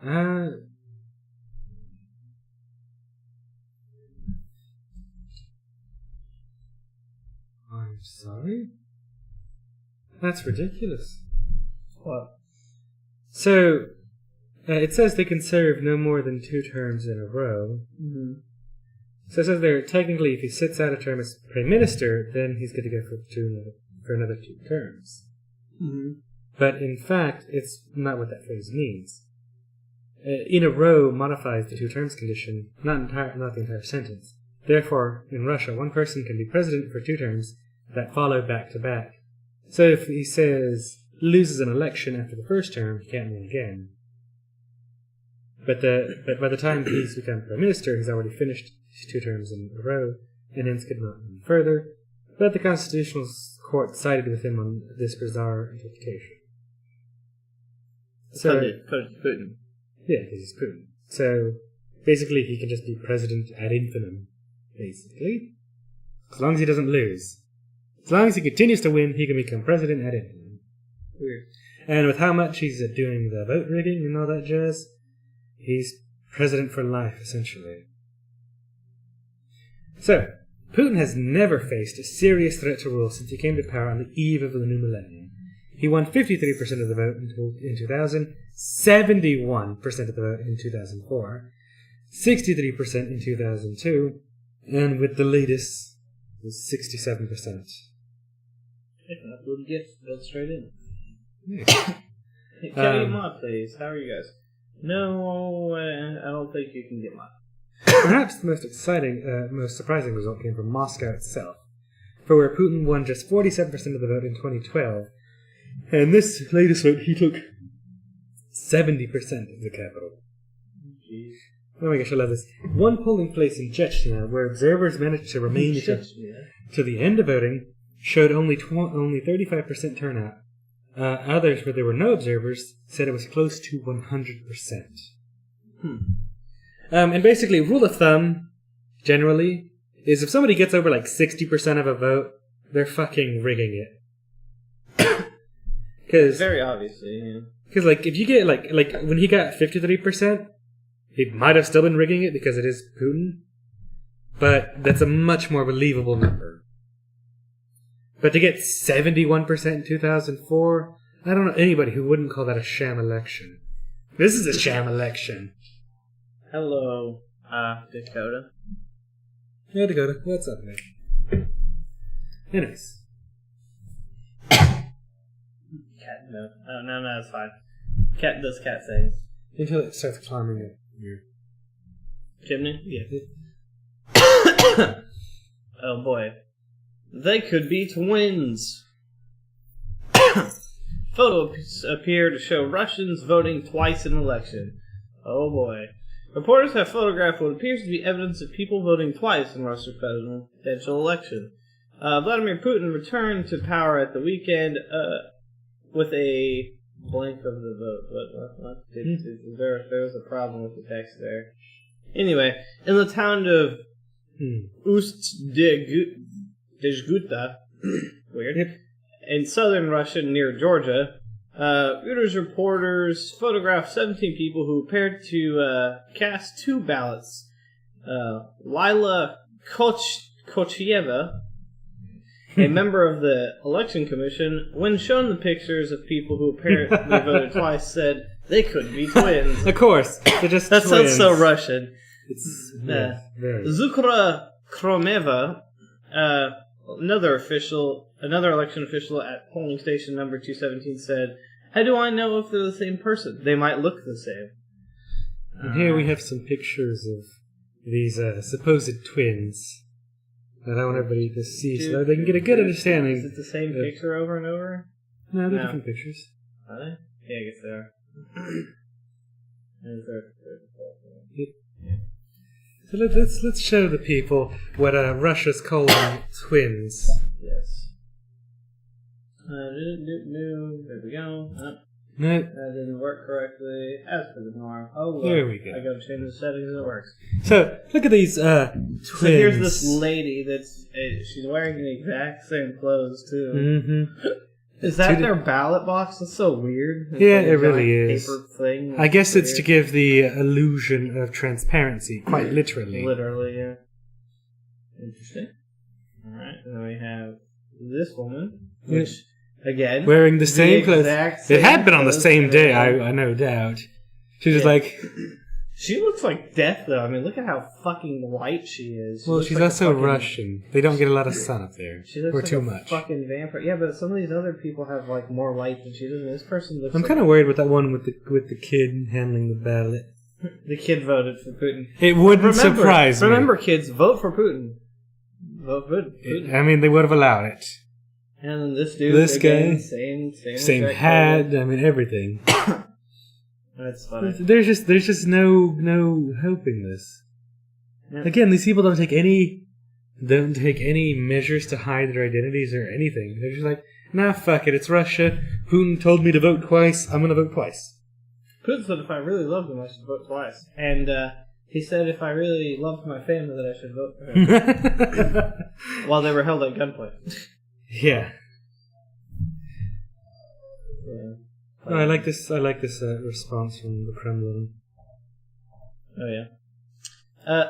I'm sorry? That's ridiculous. What? So, it says they can serve no more than 2 terms in a row. Mm-hmm. So it says there, technically, if he sits out a term as Prime Minister, then he's going to go for another 2 terms. Mm-hmm. But in fact, it's not what that phrase means. In a row modifies the 2 terms condition, not the entire sentence. Therefore, in Russia, one person can be president for 2 terms that follow back to back. So if he says loses an election after the first term, he can't win again. But by the time he's become Prime Minister, he's already finished his 2 terms in a row, and hence could not move further. But the Constitutional Court sided with him on this bizarre interpretation. So, Putin. Yeah, because he's Putin. So, basically, he can just be president ad infinitum, basically. As long as he doesn't lose. As long as he continues to win, he can become president ad infinitum. Weird. And with how much he's doing the vote rigging and all that jazz, he's president for life, essentially. So, Putin has never faced a serious threat to rule since he came to power on the eve of the new millennium. He won 53% of the vote in 2000, 71% of the vote in 2004, 63% in 2002, and with the latest, was 67%. If not, we'll get built straight in. Yeah. Hey, can I get mod, please? How are you guys? No, I don't think you can get mod. Perhaps the most exciting, most surprising result came from Moscow itself, for where Putin won just 47% of the vote in 2012, and this latest vote he took 70% of the capital. Jeez. Oh my gosh, I love this. One polling place in Chechnya, where observers managed to remain to the end of voting, showed only 35% turnout. Others, where there were no observers, said it was close to 100%. And basically, rule of thumb, generally, is if somebody gets over like 60% of a vote, they're fucking rigging it. Cause, very obviously, yeah. Because, like, if you get, like when he got 53%, he might have still been rigging it because it is Putin. But that's a much more believable number. But to get 71% in 2004, I don't know anybody who wouldn't call that a sham election. This is a sham election. Hello, Dakota. Yeah, Dakota, what's up, man? Anyways. Cat, no, it's fine. Cat does cat things. Until it starts climbing up your chimney? Yeah. Oh boy. They could be twins. Photos appear to show Russians voting twice in an election. Oh boy. Reporters have photographed what appears to be evidence of people voting twice in Russia's presidential election. Vladimir Putin returned to power at the weekend with a blank of the vote. What? There was a problem with the text there. Anyway, in the town of Ust-Dezhguta, weird, in southern Russia near Georgia, Reuters reporters photographed 17 people who appeared to cast 2 ballots. Lila Kocheva, a member of the election commission, when shown the pictures of people who apparently voted twice, said they could be twins. Of course, they're just that twins. sounds so Russian. It's Zukra Kromeva, another election official at polling station number 217, said, "How do I know if they're the same person? They might look the same." And here we have some pictures of these supposed twins that I want everybody to see so that they can get a good understanding. Is it the same picture over and over? No, they're different pictures. Are they? Yeah, I guess they are. So let's show the people what Russia's calling twins. Yes. There we go. No. That didn't work correctly. As for the norm. Oh, look. There we go. I gotta change the settings and it works. So, look at these twins. So here's this lady that's... she's wearing the exact same clothes, too. Mm-hmm. Is that their ballot box? That's so weird. It's Yeah, like a it really giant is. Paper thing. I guess it's to weird. give the illusion of transparency, quite literally. Literally, yeah. Interesting. Alright, and then we have this woman, which, again... Wearing the same clothes. exact same It had been on the clothes same and day, everything. I no doubt. She was like... She looks like death, though. I mean, look at how fucking white she is. She Well, looks she's like a also fucking- Russian. They don't get a lot of sun up there. She looks or like too a much. fucking vampire. Yeah, but some of these other people have, like, more light than she does. This person looks I'm like... kind of worried with that one with the kid handling the ballot. The kid voted for Putin. It wouldn't surprise me. Remember, kids, vote for Putin. Vote for Putin. I mean, they would have allowed it. And then this dude, This again, guy, same Same exact hat, photo. I mean, everything. That's funny. There's just no hope in this. Yeah. Again, these people don't take any measures to hide their identities or anything. They're just like, nah, fuck it, it's Russia. Putin told me to vote twice. I'm gonna vote twice. Putin said if I really loved him, I should vote twice. And he said if I really loved my family, that I should vote for him. While they were held at gunpoint. Yeah. Yeah. Oh, I like this response from the Kremlin. Oh, yeah.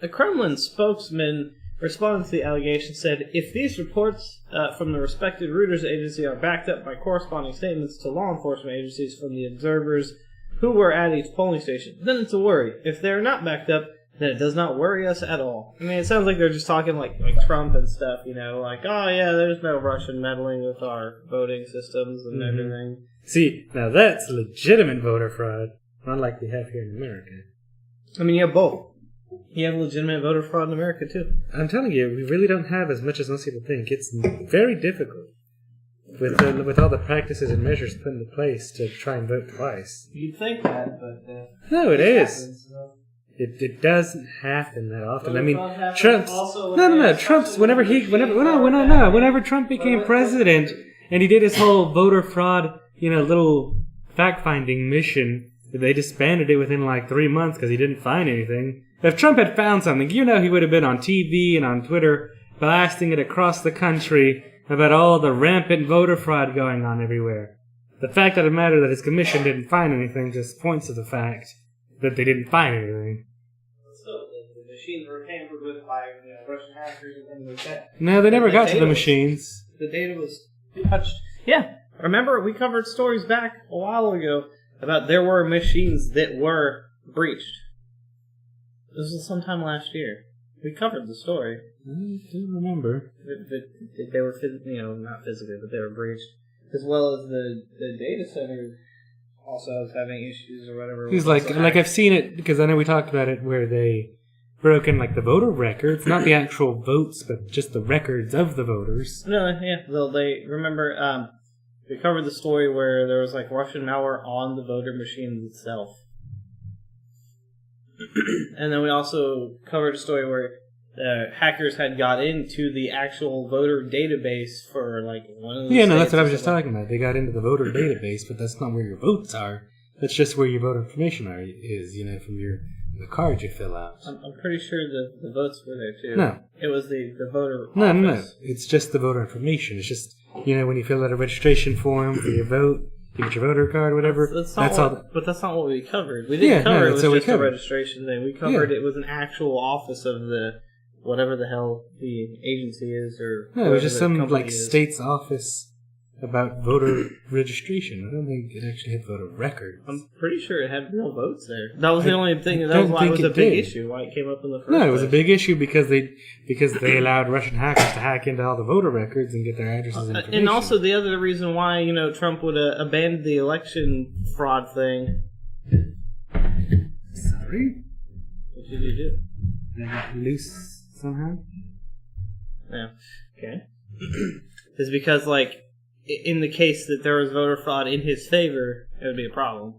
A Kremlin spokesman responding to the allegation said, if these reports from the respected Reuters agency are backed up by corresponding statements to law enforcement agencies from the observers who were at each polling station, then it's a worry. If they're not backed up, then it does not worry us at all. I mean, it sounds like they're just talking like Trump and stuff, you know, like, oh yeah, there's no Russian meddling with our voting systems and everything. See, now that's legitimate voter fraud, not like we have here in America. I mean, you have both. You have legitimate voter fraud in America, too. I'm telling you, we really don't have as much as most people think. It's very difficult with all the practices and measures put into place to try and vote twice. You'd think that, but... No, it is. happens, so. It doesn't happen that often. Voter I mean, fraud happens Trump's also when no. they Trump's actually whenever Trump became president and he did his whole voter fraud, little fact-finding mission. They disbanded it within like 3 months because he didn't find anything. If Trump had found something, he would have been on TV and on Twitter blasting it across the country about all the rampant voter fraud going on everywhere. The fact of the matter that his commission didn't find anything just points to the fact that they didn't find anything. So the machines were tampered with by Russian hackers and things like that. No, they never The got to data the was- machines. The data was touched. Yeah, remember we covered stories back a while ago about there were machines that were breached. This was sometime last year. We covered the story. I do remember. That they were, not physically, but they were breached. As well as the data center also was having issues or whatever. He's like I've seen it because I know we talked about it where they broke in like the voter records, not the actual votes, but just the records of the voters. No, yeah. Well, they remember. We covered the story where there was like Russian malware on the voter machine itself, and then we also covered a story where hackers had got into the actual voter database for like one of the Yeah, no, that's states what I was or just something. talking about. They got into the voter database, but that's not where your votes are. That's just where your voter information is, from the card you fill out. I'm pretty sure the votes were there too. No. It was the voter No. office. It's just the voter information. It's just, when you fill out a registration form for your vote, you get your voter card, whatever. That's all. But that's not what we covered. We didn't cover it was that's what we just a covered. registration thing. We covered it was an actual office of the whatever the hell the agency is or No, it was just whatever the some company is. state's office about voter registration. I don't think it actually had voter records. I'm pretty sure it had real votes there. That was the I only thing. That don't was why it think was a it big did. issue. Why it came up in the first. No, it was a place. big issue because they allowed Russian hackers to hack into all the voter records and get their addresses and information. And also the other reason why Trump would abandon the election fraud thing. Sorry? What did you do? They got loose somehow? Yeah. Okay. Is because in the case that there was voter fraud in his favor, it would be a problem.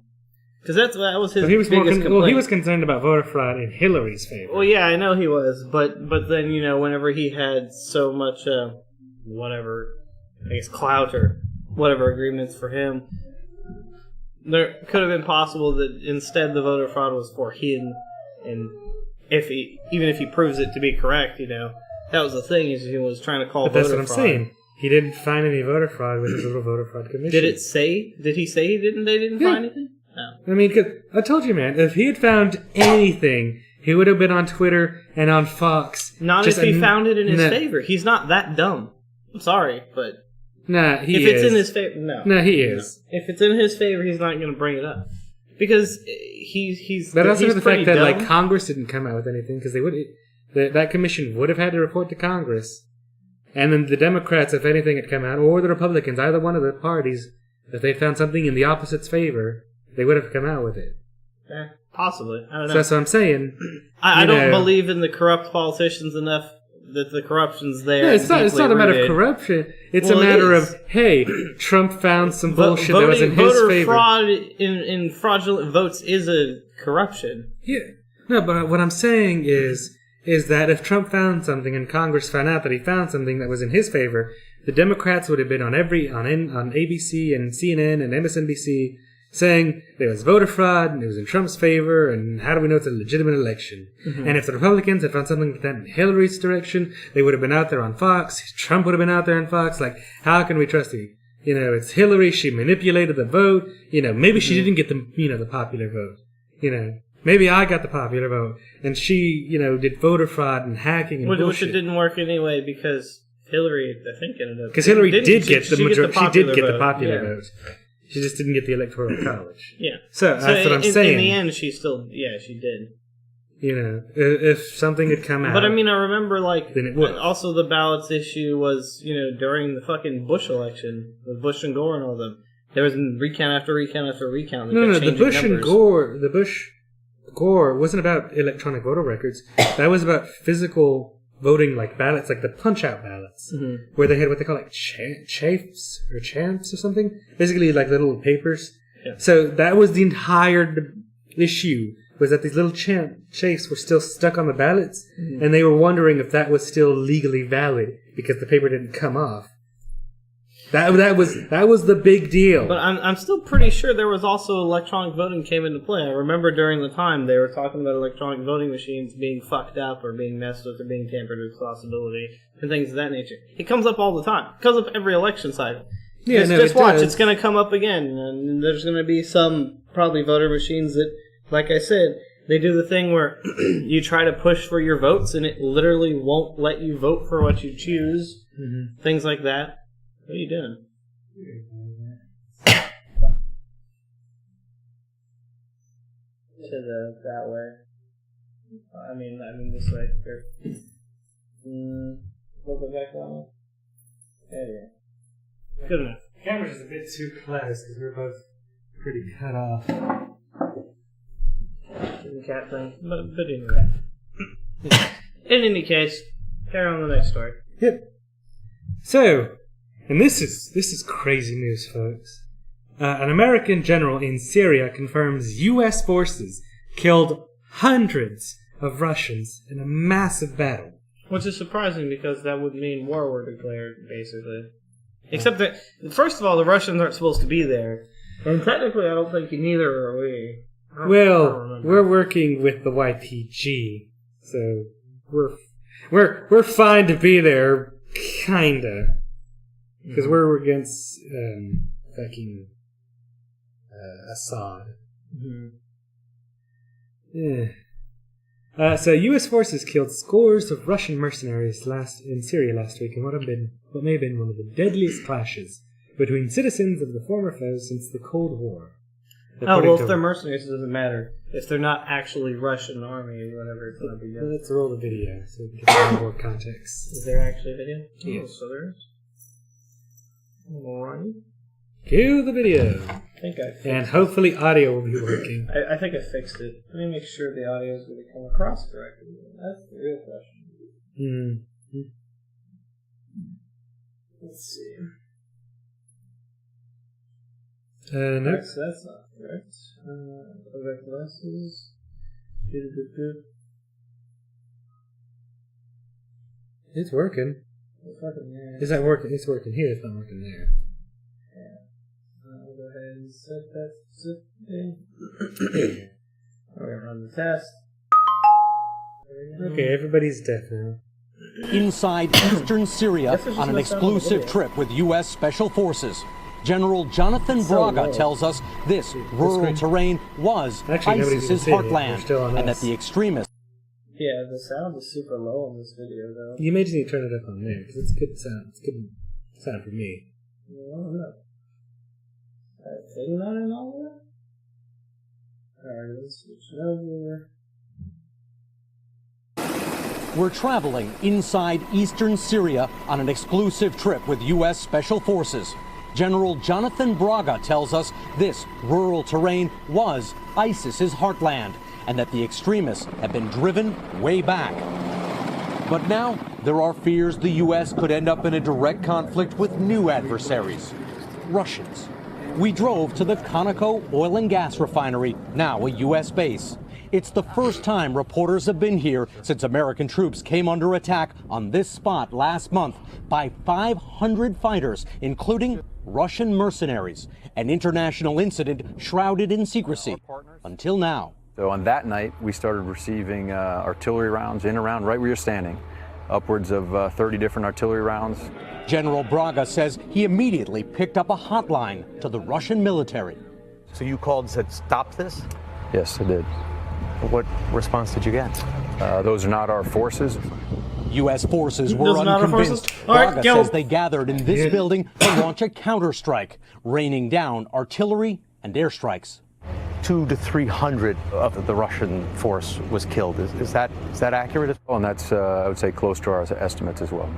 Because that was his But he was biggest complaint. he was concerned about voter fraud in Hillary's favor. Well, yeah, I know he was, but then whenever he had so much clout or whatever agreements for him, there could have been possible that instead the voter fraud was for him, and even if he proves it to be correct, that was the thing is he was trying to call But that's voter what I'm fraud. saying. he didn't find any voter fraud with his little voter fraud commission. Did it say? Did he say they didn't find anything? No. I mean, 'cause I told you, man, if he had found anything, he would have been on Twitter and on Fox. Not if he found it in his favor. He's not that dumb. I'm sorry, but... Nah, he is. If it's in his favor, no. No, he is. No. If it's in his favor, he's not going to bring it up. Because he's... But also the fact that, dumb. like, Congress didn't come out with anything, because they would... That commission would have had to report to Congress. And then the Democrats, if anything had come out, or the Republicans, either one of the parties, if they found something in the opposite's favor, they would have come out with it. Possibly. I don't know. So that's what I'm saying. I don't believe in the corrupt politicians enough that the corruption's there. Yeah, it's not a matter of corruption. It's a matter of, hey, Trump found some bullshit that was in his favor. Voter fraud in fraudulent votes is a corruption. Yeah. No, but what I'm saying is that if Trump found something and Congress found out that he found something that was in his favor, the Democrats would have been on ABC and CNN and MSNBC saying there was voter fraud and it was in Trump's favor and how do we know it's a legitimate election? Mm-hmm. And if the Republicans had found something like that in Hillary's direction, they would have been out there on Fox. Trump would have been out there on Fox. Like, how can we trust you? You know, it's Hillary. She manipulated the vote. You know, maybe she didn't get the popular vote. You know, maybe I got the popular vote and she, did voter fraud and hacking and bullshit. Which it didn't work anyway because Hillary, I think, ended up... Because Hillary did get the majority. She did get the popular vote. She just didn't get the Electoral College. Yeah. So that's what I'm saying. In the end, she still... Yeah, she did. If something had come out... But I mean, I remember, then it would. Also the ballots issue was, during the fucking Bush election, with Bush and Gore and all them, there was recount after recount after recount. No, the Bush and Gore... The Bush Gore wasn't about electronic voter records. That was about physical... voting like ballots, like the punch-out ballots, where they had what they call like chafes or champs or something. Basically, like little papers. Yeah. So that was the entire issue, was that these little chafes were still stuck on the ballots, and they were wondering if that was still legally valid because the paper didn't come off. That was the big deal. But I'm still pretty sure there was also electronic voting came into play. I remember during the time they were talking about electronic voting machines being fucked up or being messed with or being tampered with possibility and things of that nature. It comes up all the time. It comes up every election cycle. Yeah, just watch. It's going to come up again, and there's going to be some probably voter machines that, like I said, they do the thing where you try to push for your votes and it literally won't let you vote for what you choose. Mm-hmm. Things like that. What are you doing? That way. I mean this way. Flip it back that way. There you go. Good enough. The camera's just a bit too close because we're both pretty cut off. The cat thing, but anyway. In any case, carry on the next story. Yep. So. And this is crazy news, folks. An American general in Syria confirms U.S. forces killed hundreds of Russians in a massive battle. Which is surprising because that would mean war were declared, basically. Except that, first of all, the Russians aren't supposed to be there. And technically, I don't think neither are we. Well, we're working with the YPG, so we're fine to be there, kinda. Because we're against fucking Assad. Mm-hmm. Yeah. So U.S. forces killed scores of Russian mercenaries in Syria last week in what may have been one of the deadliest clashes between citizens of the former foes since the Cold War. Oh, well, if they're mercenaries, it doesn't matter. If they're not actually Russian army or whatever, it's going to be good. Let's roll the video so we can get more context. Is there actually a video? Yes. Oh, so there is. Alright. Cue the video. I think I fixed and hopefully audio will be working. I think I fixed it. Let me make sure the audio is going to come across correctly. That's the real question. Mm-hmm. Let's see. No. That's not correct. Correct glasses. It's working. It's working there. Is that working? It's working here. It's not working there. Yeah. I'll go ahead and set that thing. We're going to run the test. Okay, everybody's deaf now. inside eastern Syria on an exclusive trip with U.S. Special Forces. General Jonathan Braga tells us this rural terrain was ISIS's heartland, and that the extremists... Yeah, the sound is super low on this video, though. You may just need to turn it up on there, because it's good sound. It's good sound for me. I don't know. Thing on and all of that? Alright, let's switch it over. We're traveling inside eastern Syria on an exclusive trip with U.S. Special Forces. General Jonathan Braga tells us this rural terrain was ISIS's heartland, and that the extremists have been driven way back. But now, there are fears the U.S. could end up in a direct conflict with new adversaries, Russians. We drove to the Conoco oil and gas refinery, now a U.S. base. It's the first time reporters have been here since American troops came under attack on this spot last month by 500 fighters, including Russian mercenaries, an international incident shrouded in secrecy until now. So on that night, we started receiving artillery rounds in around right where you're standing, upwards of 30 different artillery rounds. General Braga says he immediately picked up a hotline to the Russian military. So you called and said, stop this? Yes, I did. What response did you get? Those are not our forces. U.S. forces were unconvinced. Braga says they gathered in this building to launch a counterstrike, raining down artillery and airstrikes. 200 to 300 of the Russian force was killed. Is that accurate? Well, and that's, I would say, close to our estimates as well.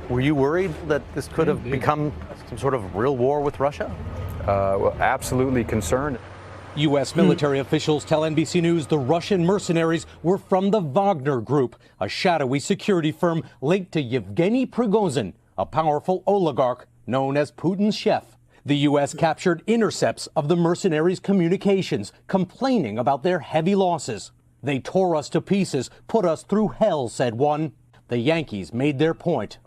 Were you worried that this could have become some sort of real war with Russia? Well, absolutely concerned. U.S. military officials tell NBC News the Russian mercenaries were from the Wagner Group, a shadowy security firm linked to Yevgeny Prigozhin, a powerful oligarch known as Putin's chef. The U.S. captured intercepts of the mercenaries' communications, complaining about their heavy losses. They tore us to pieces, put us through hell, said one. The Yankees made their point.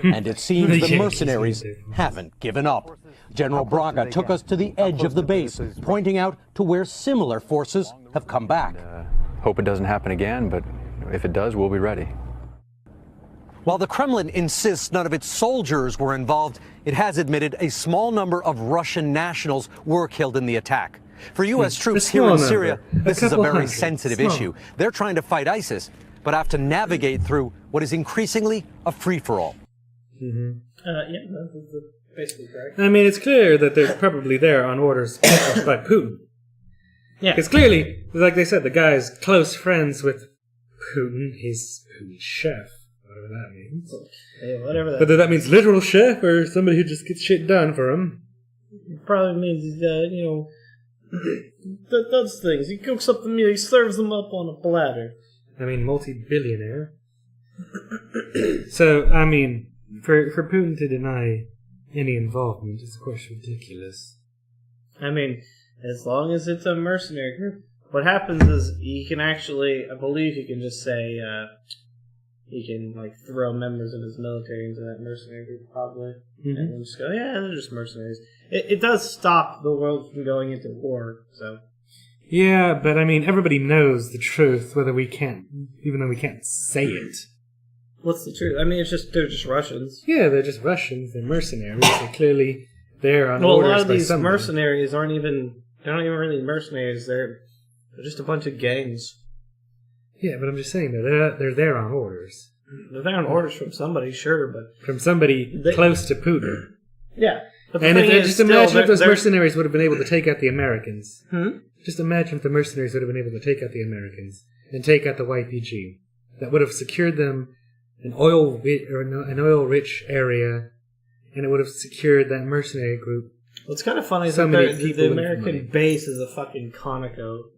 And it seems the mercenaries haven't given up. General Braga took us to the edge of the base, pointing out to where similar forces have come back. Hope it doesn't happen again, but if it does, we'll be ready. While the Kremlin insists none of its soldiers were involved, it has admitted a small number of Russian nationals were killed in the attack. For U.S. troops here in Syria, this is a very sensitive issue. They're trying to fight ISIS, but have to navigate through what is increasingly a free-for-all. Yeah, that's basically correct. I mean, it's clear that they're probably there on orders by Putin. Yeah. Because clearly, like they said, the guy's close friends with Putin. He's Putin's chef, whatever that means. Yeah, whatever that Whether that means literal chef or somebody who just gets shit done for him. It probably means, those things. He cooks up the meal, he serves them up on a platter. I mean, multi-billionaire. So, I mean, for Putin to deny any involvement is, of course, ridiculous. I mean, as long as it's a mercenary group. What happens is he can actually, I believe he can just say, he can, throw members of his military into that mercenary group, probably. Mm-hmm. And then just go, yeah, they're just mercenaries. It does stop the world from going into war, so... Yeah, but I mean, everybody knows the truth, even though we can't say it. What's the truth? I mean, they're just Russians. Yeah, they're just Russians. They're mercenaries. They're clearly there on A orders lot of by these somebody. mercenaries they're not even really mercenaries. They're just a bunch of gangs. Yeah, but I'm just saying they're there on orders. They're there on orders from somebody, sure, but from somebody close to Putin. Yeah, but and just imagine if those mercenaries would have been able to take out the Americans. Just imagine if the mercenaries would have been able to take out the Americans and take out the YPG. That would have secured them an oil-rich area, and it would have secured that mercenary group. What's kind of funny is that the American base is a fucking Conoco,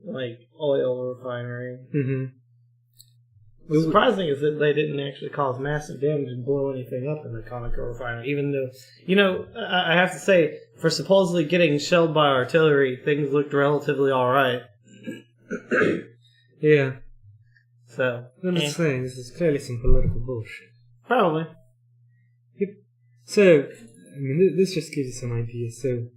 oil refinery. Mm-hmm. The surprising is that they didn't actually cause massive damage and blow anything up in the Conoco refinery, even though, I have to say, for supposedly getting shelled by artillery, things looked relatively alright. Yeah. So, I'm just saying, this is clearly some political bullshit. Probably. Yep. So, I mean, this just gives you some ideas. So,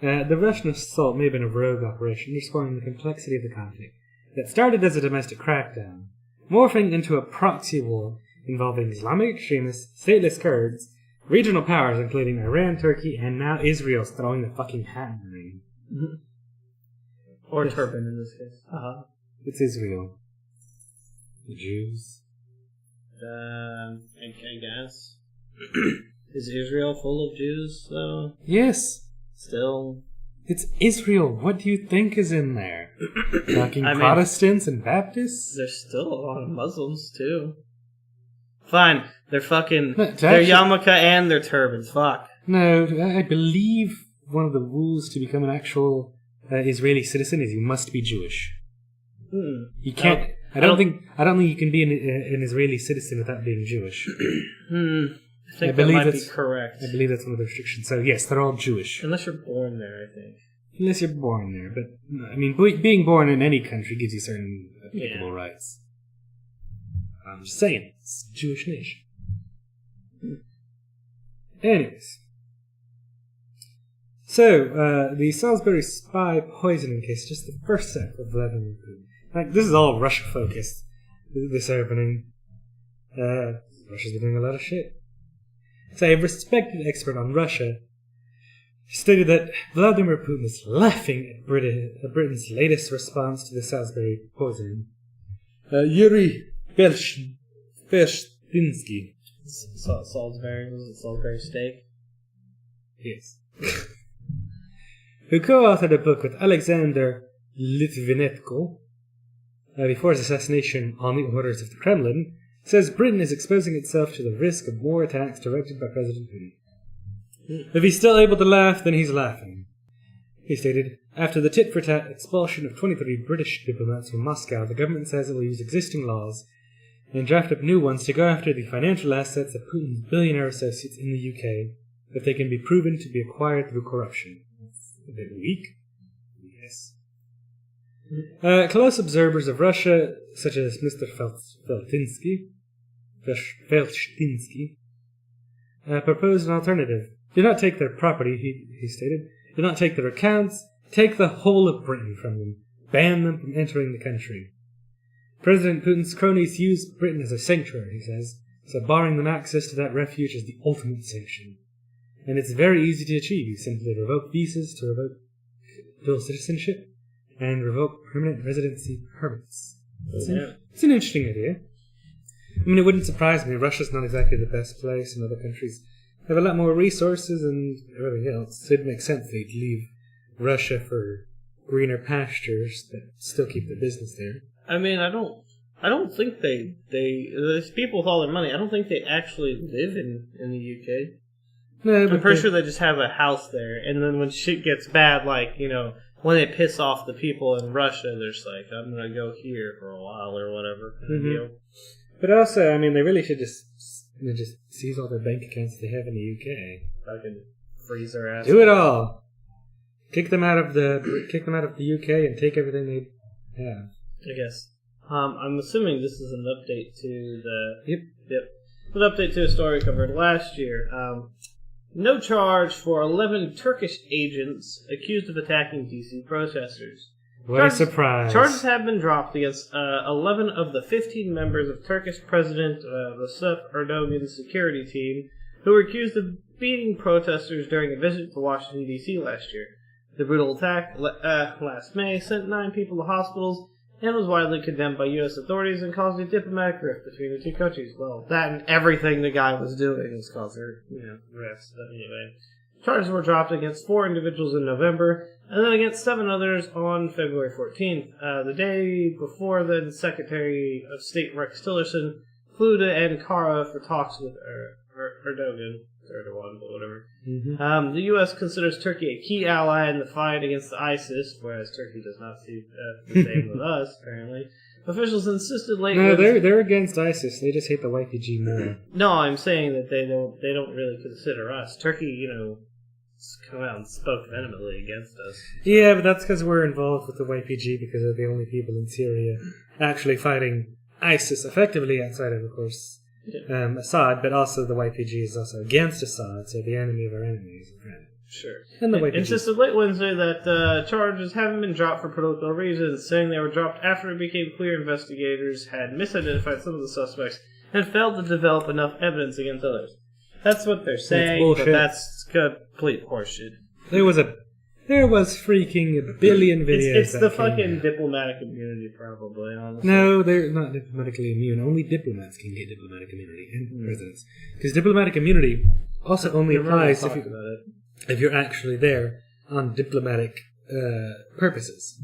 the Russian assault may have been a rogue operation, underscoring the complexity of the conflict that started as a domestic crackdown, morphing into a proxy war involving Islamic extremists, stateless Kurds, regional powers including Iran, Turkey, and now Israel's throwing the fucking hat in the ring. Mm-hmm. Or turban in this case. It's Israel. The Jews. I guess. Is Israel full of Jews, though? Yes. Still. It's Israel. What do you think is in there? Fucking Protestants and Baptists? There's still a lot of Muslims, too. Fine. They're fucking... No, they're yarmulke and their turbans. Fuck. No, I believe one of the rules to become an actual Israeli citizen is you must be Jewish. You can't... I don't think you can be an Israeli citizen without being Jewish. I think that might be correct. I believe that's one of the restrictions. So yes, they're all Jewish. Unless you're born there, I think. Unless you're born there. But, I mean, being born in any country gives you certain applicable rights. I'm just saying, it's a Jewish nation. Anyways. So, the Salisbury spy poisoning case, just the first step of Vladimir Putin. Like, this is all Russia-focused, this opening. Russia's been doing a lot of shit. So a respected expert on Russia stated that Vladimir Putin is laughing at Britain's latest response to the Salisbury poisoning. Yuri Pershinsky. Salisbury? Was it Salisbury steak? Yes. Who co-authored a book with Alexander Litvinenko before his assassination on the orders of the Kremlin, says Britain is exposing itself to the risk of more attacks directed by President Putin. If he's still able to laugh, then he's laughing. He stated, after the tit-for-tat expulsion of 23 British diplomats from Moscow, the government says it will use existing laws and draft up new ones to go after the financial assets of Putin's billionaire associates in the UK if they can be proven to be acquired through corruption. That's a bit weak. Yes. Close observers of Russia, such as Mr. Felshtinsky, proposed an alternative. Do not take their property, he stated. Do not take their accounts. Take the whole of Britain from them. Ban them from entering the country. President Putin's cronies use Britain as a sanctuary, he says, so barring them access to that refuge is the ultimate sanction. And it's very easy to achieve. You simply revoke visas to revoke dual citizenship and revoke permanent residency permits. It's an interesting idea. I mean, it wouldn't surprise me. Russia's not exactly the best place, and other countries have a lot more resources and everything else. So it makes sense they'd leave Russia for greener pastures that still keep the business there. I mean, I don't think they these people with all their money, I don't think they actually live in the UK. No, but I'm pretty sure they just have a house there, and then when shit gets bad, like, you know, when they piss off the people in Russia, they're just like, I'm gonna go here for a while or whatever. Mm-hmm. But also, I mean, they really should just seize all their bank accounts they have in the UK. Fucking freeze their ass. Do it all. Kick them out of the UK and take everything they have. I guess. I'm assuming this is an update to the... Yep. An update to a story we covered last year. No charge for 11 Turkish agents accused of attacking DC protesters. What a surprise. Charges have been dropped against 11 of the 15 members of Turkish President Recep Erdogan's security team who were accused of beating protesters during a visit to Washington, D.C. last year. The brutal attack last May sent 9 people to hospitals and was widely condemned by U.S. authorities and caused a diplomatic rift between the two countries. Well, that and everything the guy was doing was causing rifts. But anyway, charges were dropped against 4 individuals in November, and then against 7 others on February 14th. The day before, then Secretary of State Rex Tillerson flew to Ankara for talks with Erdogan. Erdogan, but whatever. Mm-hmm. The U.S. considers Turkey a key ally in the fight against ISIS, whereas Turkey does not see the same with us, apparently. Officials insisted late. No, they're against ISIS. They just hate the YPG more. No, I'm saying that they don't really consider us. Turkey, come out and spoke vehemently against us. Yeah, but that's because we're involved with the YPG because they're the only people in Syria actually fighting ISIS effectively outside of course, Assad, but also the YPG is also against Assad, so the enemy of our enemy is a friend. Sure. And the YPG insisted late Wednesday that charges haven't been dropped for political reasons, saying they were dropped after it became clear investigators had misidentified some of the suspects and failed to develop enough evidence against others. That's what they're saying, but bullshit. that's complete horseshit. There was freaking a billion videos. It's that the came fucking out. diplomatic immunity, probably, honestly. No, they're not diplomatically immune. Only diplomats can get diplomatic immunity, and presidents. Because diplomatic immunity also only applies if you're actually there on diplomatic purposes.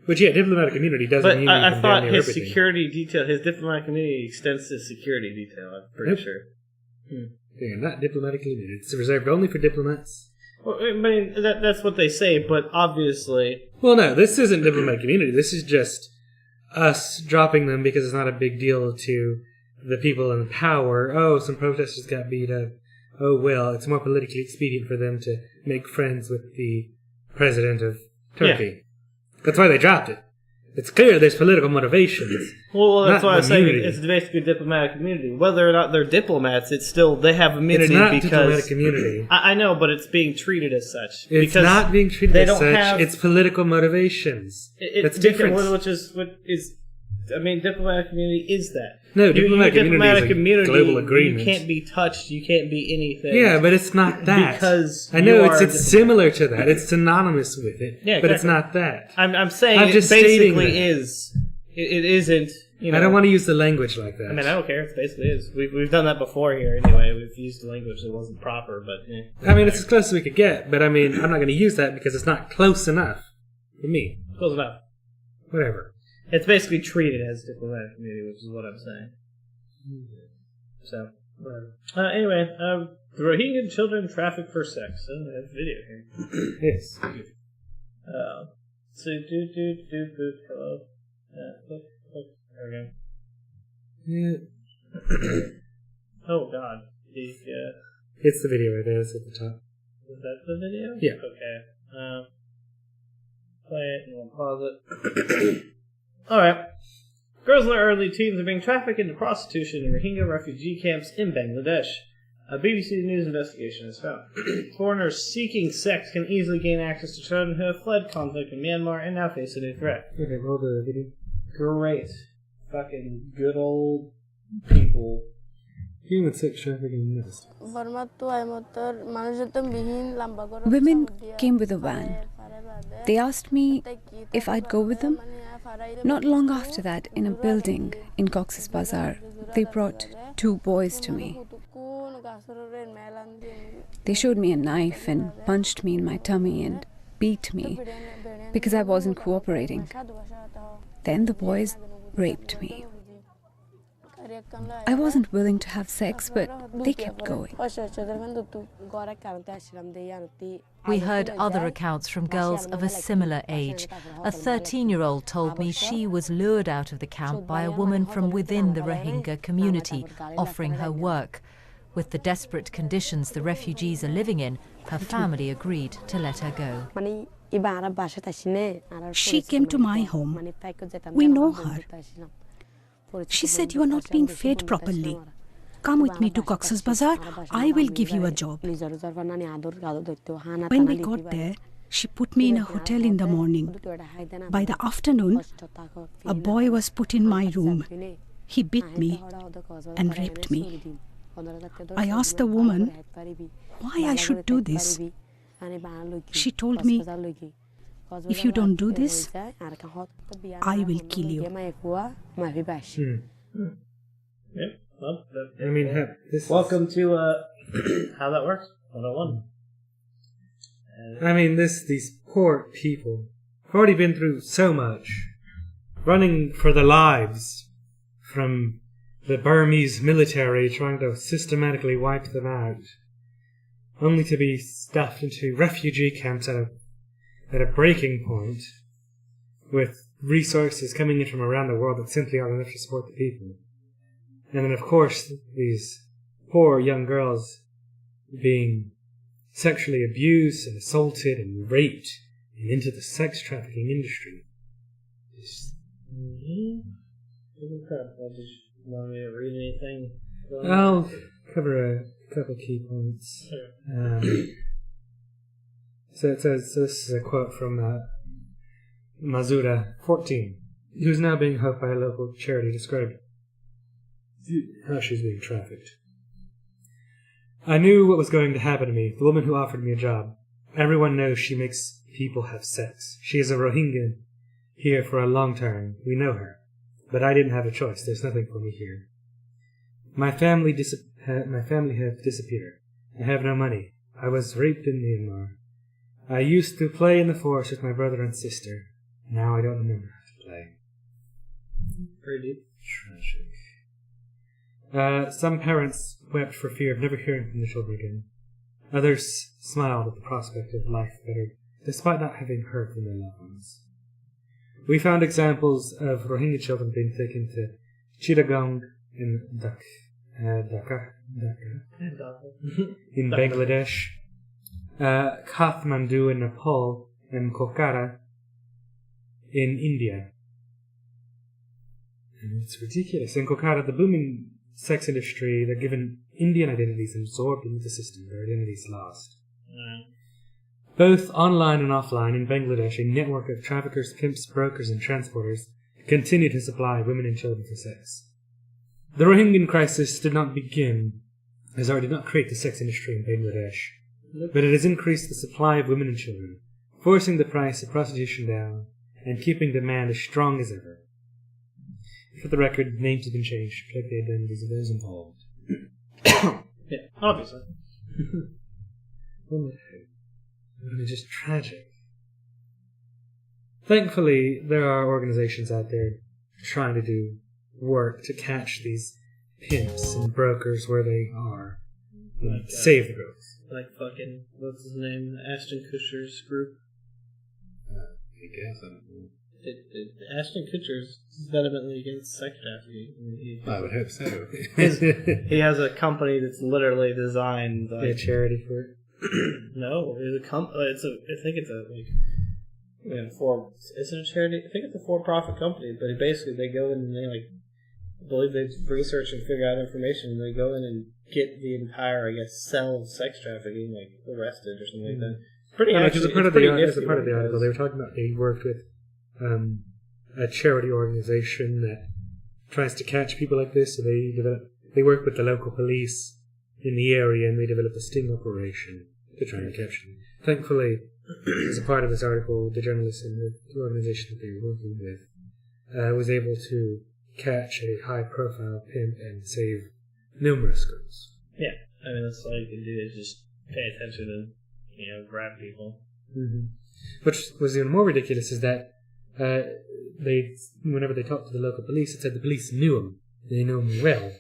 Which, diplomatic immunity doesn't But mean I thought his everything. security detail, his diplomatic immunity extends to security detail, I'm pretty sure. They're not diplomatically immune. It's reserved only for diplomats. Well, I mean, that's what they say, but obviously... Well, no, this isn't diplomatic immunity. This is just us dropping them because it's not a big deal to the people in power. Oh, some protesters got beat up. Oh, well, it's more politically expedient for them to make friends with the president of Turkey. Yeah. That's why they dropped it. It's clear there's political motivations. Well, that's why I was saying it's basically diplomatic immunity. Whether or not they're diplomats, it's still, they have immunity because... It's not diplomatic immunity. I know, but it's being treated as such. It's not being treated as such. It's political motivations. That's different. Diplomatic immunity is that. No, diplomatic immunity is a global agreement. You can't be touched, you can't be anything. Yeah, but it's not that. Because I know it's similar to that. It's synonymous with it. Yeah, but it's not that. I'm saying it basically is. It isn't. You know, I don't want to use the language like that. I mean, I don't care. It basically is. We've done that before here anyway. We've used the language that wasn't proper, but... I mean, it's as close as we could get, but I mean, I'm not going to use that because it's not close enough for me. Close enough. Whatever. It's basically treated as diplomatic immunity, which is what I'm saying. So, whatever. Anyway, the Rohingya children trafficked for sex. Oh, I have a video here. Yes. Hello. There we go. Yeah. Oh, God. It's the video right there. It's at the top. Is that the video? Yeah. Okay. Play it and we'll pause it. Alright. Girls in their early teens are being trafficked into prostitution in Rohingya refugee camps in Bangladesh. A BBC News investigation has found. Foreigners seeking sex can easily gain access to children who have fled conflict in Myanmar and now face a new threat. Okay, roll the video. Great. Fucking good old people. Human sex trafficking next. Women came with a van. They asked me if I'd go with them. Not long after that, in a building in Cox's Bazar, they brought 2 boys to me. They showed me a knife and punched me in my tummy and beat me because I wasn't cooperating. Then the boys raped me. I wasn't willing to have sex, but they kept going. We heard other accounts from girls of a similar age. A 13-year-old told me she was lured out of the camp by a woman from within the Rohingya community, offering her work. With the desperate conditions the refugees are living in, her family agreed to let her go. She came to my home. We know her. She said, "You are not being fed properly. Come with me to Cox's Bazar. I will give you a job." When we got there, she put me in a hotel in the morning. By the afternoon, a boy was put in my room. He beat me and raped me. I asked the woman why I should do this. She told me, "If you don't do this, I will kill you." Yep. Well, I mean, welcome to How That Works 101. I mean, these poor people have already been through so much, running for their lives from the Burmese military trying to systematically wipe them out, only to be stuffed into refugee camps at a breaking point, with resources coming in from around the world that simply aren't enough to support the people. And then, of course, these poor young girls being sexually abused and assaulted and raped and into the sex trafficking industry. Want me to read anything? I'll cover a couple key points. So it says, so this is a quote from Mazura, 14, who's now being helped by a local charity, described how she was being trafficked. I knew what was going to happen to me, the woman who offered me a job. Everyone knows she makes people have sex. She is a Rohingya here for a long time. We know her. But I didn't have a choice. There's nothing for me here. My family have disappeared. I have no money. I was raped in Myanmar. I used to play in the forest with my brother and sister. Now I don't remember how to play. Pretty tragic. Some parents wept for fear of never hearing from the children again. Others smiled at the prospect of life bettered, despite not having heard from their loved ones. We found examples of Rohingya children being taken to Chittagong in Dhaka in Bangladesh, Kathmandu in Nepal, and Kolkata in India. And it's ridiculous. In Kolkata, the booming sex industry, they're given Indian identities and absorbed into the system, their identities lost. Both online and offline in Bangladesh, a network of traffickers, pimps, brokers, and transporters continue to supply women and children for sex. The Rohingya crisis did not begin, as art did not create the sex industry in Bangladesh, but it has increased the supply of women and children, forcing the price of prostitution down and keeping demand as strong as ever. For the record, names have been changed to protect the identities of those involved. Yeah, obviously. It's just tragic. Thankfully, there are organizations out there trying to do work to catch these pimps and brokers where they are and save the girls. Like fucking, what's his name? Ashton Kutcher's group? I guess, I don't know. Ashton Kutcher's vehemently against sex trafficking. I would hope so. He has a company that's literally designed like a charity for it. No, it's a I think it's a like, is it a charity? I think it's a for-profit company. But they go in and they I believe they research and figure out information. And they go in and get the entire, I guess, cell of sex trafficking arrested or something like that. Pretty as a part of the article, they were talking about they worked with a charity organization that tries to catch people like this. So they work with the local police in the area, and they develop a sting operation to try and capture them. Thankfully, as a part of this article, the journalist and the organization that they were working with was able to catch a high-profile pimp and save numerous girls. Yeah, I mean that's all you can do is just pay attention and grab people. Mm-hmm. Which was even more ridiculous is that whenever they talked to the local police, it said the police knew him. They knew him well.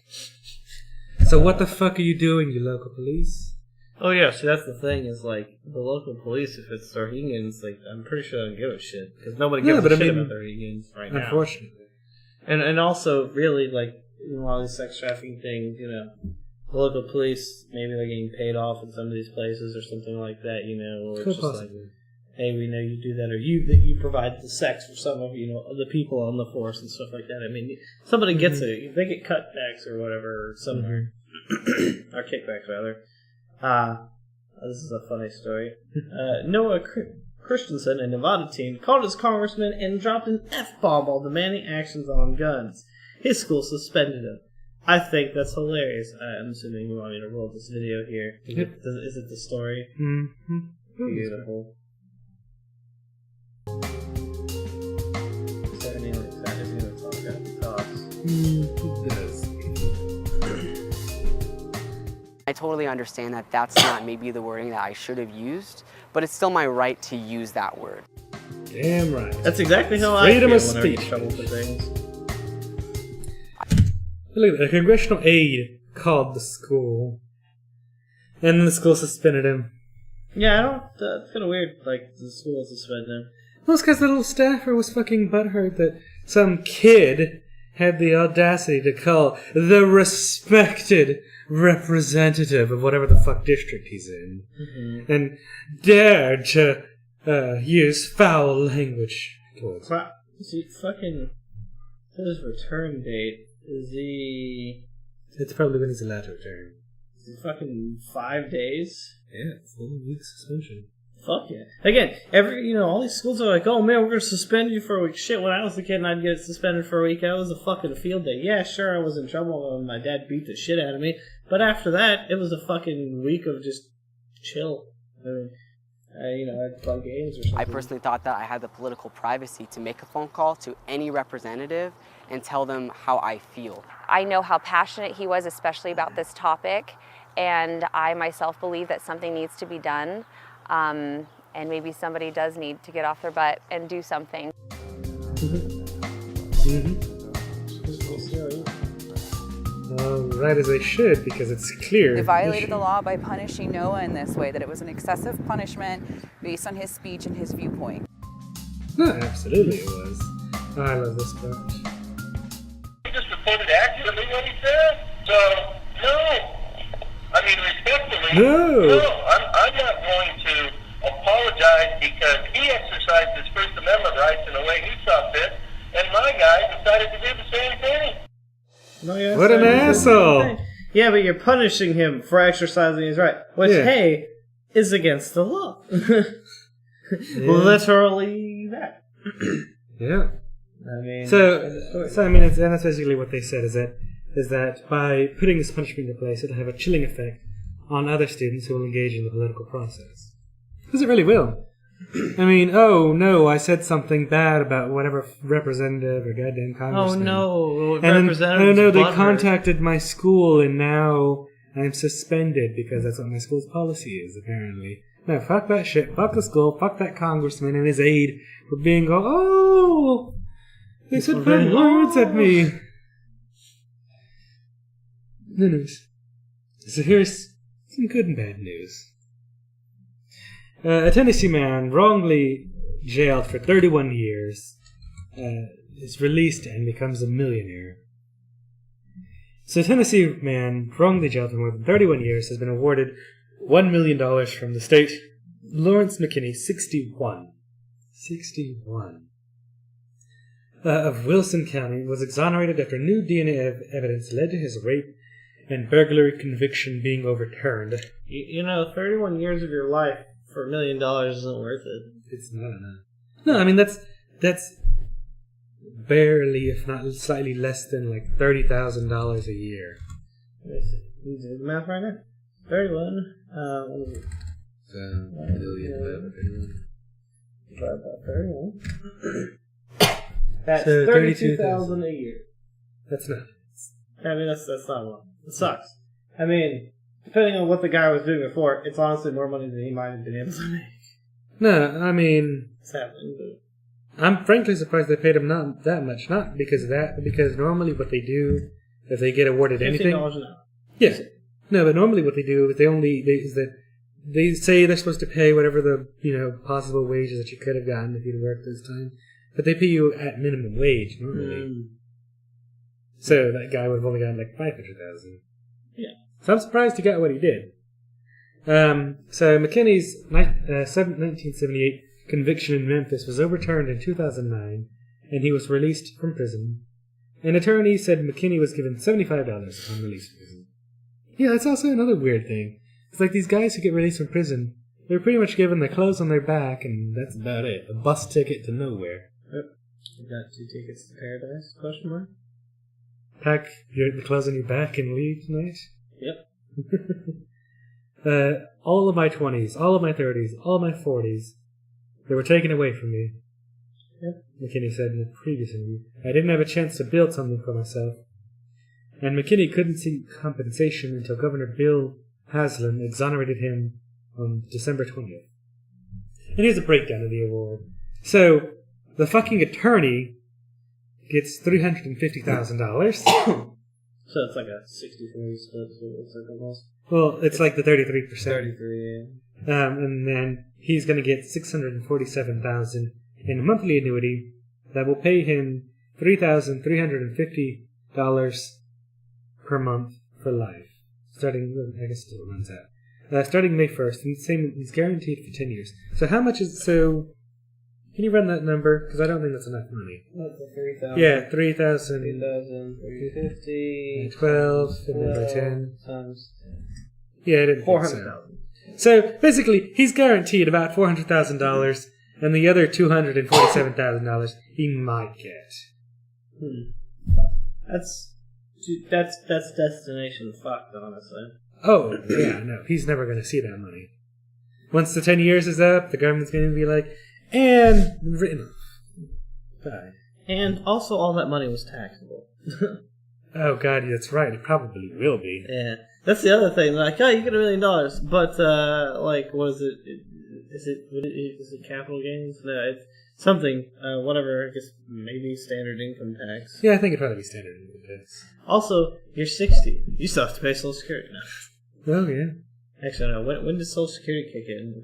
So what the fuck are you doing, you local police? Oh yeah, so that's the thing is the local police, if it's Rohingyans, I'm pretty sure they don't give a shit because nobody gives a shit about the Rohingyans right now. Unfortunately, and also really all these sex trafficking things, the local police maybe they're getting paid off in some of these places or something like that, or it's just hey, we know you do that, or you provide the sex for some of the people on the force and stuff like that. I mean, somebody gets it, they get cutbacks or whatever, or some or kickbacks rather. This is a funny story. Noah Christensen, a Nevada teen, called his congressman and dropped an F-bomb while demanding actions on guns. His school suspended him. I think that's hilarious. I'm assuming you want me to roll this video here. Is it the story? Mm-hmm. Beautiful. I totally understand that that's not maybe the wording that I should have used, but it's still my right to use that word. Damn right. That's exactly how I feel when I get trouble for things. Look, a congressional aide called the school, and then the school suspended him. Yeah, it's kind of weird, the school suspended him. Well, it's because the little staffer was fucking butthurt that some kid had the audacity to call the respected representative of whatever the fuck district he's in, and dared to use foul language towards him. See, fucking his return date is It's probably when he's allowed to return. Is it fucking 5 days? Yeah, 4 week suspension. Fuck yeah. Again, all these schools are like, oh man, we're going to suspend you for a week. Shit, when I was a kid and I'd get suspended for a week, that was a fucking field day. Yeah, sure, I was in trouble when my dad beat the shit out of me. But after that, it was a fucking week of just chill. I'd play games or something. I personally thought that I had the political privacy to make a phone call to any representative and tell them how I feel. I know how passionate he was, especially about this topic, and I myself believe that something needs to be done. And maybe somebody does need to get off their butt and do something. Right as they should, because it's clear. They violated the law by punishing Noah in this way, that it was an excessive punishment based on his speech and his viewpoint. No, absolutely it was. Oh, I love this part. He just reported accurately what he said. So, no. I mean, respectfully, no, I'm not going to apologize because he exercised his First Amendment rights in the way he saw fit, and my guy decided to do the same thing. What an asshole! Yeah, but you're punishing him for exercising his right, which, hey, is against the law. Literally that. Yeah. I mean, and that's basically what they said, is that by putting this punishment into place, it'll have a chilling effect on other students who will engage in the political process. Because it really will. I mean, oh no, I said something bad about whatever representative or goddamn congressman. Oh no, representative. They contacted my school and now I'm suspended because that's what my school's policy is, apparently. No, fuck that shit. Fuck the school. Fuck that congressman and his aide for being they said bad words at me. No news. So here's some good and bad news. A Tennessee man wrongly jailed for 31 years is released and becomes a millionaire. So a Tennessee man wrongly jailed for more than 31 years has been awarded $1 million from the state. Lawrence McKinney, 61. Of Wilson County, was exonerated after new DNA evidence led to his rape and burglary conviction being overturned. 31 years of your life for $1 million isn't worth it. It's not enough. No, I mean that's barely, if not slightly less than, like $30,000 a year. Let me do the math right now. 31. What is it? $1 million divided by 31. That's so $32,000 a year. That's not. I mean, that's not a lot. It sucks. I mean, depending on what the guy was doing before, it's honestly more money than he might have been able to make. No, I mean, it's happening, but I'm frankly surprised they paid him not that much. Not because of that, but because normally what they do, if they get awarded anything, $15 an hour. Yes. No, but normally what they do is they say they're supposed to pay whatever the possible wages that you could have gotten if you'd worked this time, but they pay you at minimum wage normally. So that guy would have only gotten like $500,000. Yeah. So I'm surprised he got what he did. So McKinney's 1978 conviction in Memphis was overturned in 2009, and he was released from prison. An attorney said McKinney was given $75 upon release from prison. Yeah, that's also another weird thing. It's like these guys who get released from prison, they're pretty much given the clothes on their back, and that's about it. A bus ticket to nowhere. Yep. You got 2 tickets to paradise? Question mark? Pack the clothes on your back and leave tonight? Yep. All of my 20s, all of my 30s, all of my 40s, they were taken away from me. Yep. McKinney said in a previous interview. I didn't have a chance to build something for myself. And McKinney couldn't seek compensation until Governor Bill Haslam exonerated him on December 20th. And here's a breakdown of the award. So, the fucking attorney gets $350,000. So it's like a 60-40 split, so it looks like almost. Well, it's like the 33%. 33, yeah. And then he's going to get $647,000 in a monthly annuity that will pay him $3,350 per month for life. Starting, I guess it runs out. Starting May 1st, and he's guaranteed for 10 years. So how much is, can you run that number? Because I don't think that's enough money. What's the 3,000? Yeah, 3,000. 3,350. 12, divided by 10. Times 10. Yeah, I didn't 400,000. So basically, he's guaranteed about $400,000, and the other $247,000 he might get. That's destination fucked, honestly. Oh, yeah, no, he's never going to see that money. Once the 10 years is up, the government's going to be like, and written off. Bye. And also, all that money was taxable. Oh, God, that's right. It probably will be. Yeah. That's the other thing. Like, oh, you get $1 million, but, like, what is it? Is it capital gains? No, it's something, whatever, I guess maybe standard income tax. Yeah, I think it'd probably be standard income tax. Also, you're 60. You still have to pay Social Security now. Oh, yeah. Actually, no. When does Social Security kick in?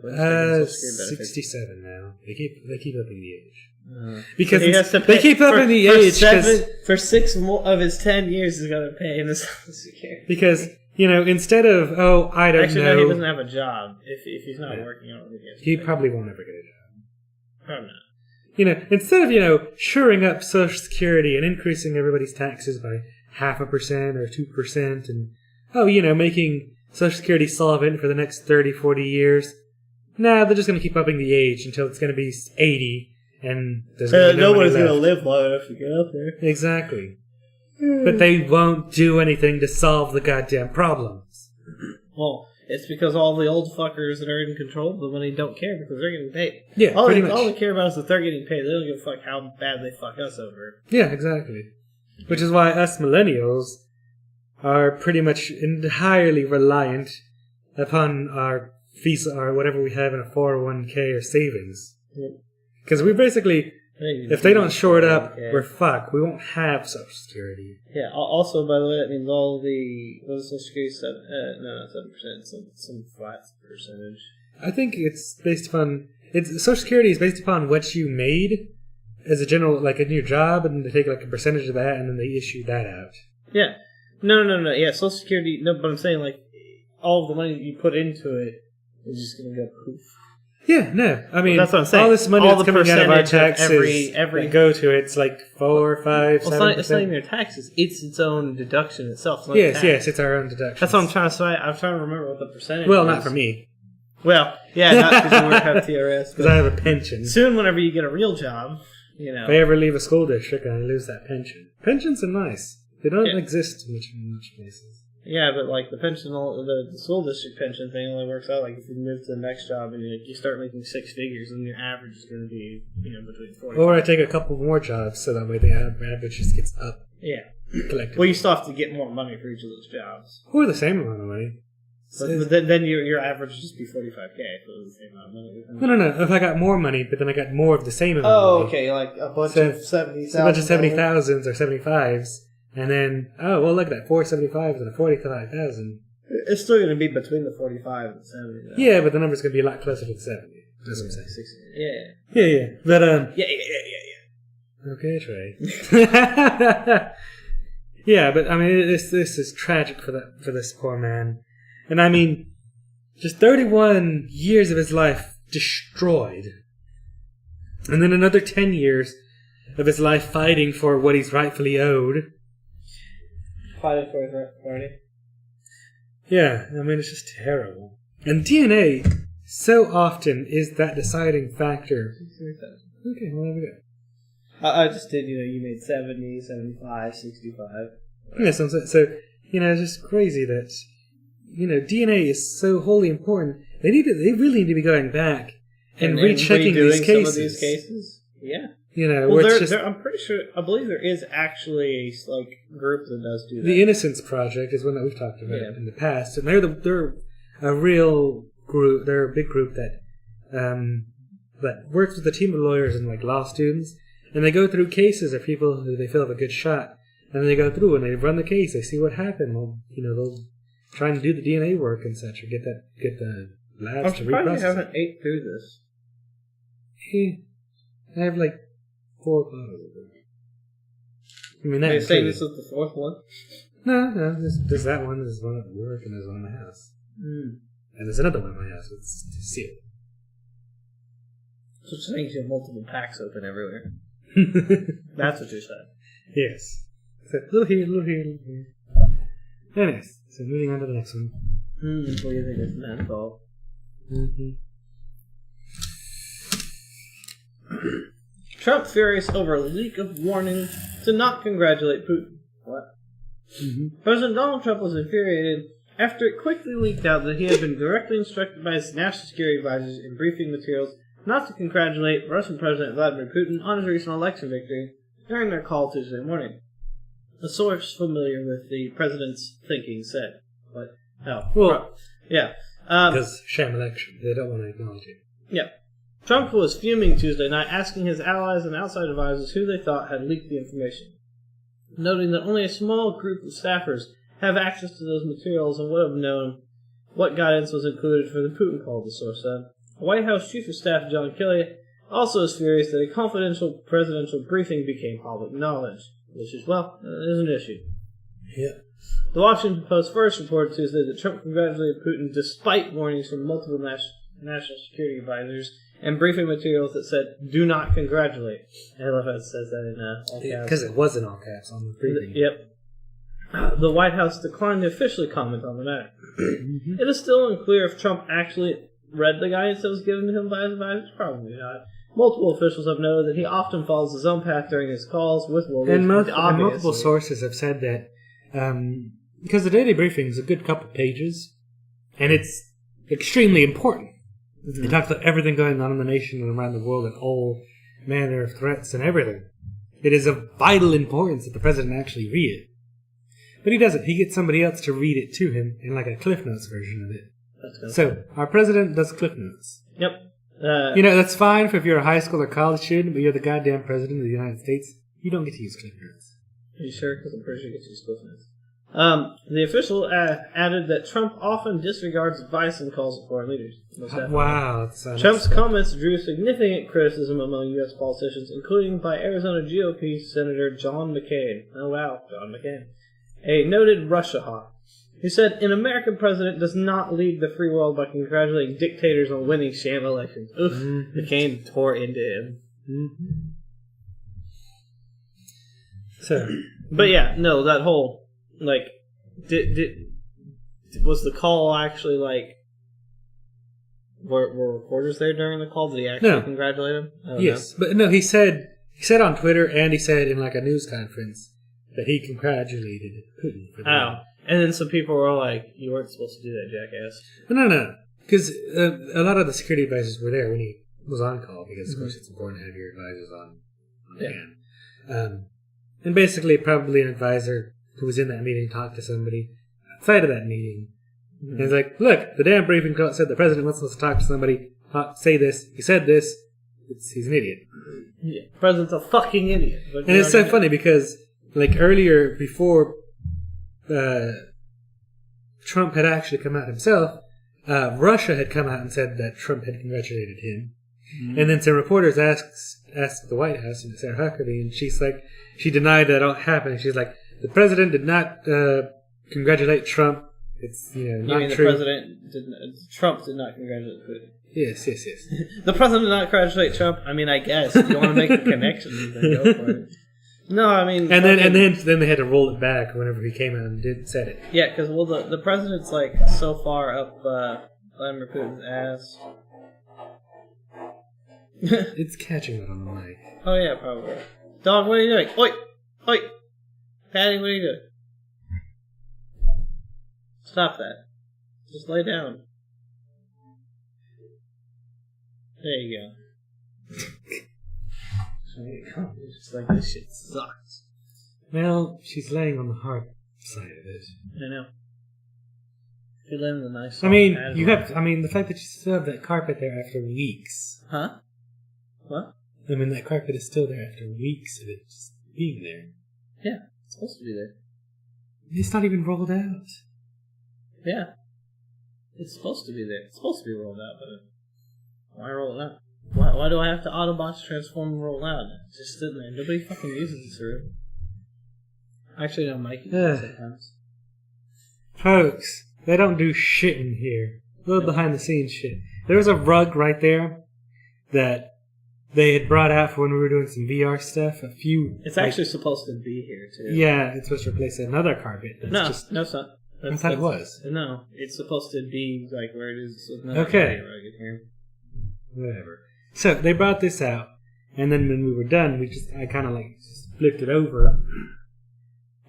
67 now. They keep upping the age. Because he has to pay, they keep upping the age for 6 more of his 10 years. He's going to pay in the Social Security. Because instead of I don't actually, know. No, he doesn't have a job. If he's not working, I don't think he probably won't ever get a job. Probably not. Instead of shoring up Social Security and increasing everybody's taxes by 0.5% or 2%, and making Social Security solvent for the next 30, 40 years. Nah, they're just going to keep upping the age until it's going to be 80, and there's going to be nobody's going to live long enough to get up there. Exactly. But they won't do anything to solve the goddamn problems. Well, it's because all the old fuckers that are in control of the money don't care because they're getting paid. Yeah, all pretty much. All they care about is that they're getting paid. They don't give a fuck how bad they fuck us over. Yeah, exactly. Which is why us millennials are pretty much entirely reliant upon our fees or whatever we have in a 401k or savings. Because we basically, if they don't shore it up, we're fucked. We won't have Social Security. Yeah. Also, by the way, that means all the Social Security not 7%, some flat percentage. I think it's based upon Social Security is based upon what you made as a general, like in your job, and they take like a percentage of that, and then they issue that out. Yeah. No. Yeah, Social Security. No, but I'm saying like all of the money that you put into it is just going to go poof. Yeah, no. I mean, that's what I'm saying. All this money that's coming out of our taxes every that go to it's like 4, 5, 7%. It's not even their taxes. It's its own deduction itself. It's yes, it's our own deduction. That's what I'm trying to say. I'm trying to remember what the percentage. Well, is. not for me. Well, yeah, not because you don't have TRS. Because I have a pension. Soon, whenever you get a real job, If I ever leave a school district and I lose that pension. Pensions are nice. They don't exist in much places. Yeah, but like the pension, the school district pension thing only works out like if you move to the next job and you start making 6 figures, and your average is going to be between 40. Or I take a couple more jobs so that way the average just gets up. Yeah. Collectively. Well, you still have to get more money for each of those jobs. Or the same amount of money. But then your average would just be 45K if it was the same amount of money. No. If I got more money, but then I got more of the same amount of money. Oh, okay, like a bunch of 70,000. A bunch of 70,000s or 75s. And then, look at that, 4 75s and a 45,000. It's still going to be between the 45 and 70. Though. Yeah, but the number's going to be a lot closer to the 70. That's what I'm saying. 60. Yeah. But, Yeah. Okay, Trey. Yeah, but, I mean, this is tragic for this poor man. And, I mean, just 31 years of his life destroyed. And then another 10 years of his life fighting for what he's rightfully owed. Fighting for his right. Yeah, I mean, it's just terrible. And DNA so often is that deciding factor. Okay, well, there we go. I just did, you made 70, 75, 65. Yeah, so it's just crazy that, DNA is so wholly important. They really need to be going back and rechecking these cases. Some of these cases? Yeah. I'm pretty sure, I believe there is actually a group that does do that. The Innocence Project is one that we've talked about in the past, and they're a real group. They're a big group that works with a team of lawyers and law students, and they go through cases of people who they feel have a good shot, and then they go through and they run the case. They see what happened. They'll try and do the DNA work and such, or get the labs to reprocess. I'm surprised you haven't ate through this. I have 4 bottles of it. I mean, are you saying this is the 4th one? No. There's that one. There's one at work, and there's one in my house. And there's another one in my house. It's sealed. So it makes you have multiple packs open everywhere. That's what you're saying. Yes. So, a little here. Anyways, so moving on to the next one. What do you think of menthol? Mm-hmm. Trump furious over a leak of warning to not congratulate Putin. What? Mm-hmm. President Donald Trump was infuriated after it quickly leaked out that he had been directly instructed by his national security advisors in briefing materials not to congratulate Russian President Vladimir Putin on his recent election victory during their call Tuesday morning. A source familiar with the president's thinking said. But, no. Well, yeah. Because sham election. They don't want to acknowledge it. Yeah. Trump was fuming Tuesday night, asking his allies and outside advisors who they thought had leaked the information, noting that only a small group of staffers have access to those materials and would have known what guidance was included for the Putin call, the source said. White House Chief of Staff John Kelly also is furious that a confidential presidential briefing became public knowledge, which is, well, is an issue. Yeah. The Washington Post first reported Tuesday that Trump congratulated Putin despite warnings from multiple national security advisors and briefing materials that said, "Do not congratulate." I love how it says that in all caps. Because it was in all caps on the briefing. Yep. The White House declined to officially comment on the matter. Mm-hmm. It is still unclear if Trump actually read the guidance that was given to him by his advisors. Probably not. Multiple officials have noted that he often follows his own path during his calls with Williams. And multiple sources have said that because the daily briefing is a good couple pages, and it's extremely important. Mm-hmm. It talks about everything going on in the nation and around the world and all manner of threats and everything. It is of vital importance that the president actually read it. But he doesn't. He gets somebody else to read it to him in like a Cliff Notes version of it. So, our president does Cliff Notes. Yep. That's fine if you're a high school or college student, but you're the goddamn president of the United States. You don't get to use Cliff Notes. Are you sure? Because I'm pretty sure you get to use Cliff Notes. The official added that Trump often disregards advice and calls of foreign leaders. Wow. Trump's comments drew significant criticism among U.S. politicians, including by Arizona GOP Senator John McCain. Oh, wow, John McCain. A noted Russia hawk. He said, an American president does not lead the free world by congratulating dictators on winning sham elections. Oof, McCain tore into him. Mm-hmm. So, but yeah, no, that whole... Like, was the call actually like? Were reporters there during the call? Did he actually congratulate him? Yes, but no. He said on Twitter and he said in like a news conference that he congratulated Putin. For and then some people were like, "You weren't supposed to do that, jackass." No, because a lot of the security advisors were there when he was on call because of course it's important to have your advisors on hand. And basically, probably an advisor who was in that meeting talked to somebody outside of that meeting. Mm-hmm. And he's like, look, the damn briefing said the president wants us to talk to somebody, say this, he said this, he's an idiot. Yeah, the president's a fucking idiot. And it's so funny because, like, earlier, before Trump had actually come out himself, Russia had come out and said that Trump had congratulated him. Mm-hmm. And then some reporters asked the White House, Sarah Huckabee, and she's like, she denied that all happened. She's like, the president did not congratulate Trump. It's not true. Trump did not congratulate Putin. Yes. The president did not congratulate Trump. I mean, I guess if you want to make the connection, then go for it. No, I mean, and then they had to roll it back whenever he came out and said it. Yeah, because the president's like so far up Vladimir Putin's ass. It's catching it on the mic. Oh yeah, probably. Dog, what are you doing? Oi! Patty, what are you doing? Stop that. Just lay down. There you go. It's just like, this shit sucks. Well, she's laying on the hard side of it. I know. You're laying on the nice side. The fact that you still have that carpet there after weeks. Huh? What? That carpet is still there after weeks of it just being there. Yeah. It's supposed to be there. It's not even rolled out. Yeah. It's supposed to be there. It's supposed to be rolled out, but why roll it out? Why do I have to Autobots transform and roll out? It's just sitting there. Nobody fucking uses this room. Actually, no, Mike uses it sometimes. Folks, they don't do shit in here. A little behind the scenes shit. There was a rug right there that they had brought out for when we were doing some VR stuff. It's actually supposed to be here too. Yeah, it's supposed to replace another carpet. No, it's not. I thought it was. No, it's supposed to be like where it is. Okay. Whatever. So they brought this out, and then when we were done, I kind of like just flipped it over,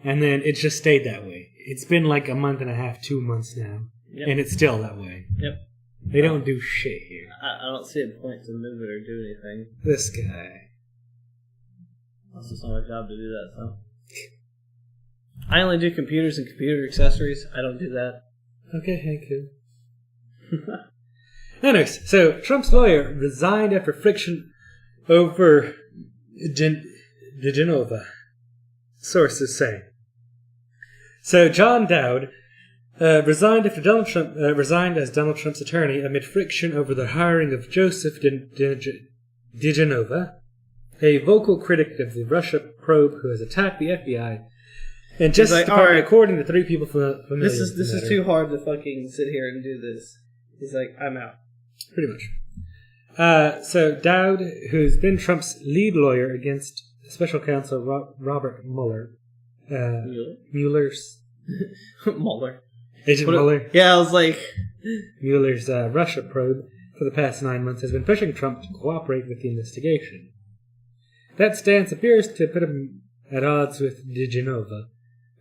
and then it just stayed that way. It's been like a month and a half, 2 months now, and it's still that way. Yep. They don't do shit here. I don't see a point to move it or do anything. This guy. That's just not my job to do that, so. I only do computers and computer accessories. I don't do that. Okay, hey, cool. Anyways, so Trump's lawyer resigned after friction over Genova, sources say. So John Dowd resigned after Donald Trump resigned as Donald Trump's attorney amid friction over the hiring of Joseph Genova, a vocal critic of the Russia probe who has attacked the FBI. And Justice Department, according to 3 people familiar with this is too hard to fucking sit here and do this. He's like, I'm out. Pretty much. So Dowd, who's been Trump's lead lawyer against special counsel Robert Mueller. Mueller's... Mueller. Agent Mueller. Yeah, I was like... Mueller's Russia probe for the past 9 months has been pushing Trump to cooperate with the investigation. That stance appears to put him at odds with DeGenova,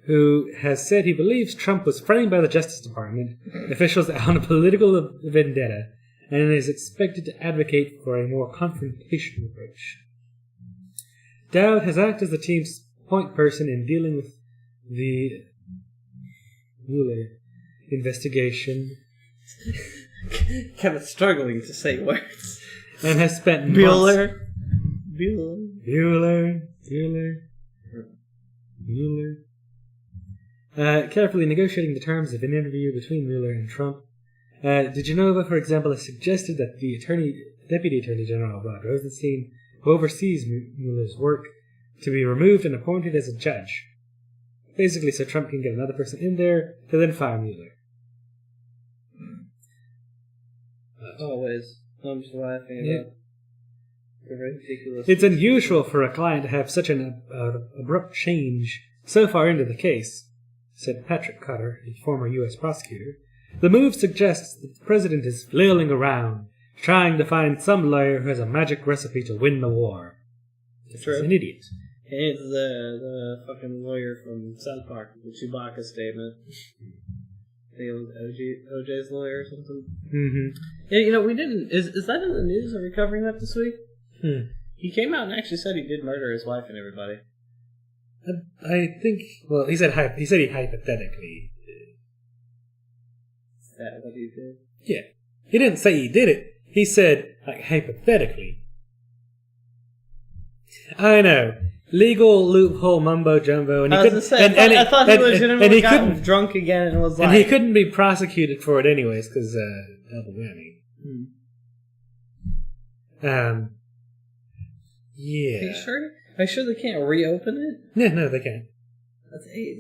who has said he believes Trump was framed by the Justice Department officials on a political vendetta and is expected to advocate for a more confrontational approach. Dowd has acted as the team's point person in dealing with the Mueller investigation. Kind of struggling to say words. And has spent Mueller. Carefully negotiating the terms of an interview between Mueller and Trump. DeGenova, for example, has suggested that the Deputy Attorney General Rod Rosenstein, who oversees Mueller's work, to be removed and appointed as a judge. Basically, so Trump can get another person in there to then fire Mueller. Always. I'm just laughing about the ridiculous. It's unusual for a client to have such an abrupt change so far into the case, said Patrick Cutter, a former U.S. prosecutor. The move suggests that the president is flailing around, trying to find some lawyer who has a magic recipe to win the war. He's an idiot. He's the fucking lawyer from South Park, the Chewbacca statement. I think it was OJ's lawyer or something. Mm-hmm. Yeah, you know, we didn't... Is that in the news? Are we covering that this week? He came out and actually said he did murder his wife and everybody. I think... Well, he said he hypothetically did. Is that what he did? Yeah. He didn't say he did it. He said, like, hypothetically. I know. Legal loophole mumbo jumbo, and he couldn't. I thought he legitimately got drunk again and was like, and he couldn't be prosecuted for it anyways because double whammy. Yeah. Are you sure? Are you sure they can't reopen it? Yeah, no, they can't.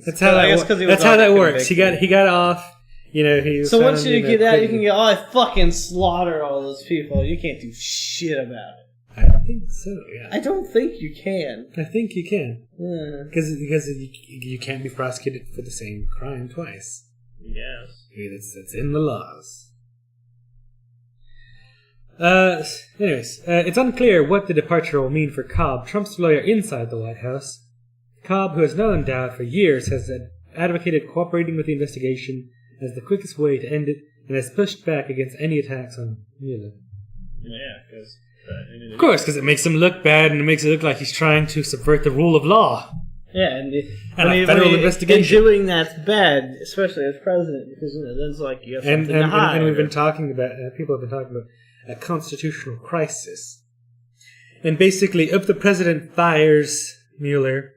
That's how that works. He got off. You know, he. So once you get out, you can go. Oh, I fucking slaughter all those people. You can't do shit about it. I think so, yeah. I don't think you can. I think you can. Because you can't be prosecuted for the same crime twice. Yes. I mean, that's in the laws. Anyways, it's unclear what the departure will mean for Cobb, Trump's lawyer inside the White House. Cobb, who has known Dowd for years, has advocated cooperating with the investigation as the quickest way to end it, and has pushed back against any attacks on Mueller. Yeah, because... Of course, because it makes him look bad and it makes it look like he's trying to subvert the rule of law. Yeah, and a federal investigation. And doing that's bad, especially as president, because that's like you have something to hide. And we've been talking about, people have been talking about a constitutional crisis. And basically, if the president fires Mueller,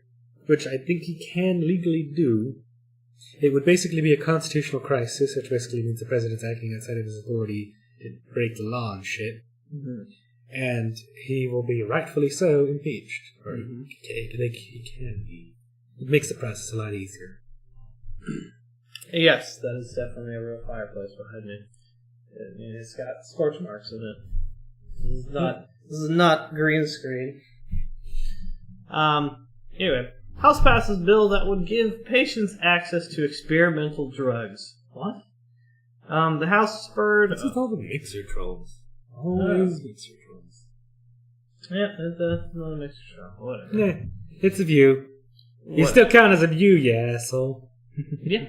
which I think he can legally do, it would basically be a constitutional crisis, which basically means the president's acting outside of his authority to break the law and shit. Mm-hmm. And he will be rightfully so impeached. Or he can be. It makes the process a lot easier. Yes, that is definitely a real fireplace behind me. I mean, it's got scorch marks in it. This is not green screen. Anyway, House passes bill that would give patients access to experimental drugs. What? The House spurred... What's with all the mixer trolls? Always mixer trolls. Yeah, that's not a mixer troll. Whatever. Yeah, it's a view. You still count as a view, you asshole. Yeah.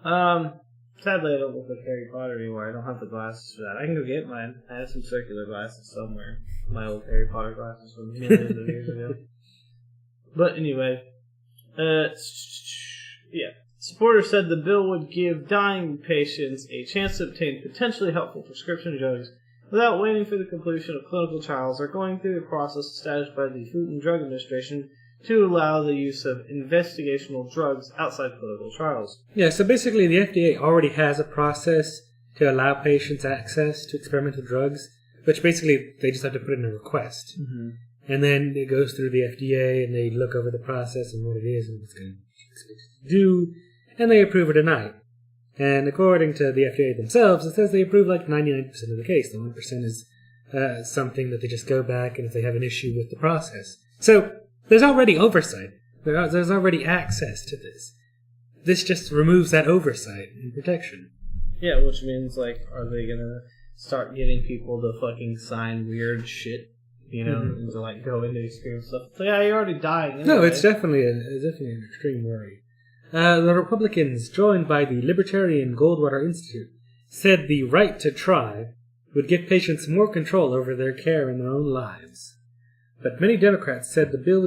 Sadly, I don't look like Harry Potter anymore. I don't have the glasses for that. I can go get mine. I have some circular glasses somewhere. My old Harry Potter glasses from millions of years ago. But anyway, yeah. Supporters said the bill would give dying patients a chance to obtain potentially helpful prescription drugs without waiting for the completion of clinical trials or going through the process established by the Food and Drug Administration to allow the use of investigational drugs outside clinical trials. Yeah, so basically the FDA already has a process to allow patients access to experimental drugs, which basically they just have to put in a request. Mm-hmm. And then it goes through the FDA and they look over the process and what it is and what it's going to do, and they approve or deny it. And according to the FDA themselves, it says they approve like 99% of the case. The 1% is something that they just go back and if they have an issue with the process. So there's already oversight. There's already access to this. This just removes that oversight and protection. Yeah, which means, like, are they gonna start getting people to fucking sign weird shit? You know, and to, like, go into experience stuff. So, yeah, you're already dying anyway. No, it's definitely an extreme worry. The Republicans, joined by the Libertarian Goldwater Institute, said the right to try would give patients more control over their care and their own lives. But many Democrats said the bill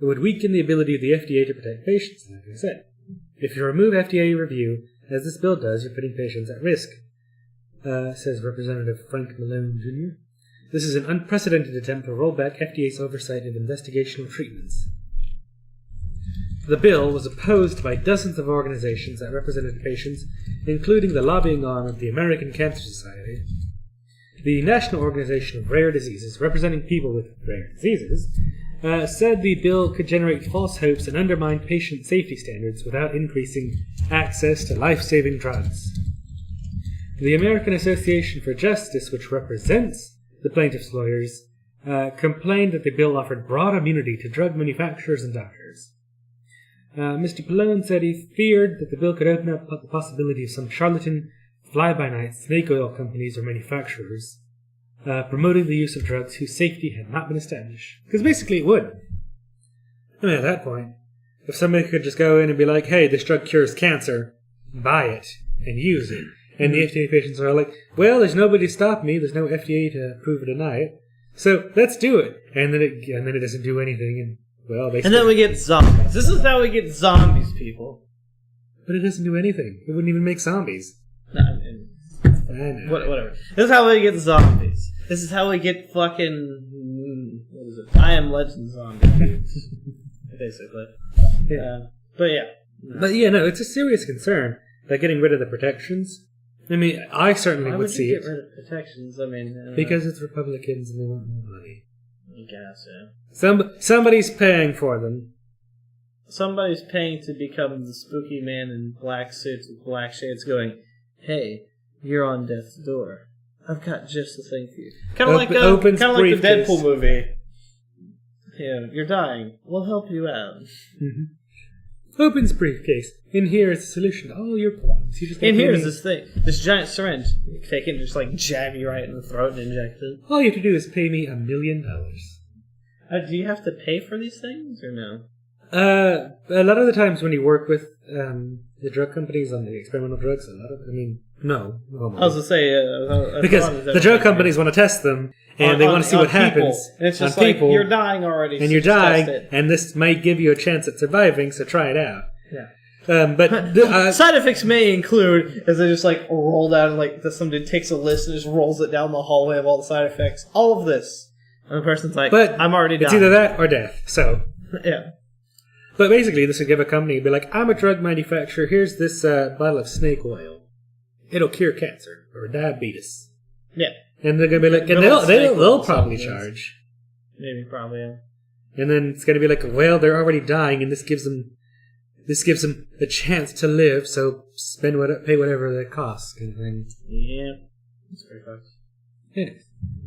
would weaken the ability of the FDA to protect patients, like I said. If you remove FDA review, as this bill does, you're putting patients at risk, says Representative Frank Malone, Jr. This is an unprecedented attempt to roll back FDA's oversight of investigational treatments. The bill was opposed by dozens of organizations that represented patients, including the lobbying arm of the American Cancer Society, the National Organization of Rare Diseases, representing people with rare diseases, said the bill could generate false hopes and undermine patient safety standards without increasing access to life-saving drugs. The American Association for Justice, which represents the plaintiffs' lawyers, complained that the bill offered broad immunity to drug manufacturers and doctors. Mr. Pallone said he feared that the bill could open up the possibility of some charlatan, fly-by-night snake oil companies or manufacturers promoting the use of drugs whose safety had not been established. Because basically it would. I mean, at that point, if somebody could just go in and be like, hey, this drug cures cancer, buy it and use it. And the FDA patients are like, well, there's nobody to stop me. There's no FDA to approve or deny it. So let's do it. And then it doesn't do anything. And well, and then we get zombies. This is how we get zombies, people. But it doesn't do anything. It wouldn't even make zombies. Whatever. This is how we get zombies. This is how we get fucking... What is it? I Am Legend zombies. Basically. Yeah. But yeah. But yeah, no, it's a serious concern. Like getting rid of the protections. I mean, I certainly would see it. Why would you get rid of protections? I mean... because it's Republicans and they want more money. I guess, yeah. Somebody's paying for them. Somebody's paying to become the spooky man in black suits with black shades going, hey, you're on death's door. I've got just the thing for you. Kind of like the Deadpool movie. Yeah, you're dying. We'll help you out. Mm-hmm. Opens briefcase. In here is the solution to all your problems. In here is this thing. This giant syringe. You can take it and just like jab you right in the throat and inject it. All you have to do is pay me $1 million. Do you have to pay for these things or no? A lot of the times when you work with the drug companies on the experimental drugs, no. I was going to say... because the drug companies want to test them, and they want to see what happens and it's just on people. You're dying already. And you're dying, and this might give you a chance at surviving, so try it out. Yeah. But side effects may include, as they just like roll down, like somebody takes a list and just rolls it down the hallway of all the side effects. All of this. And the person's like, but I'm already dying. It's either that or death, so... yeah. But basically, this would give a company, be like, I'm a drug manufacturer, here's this bottle of snake oil. It'll cure cancer or diabetes. Yeah. And they're going to be like, and they'll probably charge. Maybe, probably, yeah. And then it's going to be like, well, they're already dying, and this gives them a chance to live, so pay whatever that costs, kind of thing. Yeah. That's pretty fucked. Yeah.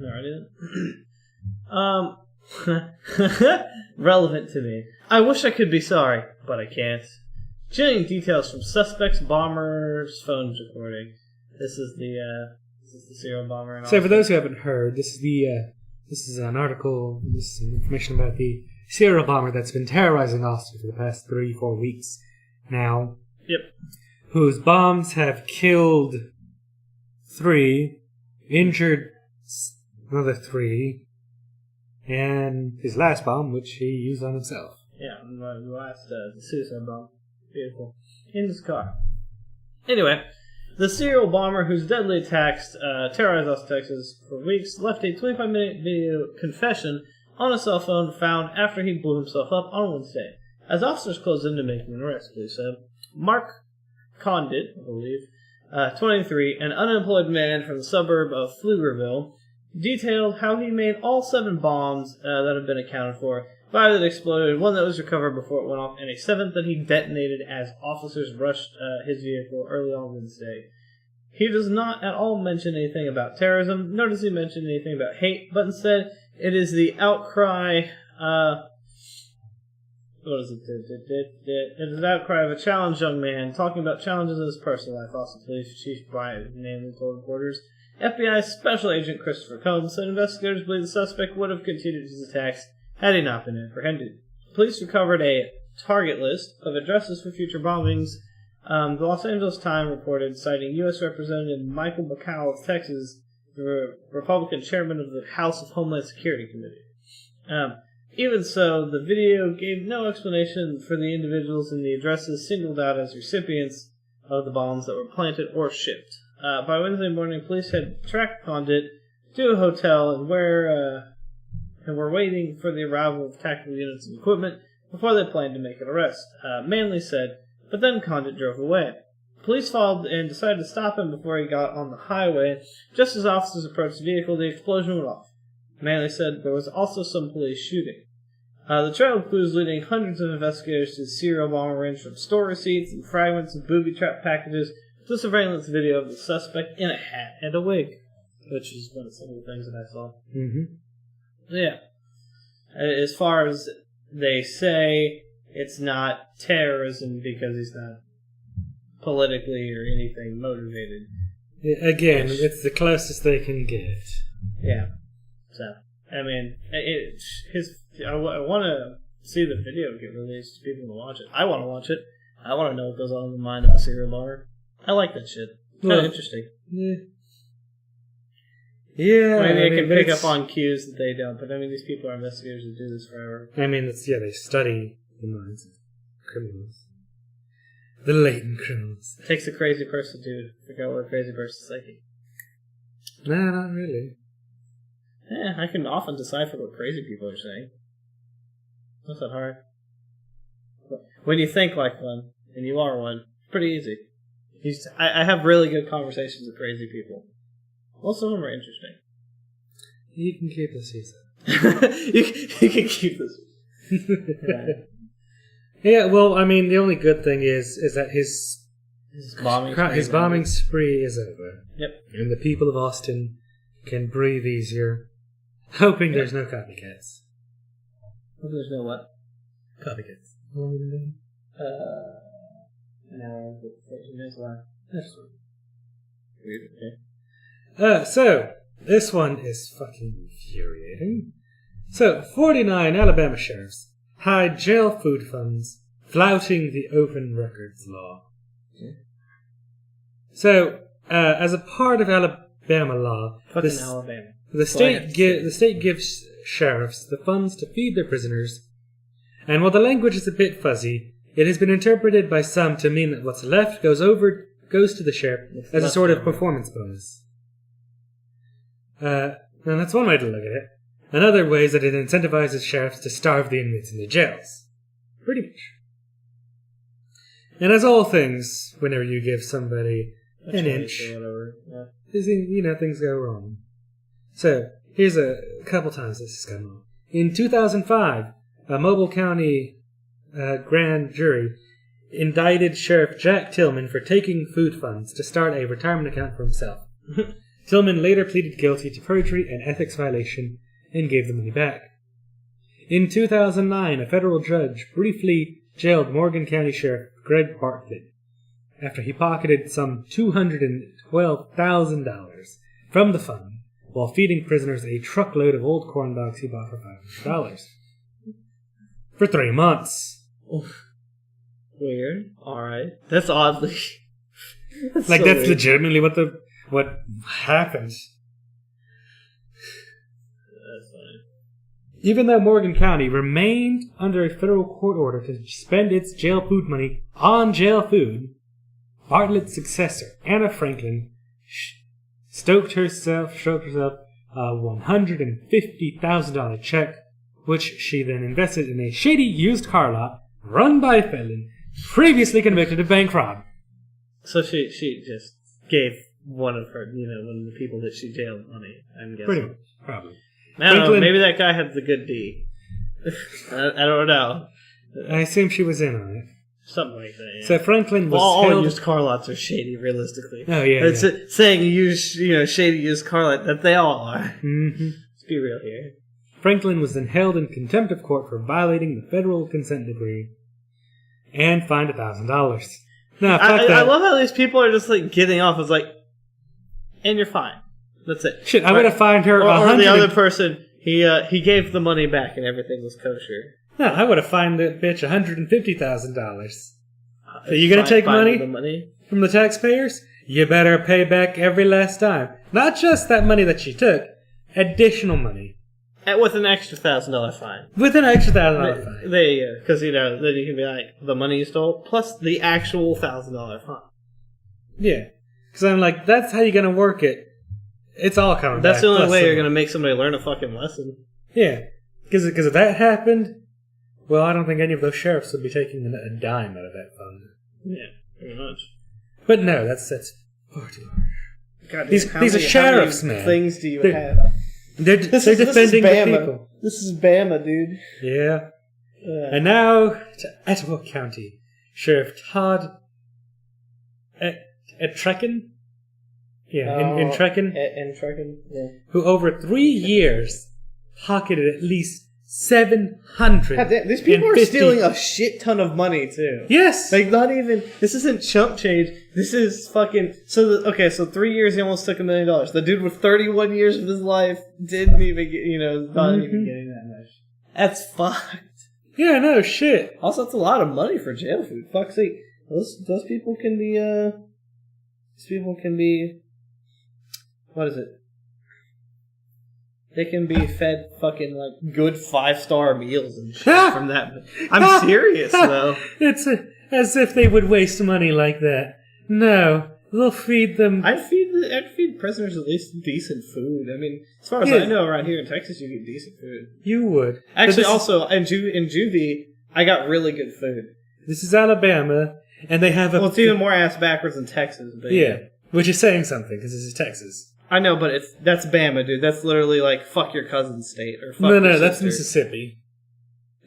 Alrighty then. relevant to me. I wish I could be sorry, but I can't. Chilling details from suspect's bomber's phone recording. This is the serial bomber. And so for those who haven't heard, this is an article. This is some information about the serial bomber that's been terrorizing Austin for the past 3-4 weeks now. Yep. Whose bombs have killed 3, injured another 3, and his last bomb, which he used on himself. Yeah, the last the suicide bomb. Beautiful. In his car. Anyway, the serial bomber whose deadly attacks terrorized Austin, Texas for weeks left a 25-minute video confession on a cell phone found after he blew himself up on Wednesday. As officers closed in to making an arrest, police said. Mark Condit, I believe, 23, an unemployed man from the suburb of Pflugerville, detailed how he made all 7 bombs that have been accounted for, 5 that exploded, 1 that was recovered before it went off, and a 7th that he detonated as officers rushed his vehicle early on Wednesday. He does not at all mention anything about terrorism, nor does he mention anything about hate, but instead it is the outcry, what is it? It is the outcry of a challenged young man talking about challenges in his personal life. Austin Police Chief Brian Manley told reporters. FBI Special Agent Christopher Combs said investigators believe the suspect would have continued his attacks had he not been apprehended. Police recovered a target list of addresses for future bombings. The Los Angeles Times reported, citing U.S. Representative Michael McCall of Texas, the Republican chairman of the House of Homeland Security Committee. Even so, the video gave no explanation for the individuals in the addresses singled out as recipients of the bombs that were planted or shipped. By Wednesday morning, police had tracked Condit to a hotel and were waiting for the arrival of tactical units and equipment before they planned to make an arrest. Manley said, but then Condit drove away. Police followed and decided to stop him before he got on the highway. Just as officers approached the vehicle, the explosion went off. Manley said there was also some police shooting. The trail of clues leading hundreds of investigators to the serial bomber range from store receipts and fragments of booby-trap packages to surveillance video of the suspect in a hat and a wig, which is one of some of the things that I saw. Mm-hmm. Yeah. As far as they say, it's not terrorism because he's not politically or anything motivated. Again, it's the closest they can get. Yeah. So, I mean, I want to see the video get released. People want to watch it. I want to watch it. I want to know what goes on in the mind of a serial bomber. I like that shit. Kind of interesting. Yeah. Maybe they can pick up on cues that they don't, but I mean, these people are investigators who do this forever. I mean, they study the minds of criminals. The latent criminals. It takes a crazy person to figure out what a crazy person's thinking. Nah, not really. Yeah, I can often decipher what crazy people are saying. Not that hard. But when you think like one, and you are one, it's pretty easy. I have really good conversations with crazy people. Most of them are interesting. You can keep this, he said. You can keep this. Yeah, well, I mean, the only good thing is that his bombing spree is over. Yep. And the people of Austin can breathe easier, hoping there's no copycats. Hope there's no what? Copycats. No, 14 minutes left. That's weird. Okay. So, this one is fucking infuriating. So, 49 Alabama sheriffs hide jail food funds, flouting the open records law. Okay. So, as a part of Alabama law, the state gives sheriffs the funds to feed their prisoners, and while the language is a bit fuzzy, it has been interpreted by some to mean that what's left goes to the sheriff as a sort of performance bonus. And that's one way to look at it. Another way is that it incentivizes sheriffs to starve the inmates in the jails. Pretty much. And as all things, whenever you give somebody an inch, things go wrong. So, here's a couple times this has gone wrong. In 2005, a Mobile County grand jury indicted Sheriff Jack Tillman for taking food funds to start a retirement account for himself. Tillman later pleaded guilty to perjury and ethics violation and gave the money back. In 2009, a federal judge briefly jailed Morgan County Sheriff Greg Bartlett after he pocketed some $212,000 from the fund while feeding prisoners a truckload of old corn dogs he bought for $500. For 3 months. Weird. Alright. That's oddly... that's legitimately what happened. That's fine. Even though Morgan County remained under a federal court order to spend its jail food money on jail food, Bartlett's successor, Anna Franklin, stroked herself a $150,000 check, which she then invested in a shady used car lot run by a felon previously convicted of bank fraud. So she just gave one of the people that she jailed money, I'm guessing. Pretty much, probably. I don't know, maybe that guy had the good D. I don't know. I assume she was in on it. Something like that, yeah. So Franklin was all used car lots are shady, realistically. Oh, yeah. It's saying you use, shady used car lot, that they all are. Mm-hmm. Let's be real here. Franklin was then held in contempt of court for violating the federal consent decree and fined $1,000. Now, I love how these people are just getting off. It's and you're fine. That's it. Shit, I would have fined her or the other person, he gave the money back and everything was kosher. No, I would have fined that bitch $150,000. So you gonna take money from the taxpayers? You better pay back every last dime. Not just that money that she took, additional money. With an extra $1,000 fine. With an extra $1,000 fine. There you go. Because, then you can be the money you stole, plus the actual $1,000 fine. Yeah. Because I'm that's how you're going to work it. It's all coming back. That's the only way you're going to make somebody learn a fucking lesson. Yeah. Because if that happened, well, I don't think any of those sheriffs would be taking a dime out of that fund. Yeah, pretty much. But no, that's far too large. God, these are sheriffs, man. Things do you have? They're defending the people. This is Bama, dude. Yeah. And now to Etowah County. Sheriff Todd Etrekin? Yeah, in Trekin. In Trekin, yeah. Who over 3 years pocketed at least $700. These people are stealing a shit ton of money too. Yes, not even. This isn't chump change. This is fucking. So 3 years he almost took $1 million. The dude with 31 years of his life didn't even get. Not even getting that much. That's fucked. Yeah, no shit. Also, that's a lot of money for jail food. Fuck's sake, those people can be. These people can be. What is it? They can be fed fucking good 5-star meals and shit from that. I'm serious though. It's as if they would waste money like that. No, they'll feed them. I'd feed prisoners at least decent food. I mean, as far as I know, around here in Texas, you get decent food. You would. Actually, also in juvie, I got really good food. This is Alabama, and they have it's even more ass backwards than Texas. But yeah, which is saying something because this is Texas. I know, but that's Bama, dude. That's literally fuck your cousin's state or fuck No, that's Mississippi.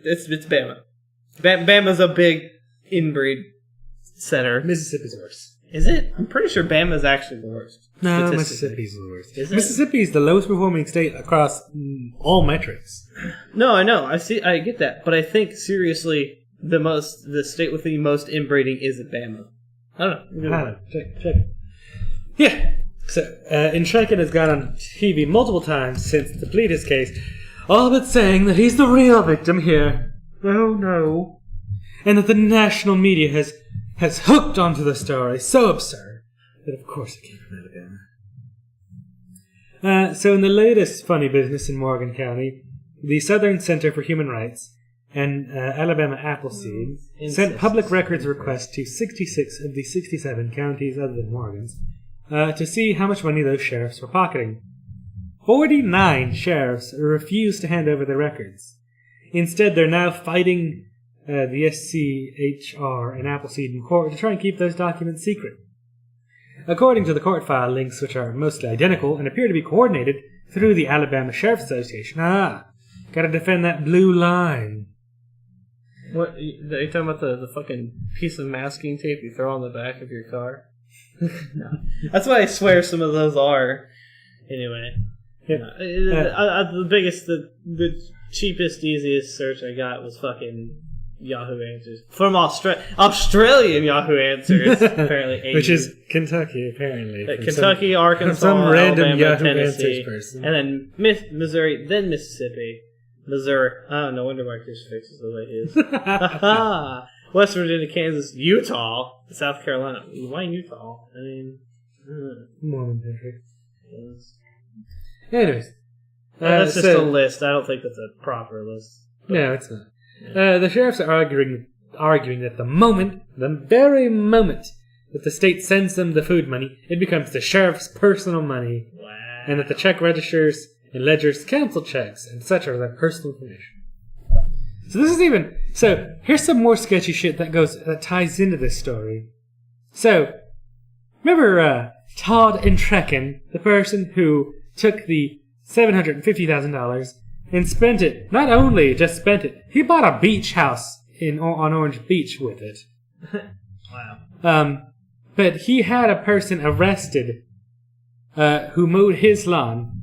It's Bama. Bama's a big inbreed center. Mississippi's worse. Is it? I'm pretty sure Bama's actually the worst. No, Mississippi's the worst. Is it? Mississippi is the lowest performing state across all metrics. No, I know. I get that, but I think seriously, the state with the most inbreeding is Bama. I don't know. Check. Yeah. So, Intrekin has gone on TV multiple times since to plead his case, all but saying that he's the real victim here. Oh no. And that the national media has hooked onto the story. So absurd. But of course it came from Alabama. So in the latest funny business in Morgan County, the Southern Center for Human Rights and Alabama Appleseed sent public records requests to 66 of the 67 counties other than Morgan's, to see how much money those sheriffs were pocketing. 49 sheriffs refused to hand over their records. Instead, they're now fighting the SCHR and Appleseed in court to try and keep those documents secret. According to the court file links, which are mostly identical and appear to be coordinated through the Alabama Sheriff's Association. Gotta defend that blue line. What, are you talking about the fucking piece of masking tape you throw on the back of your car? No. That's what I swear some of those are. Anyway. Yeah. The biggest, the cheapest, easiest search I got was fucking Yahoo Answers. From Australian Yahoo Answers, apparently. Which is Kentucky, apparently. Kentucky, Arkansas, some random Alabama, Yahoo Tennessee, Answers person. and then Missouri, then Mississippi. Missouri. Oh, no wonder why Chris fixes the way he is. West Virginia, Kansas, Utah, South Carolina. Why Utah? I mean... Mormon district. Yes. Anyways. That's just a list. I don't think that's a proper list. But, no, it's not. The sheriffs are arguing that the very moment that the state sends them the food money, it becomes the sheriff's personal money. Wow. And that the check registers and ledgers cancel checks, etc. their personal information. So here's some more sketchy shit that ties into this story. So, remember Todd and Trecken, the person who took the $750,000 and spent it, not only just spent it, he bought a beach house on Orange Beach with it. Wow. But he had a person arrested who mowed his lawn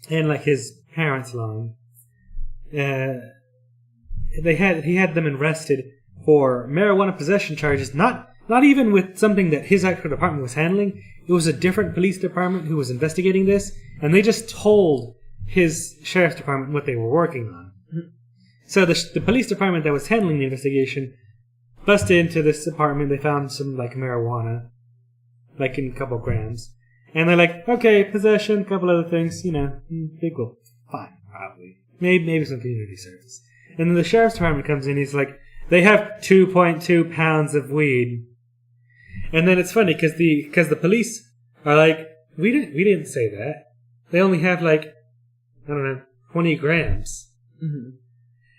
and like his parents' lawn. He had them arrested for marijuana possession charges, not even with something that his actual department was handling. It was a different police department who was investigating this, and they just told his sheriff's department what they were working on. Mm-hmm. So the police department that was handling the investigation busted into this apartment. They found some like marijuana, like in a couple grams, and they're like, okay, possession, a couple other things, big cool, fine, probably, maybe some community service. And then the sheriff's department comes in. He's like, they have 2.2 pounds of weed. And then it's funny because the police are like, we didn't say that. They only have like, I don't know, 20 grams. Mm-hmm.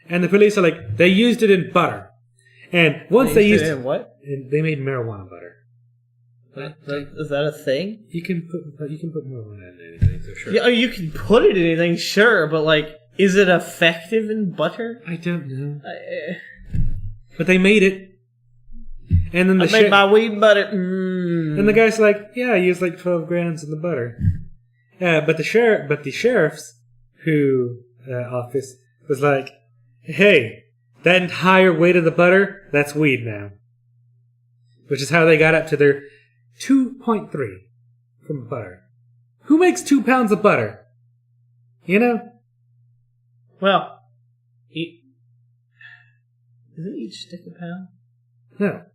And the police are like, they used it in butter. And once they used it in what? They made marijuana butter. Is that a thing? You can put marijuana in anything, for sure. Yeah, you can put it in anything, sure, but like, is it effective in butter? I don't know. But they made it. And then I made my weed butter. Mm. And the guy's like, yeah, I used like 12 grams in the butter. But the sheriff's office was like, hey, that entire weight of the butter, that's weed now. Which is how they got up to their 2.3 from butter. Who makes 2 pounds of butter? Well, isn't each stick a pound? No.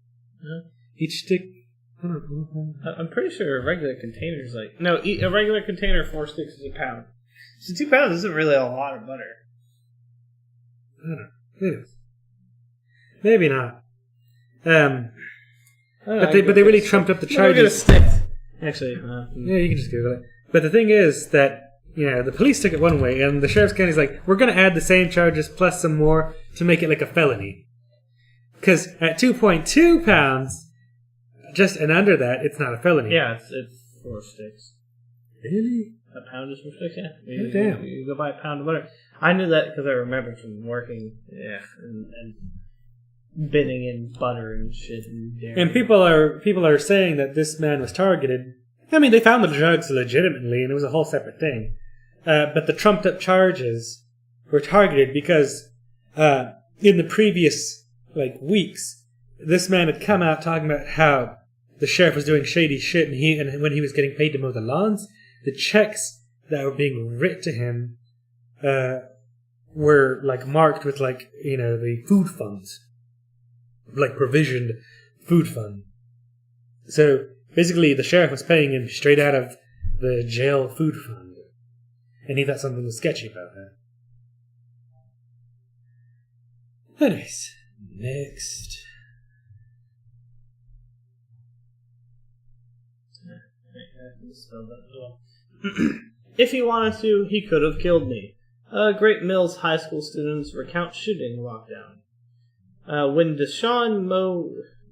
Each stick, I don't know. I'm pretty sure a regular container is like... No, a regular container, 4 sticks is a pound. So 2 pounds isn't really a lot of butter. I don't know. It is. Maybe not. But they really trumped up the charges. Actually, yeah, you can just Google it. But the thing is that, the police took it one way, and the sheriff's county's like, we're going to add the same charges plus some more to make it like a felony. Because at 2.2 pounds, just and under that, it's not a felony. Yeah, it's 4 sticks. Really? A pound is 4 sticks, yeah. Damn. You go buy a pound of butter. I knew that because I remember from working, and binning in butter and shit and dairy. And people are saying that this man was targeted. I mean, they found the drugs legitimately, and it was a whole separate thing. But the trumped up charges were targeted because in the previous weeks, this man had come out talking about how the sheriff was doing shady shit, and when he was getting paid to mow the lawns, the checks that were being written to him were marked with the food funds, provisioned food fund. So basically, the sheriff was paying him straight out of the jail food fund, and he thought something was sketchy about that. Anyways, next. If he wanted to, he could have killed me. Great Mills High School students recount shooting lockdown. When Deshaun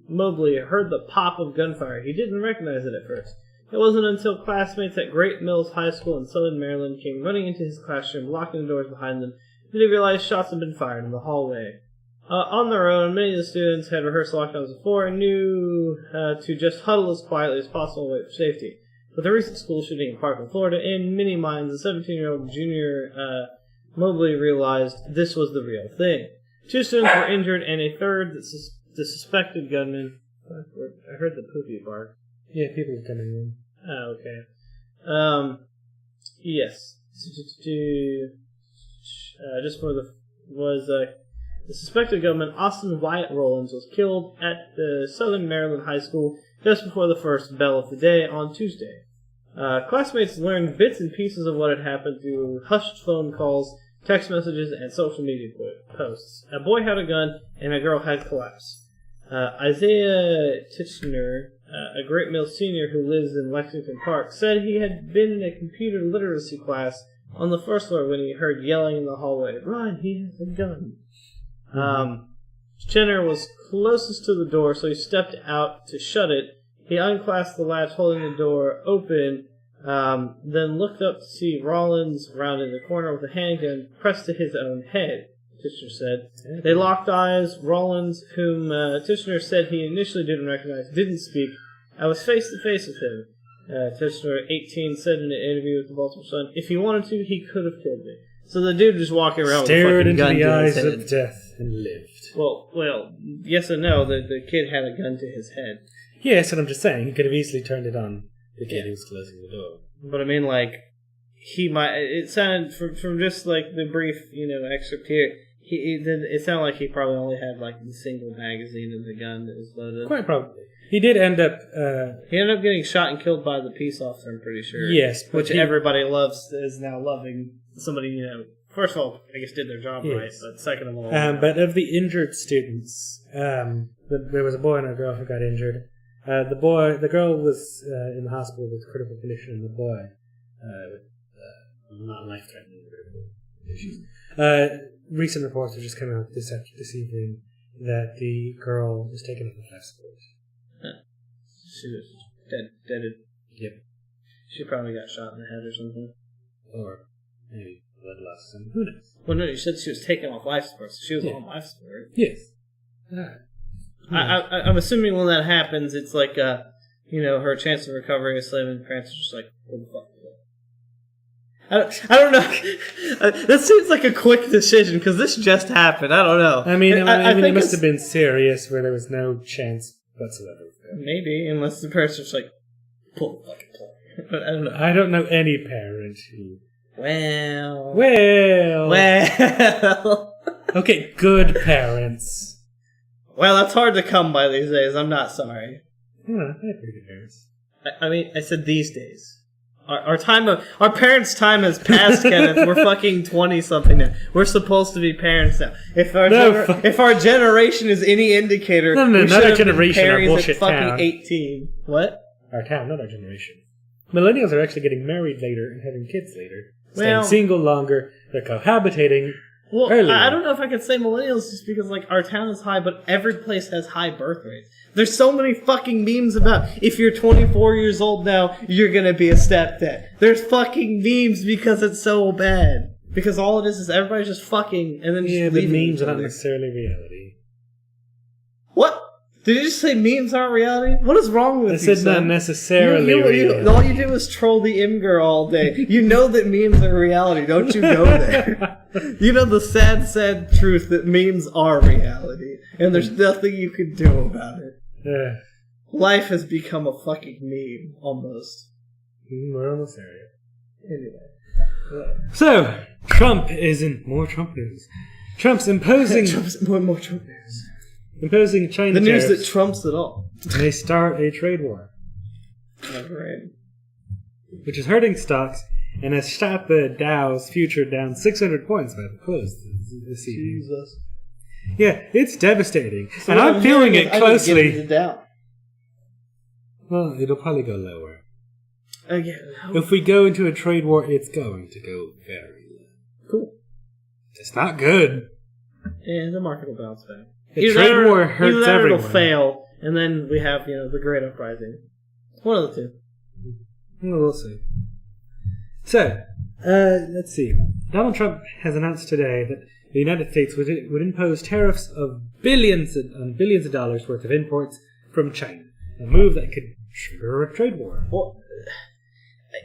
Mobley heard the pop of gunfire, he didn't recognize it at first. It wasn't until classmates at Great Mills High School in Southern Maryland came running into his classroom, locking the doors behind them, that he realized shots had been fired in the hallway. On their own, many of the students had rehearsed lockdowns before and knew to just huddle as quietly as possible and wait for safety. With the recent school shooting in Parkland, Florida, in many minds, the 17-year-old junior Mobley realized this was the real thing. 2 students were injured, and a third, the suspected gunman... I heard the poopy bark. Yeah, people are coming in. Oh, okay. Yes. Just for the suspected gunman, Austin Wyatt Rollins, was killed at the Southern Maryland High School just before the first bell of the day on Tuesday. Classmates learned bits and pieces of what had happened through hushed phone calls, text messages, and social media posts. A boy had a gun, and a girl had collapsed. Isaiah Titchener, a Great Mill senior who lives in Lexington Park, said he had been in a computer literacy class on the first floor when he heard yelling in the hallway, "Run, he has a gun." Titchener was closest to the door, so he stepped out to shut it. He unclasped the latch, holding the door open, then looked up to see Rollins rounding the corner with a handgun pressed to his own head, Titchener said. They locked eyes. Rollins, whom Titchener said he initially didn't recognize, didn't speak. "I was face to face with him," Titchener, 18, said in an interview with the Baltimore Sun. "If he wanted to, he could have killed me." So the dude just walking around stared with a fucking into gun the to his eyes head. of death and lived. Well, yes and no. The kid had a gun to his head. Yes, and I'm just saying, he could have easily turned it on the kid who was closing the door. But I mean, like, he might. It sounded from just like the brief, excerpt here. It sounded like he probably only had like the single magazine of the gun that was loaded. Quite probably. He did end up. He ended up getting shot and killed by the peace officer. I'm pretty sure. Yes, which everybody loves is now loving somebody. First of all, I guess did their job right, but second of all, but of the injured students, there was a boy and a girl who got injured. The girl was in the hospital with critical condition, and the boy with not life-threatening critical issues. Recent reports have just come out this evening that the girl was taken off life support. She was dead. Yep. She probably got shot in the head or something. Or maybe blood loss. Who knows? Well, no, you said she was taken off life support, so she was on life support. Yes. I'm assuming when that happens, it's like, her chance of recovery is slim, and parents are just like, what the fuck? I don't know. That seems like a quick decision, because this just happened. I don't know. I mean, it must have been serious, where there was no chance whatsoever. Maybe, unless the parents are just like, pull the fucking plug. But I don't know. I don't know any parent who... Well... Okay, good parents. Well, that's hard to come by these days. I'm not sorry. Yeah, I have pretty good parents. I said these days. Our parents' time has passed, Kenneth. We're fucking 20-something now. We're supposed to be parents now. If our generation is any indicator, not our generation. Our bullshit at fucking town. 18. What? Our town, not our generation. Millennials are actually getting married later and having kids later. Well, staying single longer. They're cohabitating. Well, earlier. I don't know if I could say millennials just because, like, our town is high, but every place has high birth rates. There's so many fucking memes about if you're 24 years old now, you're gonna be a stepdad. There's fucking memes because it's so bad. Because all it is everybody's just fucking and then just leaving. Memes are not necessarily reality. What? Did you just say memes aren't reality? What is wrong with you? I said not necessarily reality. All you do is troll the M-girl all day. You know that memes are reality. Don't you go there? You know the sad truth that memes are reality. And there's nothing you can do about it. Yeah. Life has become a fucking meme, almost. We're almost there. Anyway. So, Trump is in more Trump news. Trump's imposing... more Trump news. Imposing China the news tariffs that trumps it all. may start a trade war. Which is hurting stocks and has shot the Dow's future down 600 points by the close this evening. Jesus. Yeah, it's devastating. So and I'm feeling it closely. Well, it'll probably go lower. If we go into a trade war, it's going to go very low. Cool. It's not good. Yeah, the market will bounce back. The trade war hurts everyone. It'll fail, and then we have, the Great Uprising. One of the two. Well, we'll see. So, let's see. Donald Trump has announced today that the United States would impose tariffs of billions of dollars worth of imports from China. A move that could trigger a trade war. Well,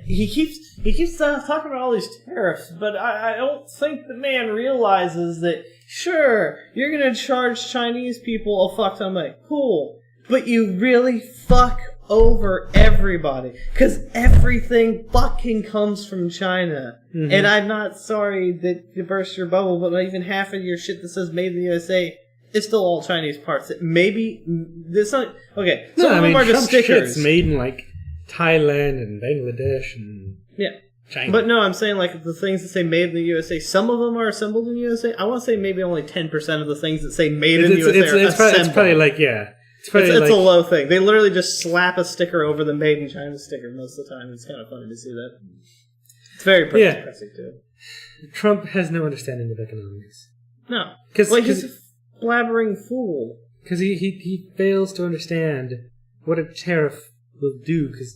he keeps talking about all these tariffs, but I don't think the man realizes that, sure, you're going to charge Chinese people a fuck ton of money. Cool. But you really fuck over everybody. Because everything fucking comes from China. Mm-hmm. And I'm not sorry that you burst your bubble, but not even half of your shit that says made in the USA is still all Chinese parts. Maybe, it's not, okay, some of them are just stickers. Shit's made in, like, Thailand and Bangladesh and China. But no, I'm saying, like, the things that say made in the USA, some of them are assembled in the USA. I want to say maybe only 10% of the things that say made in the USA are assembled. It's probably like, yeah. It's a low thing. They literally just slap a sticker over the made in China sticker most of the time. It's kind of funny to see that. It's very depressing, too. Trump has no understanding of economics. No. He's a blabbering fool. Because he fails to understand what a tariff will do, because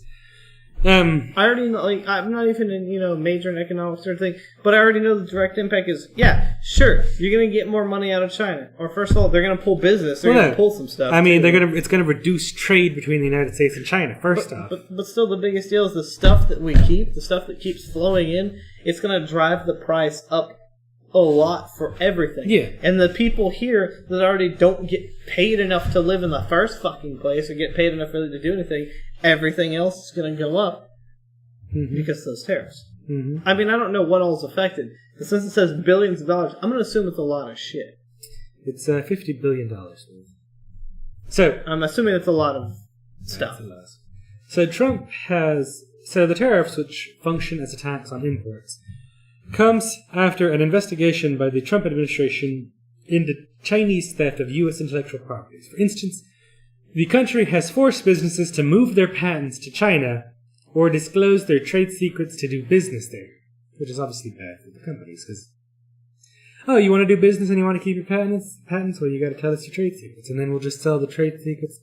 I already know, like, I'm not even in, major in economics or anything, but I already know the direct impact is, sure, you're going to get more money out of China. Or first of all, they're going to pull business, they're going to pull some stuff. I mean, it's going to reduce trade between the United States and China, first off. But still, the biggest deal is the stuff that we keep, the stuff that keeps flowing in, it's going to drive the price up a lot for everything. Yeah. And the people here that already don't get paid enough to live in the first fucking place or get paid enough really to do anything, everything else is going to go up because of those tariffs. Mm-hmm. I mean, I don't know what all is affected. But since it says billions of dollars, I'm going to assume it's a lot of shit. It's $50 billion. So I'm assuming it's a lot of stuff. So Trump has... So the tariffs, which function as a tax on imports, comes after an investigation by the Trump administration into Chinese theft of U.S. intellectual properties. For instance, the country has forced businesses to move their patents to China or disclose their trade secrets to do business there, which is obviously bad for the companies, because, you want to do business and you want to keep your patents? Well, you got to tell us your trade secrets, and then we'll just sell the trade secrets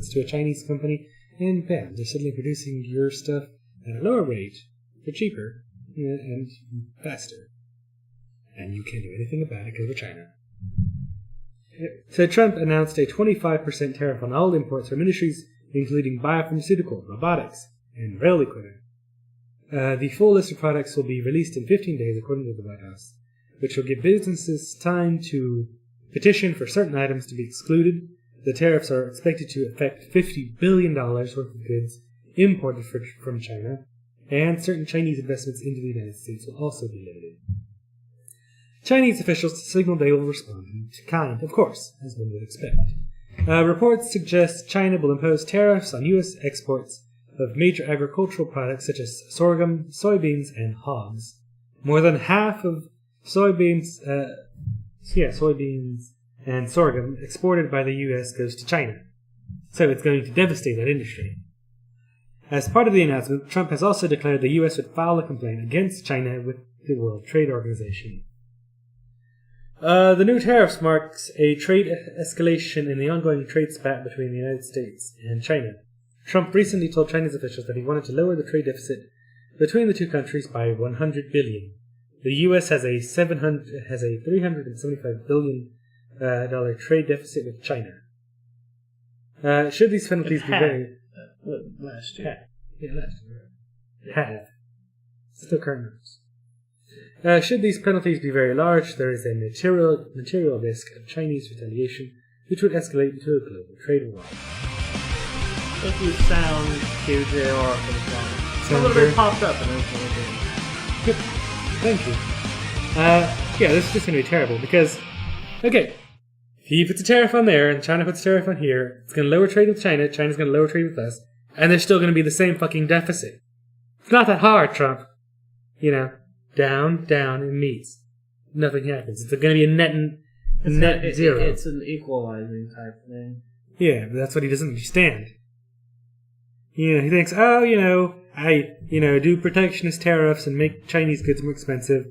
to a Chinese company, and bam, they're suddenly producing your stuff at a lower rate, for cheaper, and faster. And you can't do anything about it because of China. So Trump announced a 25% tariff on all imports from industries including biopharmaceutical, robotics, and rail equipment. The full list of products will be released in 15 days according to the White House, which will give businesses time to petition for certain items to be excluded. The tariffs are expected to affect $50 billion worth of goods imported from China, and certain Chinese investments into the United States will also be limited. Chinese officials signaled they will respond in kind, of course, as one would expect. Reports suggest China will impose tariffs on U.S. exports of major agricultural products such as sorghum, soybeans, and hogs. More than half of soybeans and sorghum exported by the U.S. goes to China. So it's going to devastate that industry. As part of the announcement, Trump has also declared the U.S. would file a complaint against China with the World Trade Organization. The new tariffs marks a trade escalation in the ongoing trade spat between the United States and China. Trump recently told Chinese officials that he wanted to lower the trade deficit between the two countries by $100 billion. The U.S. has a $375 billion trade deficit with China. Should these penalties be very... Last year. Last year. Have. Still current numbers. Should these penalties be very large, there is a material risk of Chinese retaliation, which would escalate into a global trade war. Thank you, Sound QJR, for the song. Somebody popped up and everything. Good. Thank you. This is just going to be terrible because, okay, if he puts a tariff on there and China puts a tariff on here, it's going to lower trade with China, China's going to lower trade with us, and there's still going to be the same fucking deficit. It's not that hard, Trump. Down, it meets. Nothing happens. It's going to be a net zero. It's an equalizing type thing. Yeah, but that's what he doesn't understand. He thinks, do protectionist tariffs and make Chinese goods more expensive.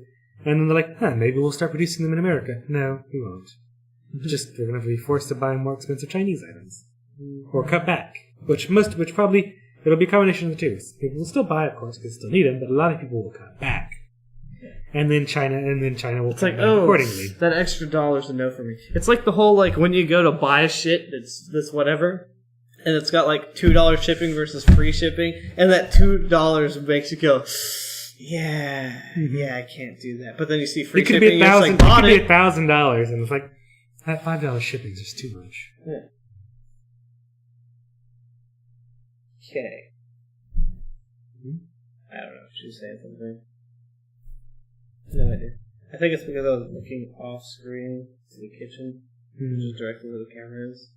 And then they're like, maybe we'll start producing them in America. No, we won't. They're going to be forced to buy more expensive Chinese items. Or cut back. Which probably, it'll be a combination of the two. People will still buy, of course, because they still need them, but a lot of people will cut back. And then China will cut back accordingly. That extra $1's a no for me. It's like the whole, when you go to buy shit that's whatever, and it's got like $2 shipping versus free shipping, and that $2 makes you go, yeah, I can't do that. But then you see free It could shipping, be $1,000. it's like, It could be $1,000, and it's like that $5 shipping is just too much. Yeah. Okay. I don't know if she's saying something. No idea. I think it's because I was looking off screen to the kitchen, which is directly where the camera is.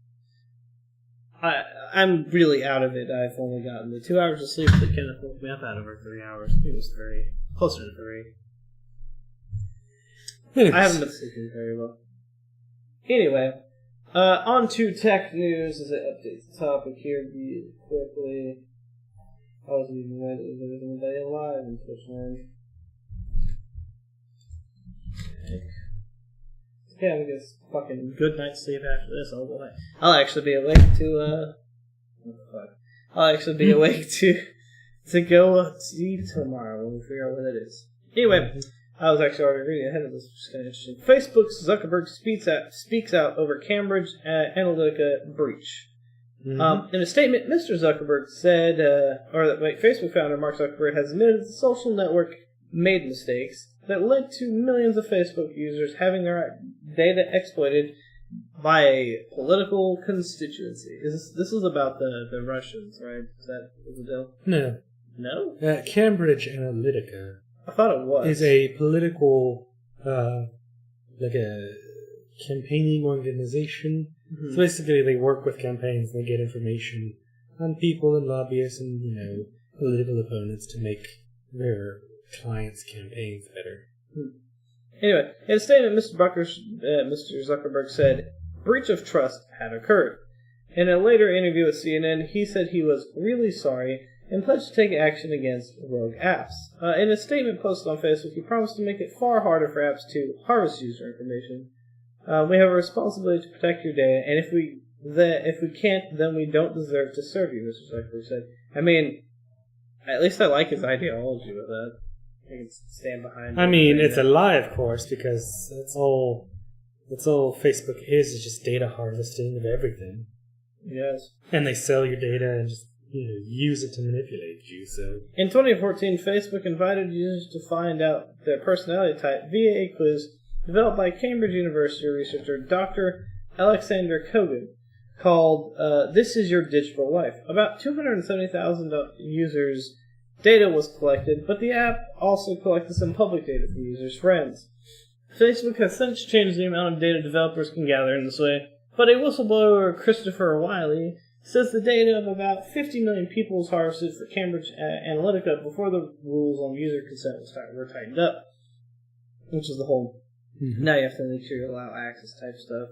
I'm really out of it. I've only gotten the 2 hours of sleep that Kenneth woke me up out of, or 3 hours. I think it was 3. Closer to 3. I haven't been sleeping very well. Anyway, on to tech news as I update the topic here really quickly. I wasn't even ready. There was anybody alive in Twitch land. Yeah, I'm gonna get fucking good night's sleep after this. I'll actually be awake to I'll actually be awake to go see tomorrow when we figure out what it is. Anyway, I was actually already reading ahead of this, which is kind of interesting. Facebook's Zuckerberg speaks out over Cambridge Analytica breach. In a statement, Mr. Zuckerberg said, Facebook founder Mark Zuckerberg has admitted that the social network made mistakes that led to millions of Facebook users having their data exploited by a political constituency. This is about the Russians, right? Is that the deal? No. No? Cambridge Analytica. I thought it was. Is a political, like a campaigning organization. So basically they work with campaigns and they get information on people and lobbyists and, political opponents to make their clients' campaigns better. Anyway, in a statement, Mr. Zuckerberg said breach of trust had occurred. In a later interview with CNN, he said he was really sorry and pledged to take action against rogue apps. In a statement posted on Facebook, he promised to make it far harder for apps to harvest user information. We have a responsibility to protect your data, and if we can't, then we don't deserve to serve you, Mr. Zuckerberg said. I mean, at least I like his ideology with that. I can stand behind it. I mean, it's a lie, of course, because that's all Facebook is just data harvesting of everything. Yes. And they sell your data and just use it to manipulate you. So in 2014, Facebook invited users to find out their personality type via a quiz developed by Cambridge University researcher Dr. Alexander Kogan called This Is Your Digital Life. About 270,000 users' data was collected, but the app also collected some public data from users' friends. Facebook has since changed the amount of data developers can gather in this way, but a whistleblower, Christopher Wiley, says the data of about 50 million people was harvested for Cambridge Analytica before the rules on user consent were tightened up, which is the whole now you have to make sure you allow access type stuff.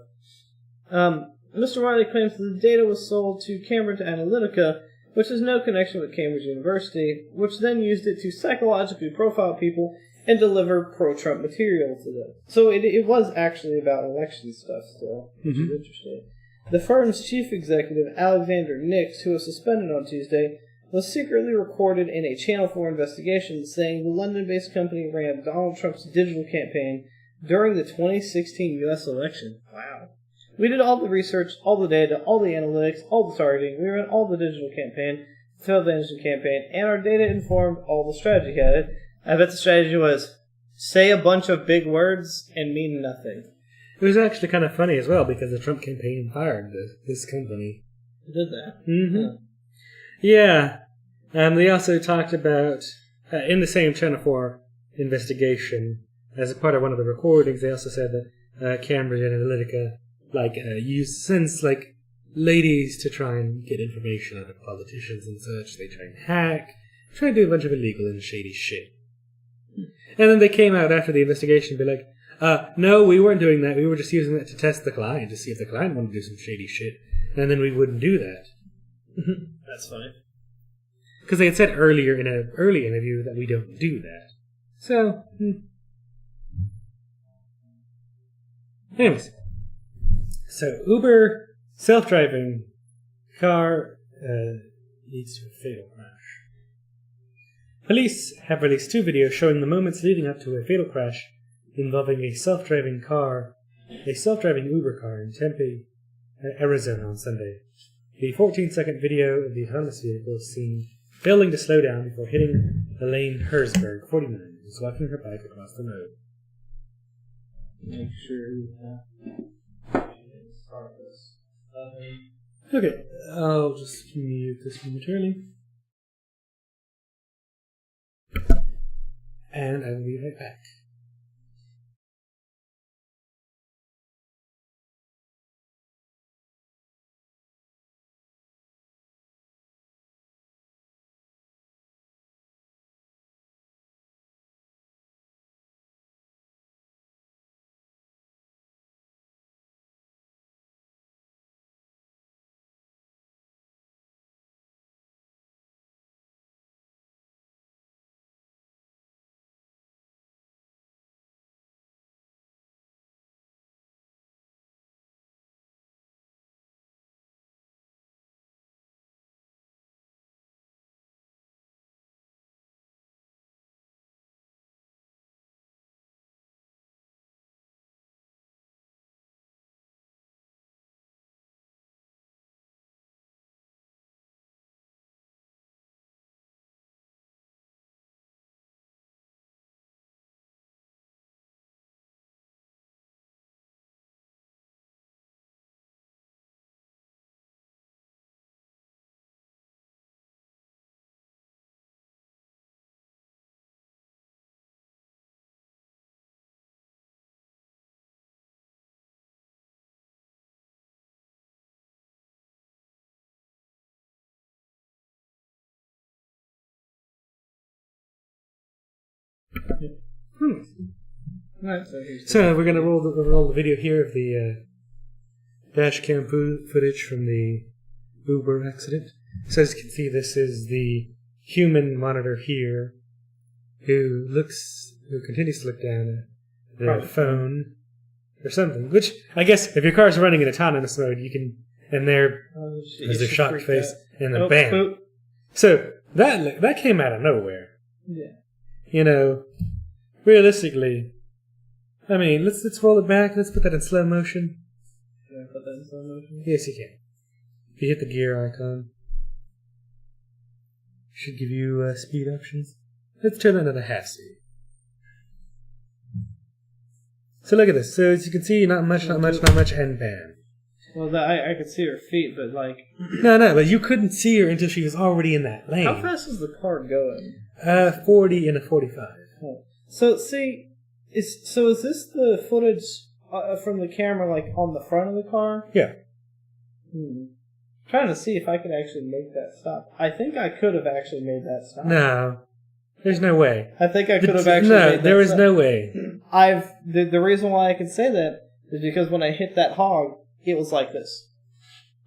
Mr. Wiley claims that the data was sold to Cambridge Analytica, which has no connection with Cambridge University, which then used it to psychologically profile people and deliver pro-Trump material to them. So it was actually about election stuff still, which is interesting. The firm's chief executive, Alexander Nix, who was suspended on Tuesday, was secretly recorded in a Channel 4 investigation saying the London-based company ran Donald Trump's digital campaign during the 2016 U.S. election. Wow. We did all the research, all the data, all the analytics, all the targeting. We ran all the digital campaign, television campaign, and our data informed all the strategy had it. I bet the strategy was say a bunch of big words and mean nothing. It was actually kind of funny as well because the Trump campaign fired this company. It did that? Mm-hmm. Yeah. They also talked about, in the same Channel 4 investigation, as a part of one of the recordings, they also said that Cambridge Analytica sends ladies to try and get information out of politicians and such. They try and hack, try and do a bunch of illegal and shady shit. And then they came out after the investigation and be like, no, we weren't doing that. We were just using that to test the client, to see if the client wanted to do some shady shit. And then we wouldn't do that. That's funny. Because they had said earlier in an early interview that we don't do that. So, anyways. So, Uber self-driving car leads to a fatal crash. Police have released 2 videos showing the moments leading up to a fatal crash involving a self-driving Uber car in Tempe, Arizona on Sunday. The 14-second video of the autonomous vehicle is seen failing to slow down before hitting Elaine Herzberg, 49, who was walking her bike across the road. Make sure start this. Okay, I'll just mute this momentarily. And I will be right back. So we're going to roll the video here of the dash cam footage from the Uber accident. So as you can see, this is the human monitor here, who continues to look down at their phone or something. Which I guess if your car's running in autonomous mode, you can, and there's their shocked face, and then bam. Boop. So that came out of nowhere. Yeah. You know, realistically, I mean, let's roll it back. Let's put that in slow motion. Can I put that in slow motion? Yes, you can. If you hit the gear icon, it should give you speed options. Let's turn that to the half speed. So look at this. So as you can see, not much, and bam. Well, I could see her feet, but like... No, but you couldn't see her until she was already in that lane. How fast is the car going? 40 and a 45. Oh. So, see, is this the footage from the camera, like, on the front of the car? Yeah. Trying to see if I could actually make that stop. I think I could have actually made that stop. No. There's no way. I think I could have actually made that stop. No, there is no way. The reason why I can say that is because when I hit that hog, it was like this.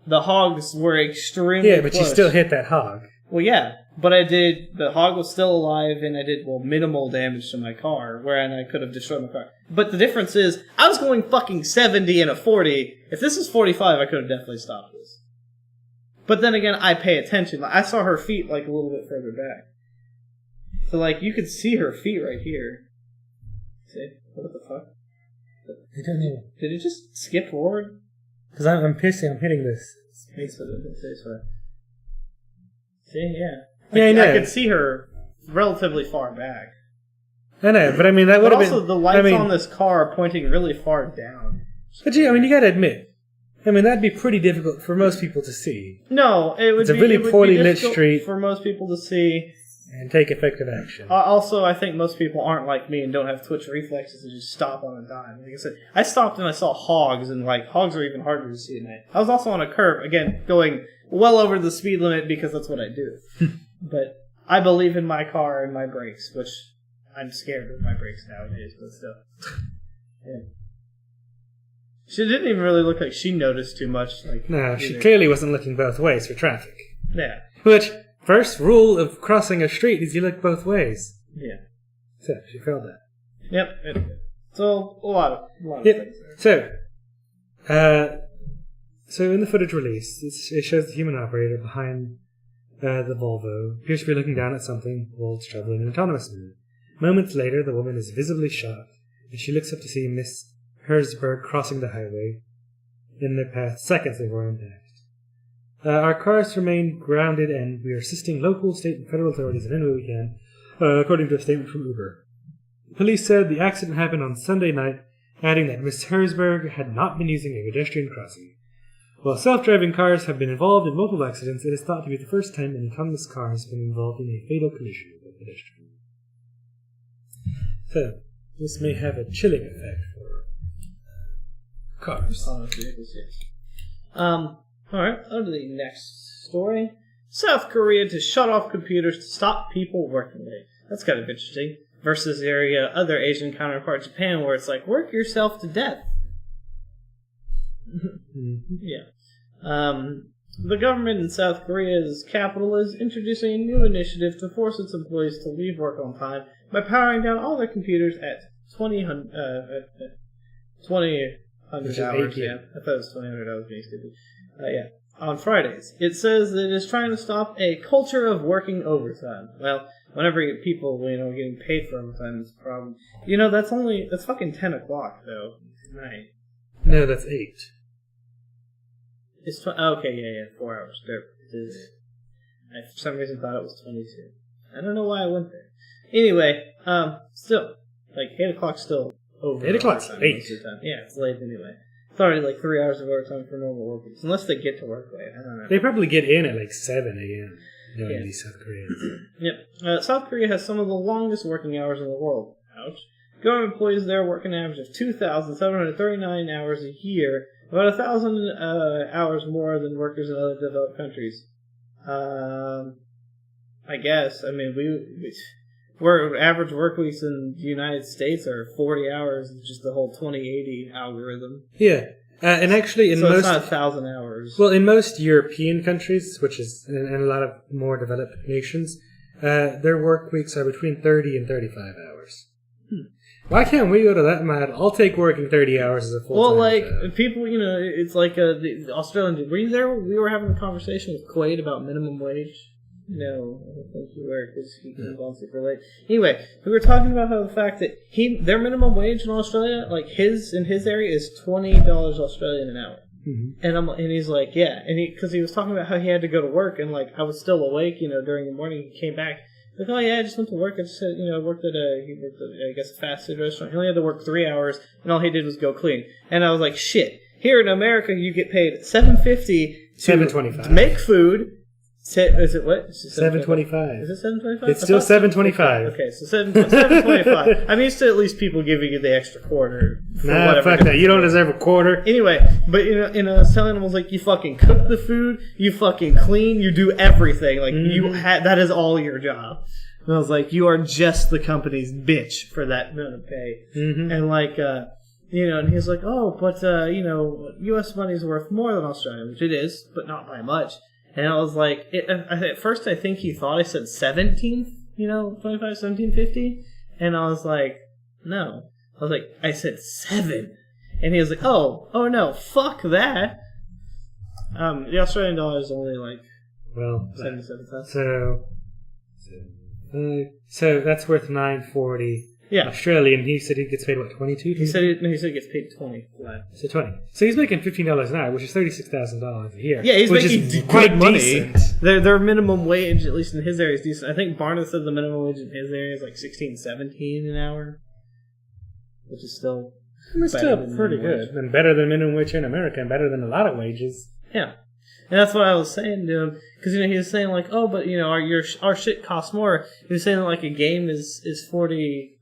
The hogs were extremely Yeah, but close. you still hit that hog. Well, yeah, but the hog was still alive, and I did, minimal damage to my car, wherein I could have destroyed my car. But the difference is, I was going fucking 70 and a 40. If this was 45, I could have definitely stopped this. But then again, I pay attention. I saw her feet, like, a little bit further back. So, like, you could see her feet right here. See? What the fuck? I don't know. Did it just skip forward? Because I'm pissing, I'm hitting this. Thanks for the See, yeah. Yeah, I know. I could see her relatively far back. I know, but I mean, that would have been... But also, the lights on this car are pointing really far down. But you gotta admit, that'd be pretty difficult for most people to see. No, it's a really poorly lit street for most people to see. And take effective action. Also, I think most people aren't like me and don't have twitch reflexes to just stop on a dime. Like I said, I stopped and I saw hogs, and hogs are even harder to see at night. I was also on a curb, again, going well over the speed limit because that's what I do. But I believe in my car and my brakes, which I'm scared of my brakes nowadays, but still. Yeah. She didn't even really look like she noticed too much. No, she clearly wasn't looking both ways for traffic. Yeah. Which... First rule of crossing a street is you look both ways. Yeah. So, she failed that. Yep. So, a lot of things there. So in the footage release, it shows the human operator behind the Volvo appears to be looking down at something while it's traveling in autonomous mode. Moments later, the woman is visibly shocked, and she looks up to see Miss Herzberg crossing the highway in their path seconds before impact. Our cars remain grounded and we are assisting local, state, and federal authorities in any way we can, according to a statement from Uber. Police said the accident happened on Sunday night, adding that Ms. Herzberg had not been using a pedestrian crossing. While self-driving cars have been involved in multiple accidents, it is thought to be the first time an autonomous car has been involved in a fatal collision with a pedestrian. So, this may have a chilling effect for cars. Alright, on to the next story. South Korea to shut off computers to stop people working late. That's kind of interesting. Versus their other Asian counterpart, Japan, where it's like, work yourself to death. Yeah. The government in South Korea's capital is introducing a new initiative to force its employees to leave work on time by powering down all their computers at 2000 hours. Yeah, I thought it was 2000 hours. Being stupid. Yeah, on Fridays. It says that it is trying to stop a culture of working overtime. Well, whenever people, getting paid for overtime is a problem. That's fucking 10 o'clock though tonight. No, that's 8. It's okay, yeah, 4 hours. There it is. I for some reason thought it was 22. I don't know why I went there. Anyway, still, 8 o'clock's still over. 8 o'clock's 8. Yeah, it's late anyway. It's already 3 hours of overtime for normal workers, unless they get to work late. I don't know. They probably get in at 7 a.m. knowing these South Koreans. Yep. South Korea has some of the longest working hours in the world. Ouch. Government employees there work an average of 2,739 hours a year, about 1,000 hours more than workers in other developed countries. I guess. I mean, we're average work weeks in the United States are 40 hours, just the whole 2080 algorithm. Yeah. And actually, so it's not 1,000 hours. Well, in most European countries, which is in a lot of more developed nations, their work weeks are between 30 and 35 hours. Why can't we go to that model? I'll take working 30 hours as a full-time job. People, it's like the Australian... Were you there? We were having a conversation with Quaid about minimum wage. No, I don't think you were, because he came on super late. Anyway, we were talking about how the fact that their minimum wage in Australia, in his area, is $20 Australian an hour. Mm-hmm. And he's like, yeah, and because he was talking about how he had to go to work, and I was still awake, during the morning. He came back. Like, oh yeah, I just went to work. I just worked at a fast food restaurant. He only had to work 3 hours, and all he did was go clean. And I was like, shit. Here in America, you get paid $7.50 to make food. Is it what? $7.25. Is it $7.25? It's still $7.25. Okay, so $7.25. I'm used to at least people giving you the extra quarter. Nah, fuck that. You don't deserve a quarter. Anyway, but I was telling him, I was like, you fucking cook the food, you fucking clean, you do everything. That is all your job. And I was like, you are just the company's bitch for that amount of pay. Mm-hmm. And and he's like, oh, but U.S. money is worth more than Australian, which it is, but not by much. And I was like, at first I think he thought I said 17.50, and I was like, no. I was like, I said 7. And he was like, oh no, fuck that. The Australian dollar is only 77 cents. So that's worth $9.40. Yeah. Australian. He said he gets paid what, 22? He said he gets paid 20 flat. So 20. So he's making $15 an hour, which is $36,000 a year. Yeah, he's making good money. Decent. Their minimum wage, at least in his area, is decent. I think Barna said the minimum wage in his area is $16, $17 an hour, which is still pretty good, and better than minimum wage in America, and better than a lot of wages. Yeah. And that's what I was saying to him, because he was saying oh, but our shit costs more. He was saying a game is 40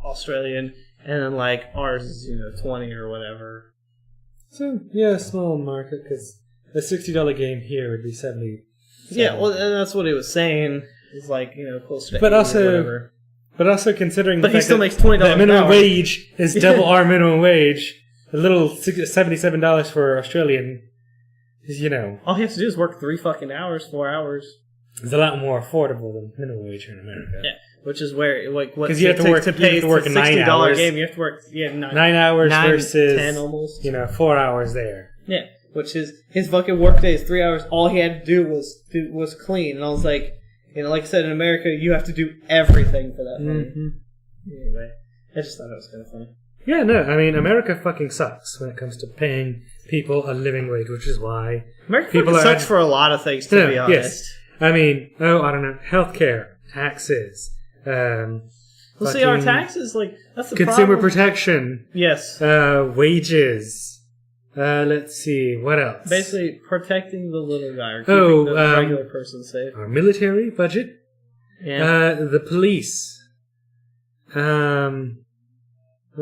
Australian, and then ours is 20 or whatever. So yeah, small market, because a $60 game here would be 70. Yeah, well, and that's what he was saying. Is closer to. But 80 also, or whatever. But also considering he still makes $20 that minimum wage is double our minimum wage. A little $77 for Australian is all he has to do is work 3 fucking hours, 4 hours. It's a lot more affordable than minimum wage here in America. Yeah. Which is where, what you have to work, to pay you have to work a $9 hours. game, you have to work 9 hours versus 10 almost. 4 hours there. Yeah, which is his fucking work day is 3 hours. All he had to do was clean, and I was like, like I said, in America, you have to do everything for that money. Mm-hmm. Anyway, I just thought it was kind of funny. Yeah, no, I mean, America fucking sucks when it comes to paying people a living wage, which is why American people sucks for a lot of things, to be honest. Yes. I mean, I don't know, healthcare, taxes, well, see, our taxes, like, that's the consumer problem. protection. Yes. Wages. Let's see, what else? Basically, protecting the little guy, or keeping the regular person safe. Our military budget. Yeah. The police. What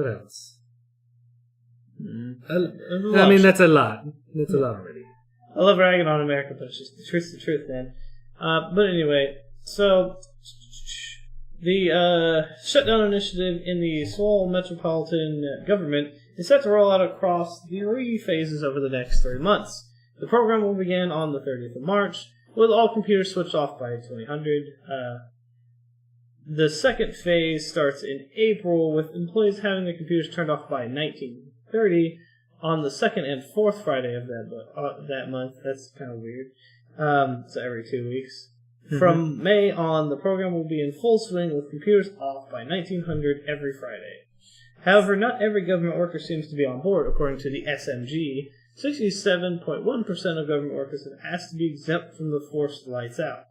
else? I mean, that's a lot. That's a lot already. I love ragging on America, but it's just the truth's the truth, man. But anyway, so the shutdown initiative in the Seoul metropolitan government is set to roll out across 3 phases over the next 3 months. The program will begin on the 30th of March, with all computers switched off by 2000. The second phase starts in April, with employees having their computers turned off by 1930 on the second and fourth Friday of that month. That's kind of weird. So every 2 weeks. Mm-hmm. From May on, the program will be in full swing with computers off by 1900 every Friday. However, not every government worker seems to be on board. According to the SMG, 67.1% of government workers have asked to be exempt from the forced lights out.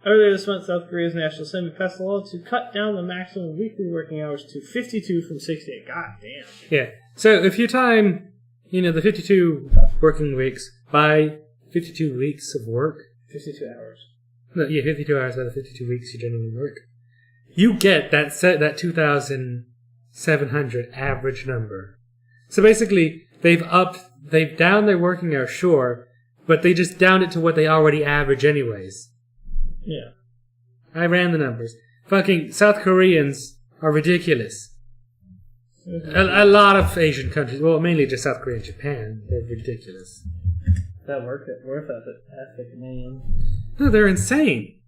Earlier this month, South Korea's National Assembly passed a law to cut down the maximum weekly working hours to 52 from 68. God damn. Yeah. So if you time, the 52 working weeks by 52 weeks of work. 52 hours. No, yeah, 52 hours out of 52 weeks you generally work. You get that 2,700 average number. So basically, they've downed their working hours, sure, but they just downed it to what they already average anyways. Yeah. I ran the numbers. Fucking South Koreans are ridiculous. A lot of Asian countries, well, mainly just South Korea and Japan, they're ridiculous. That work ethic, man. No, they're insane.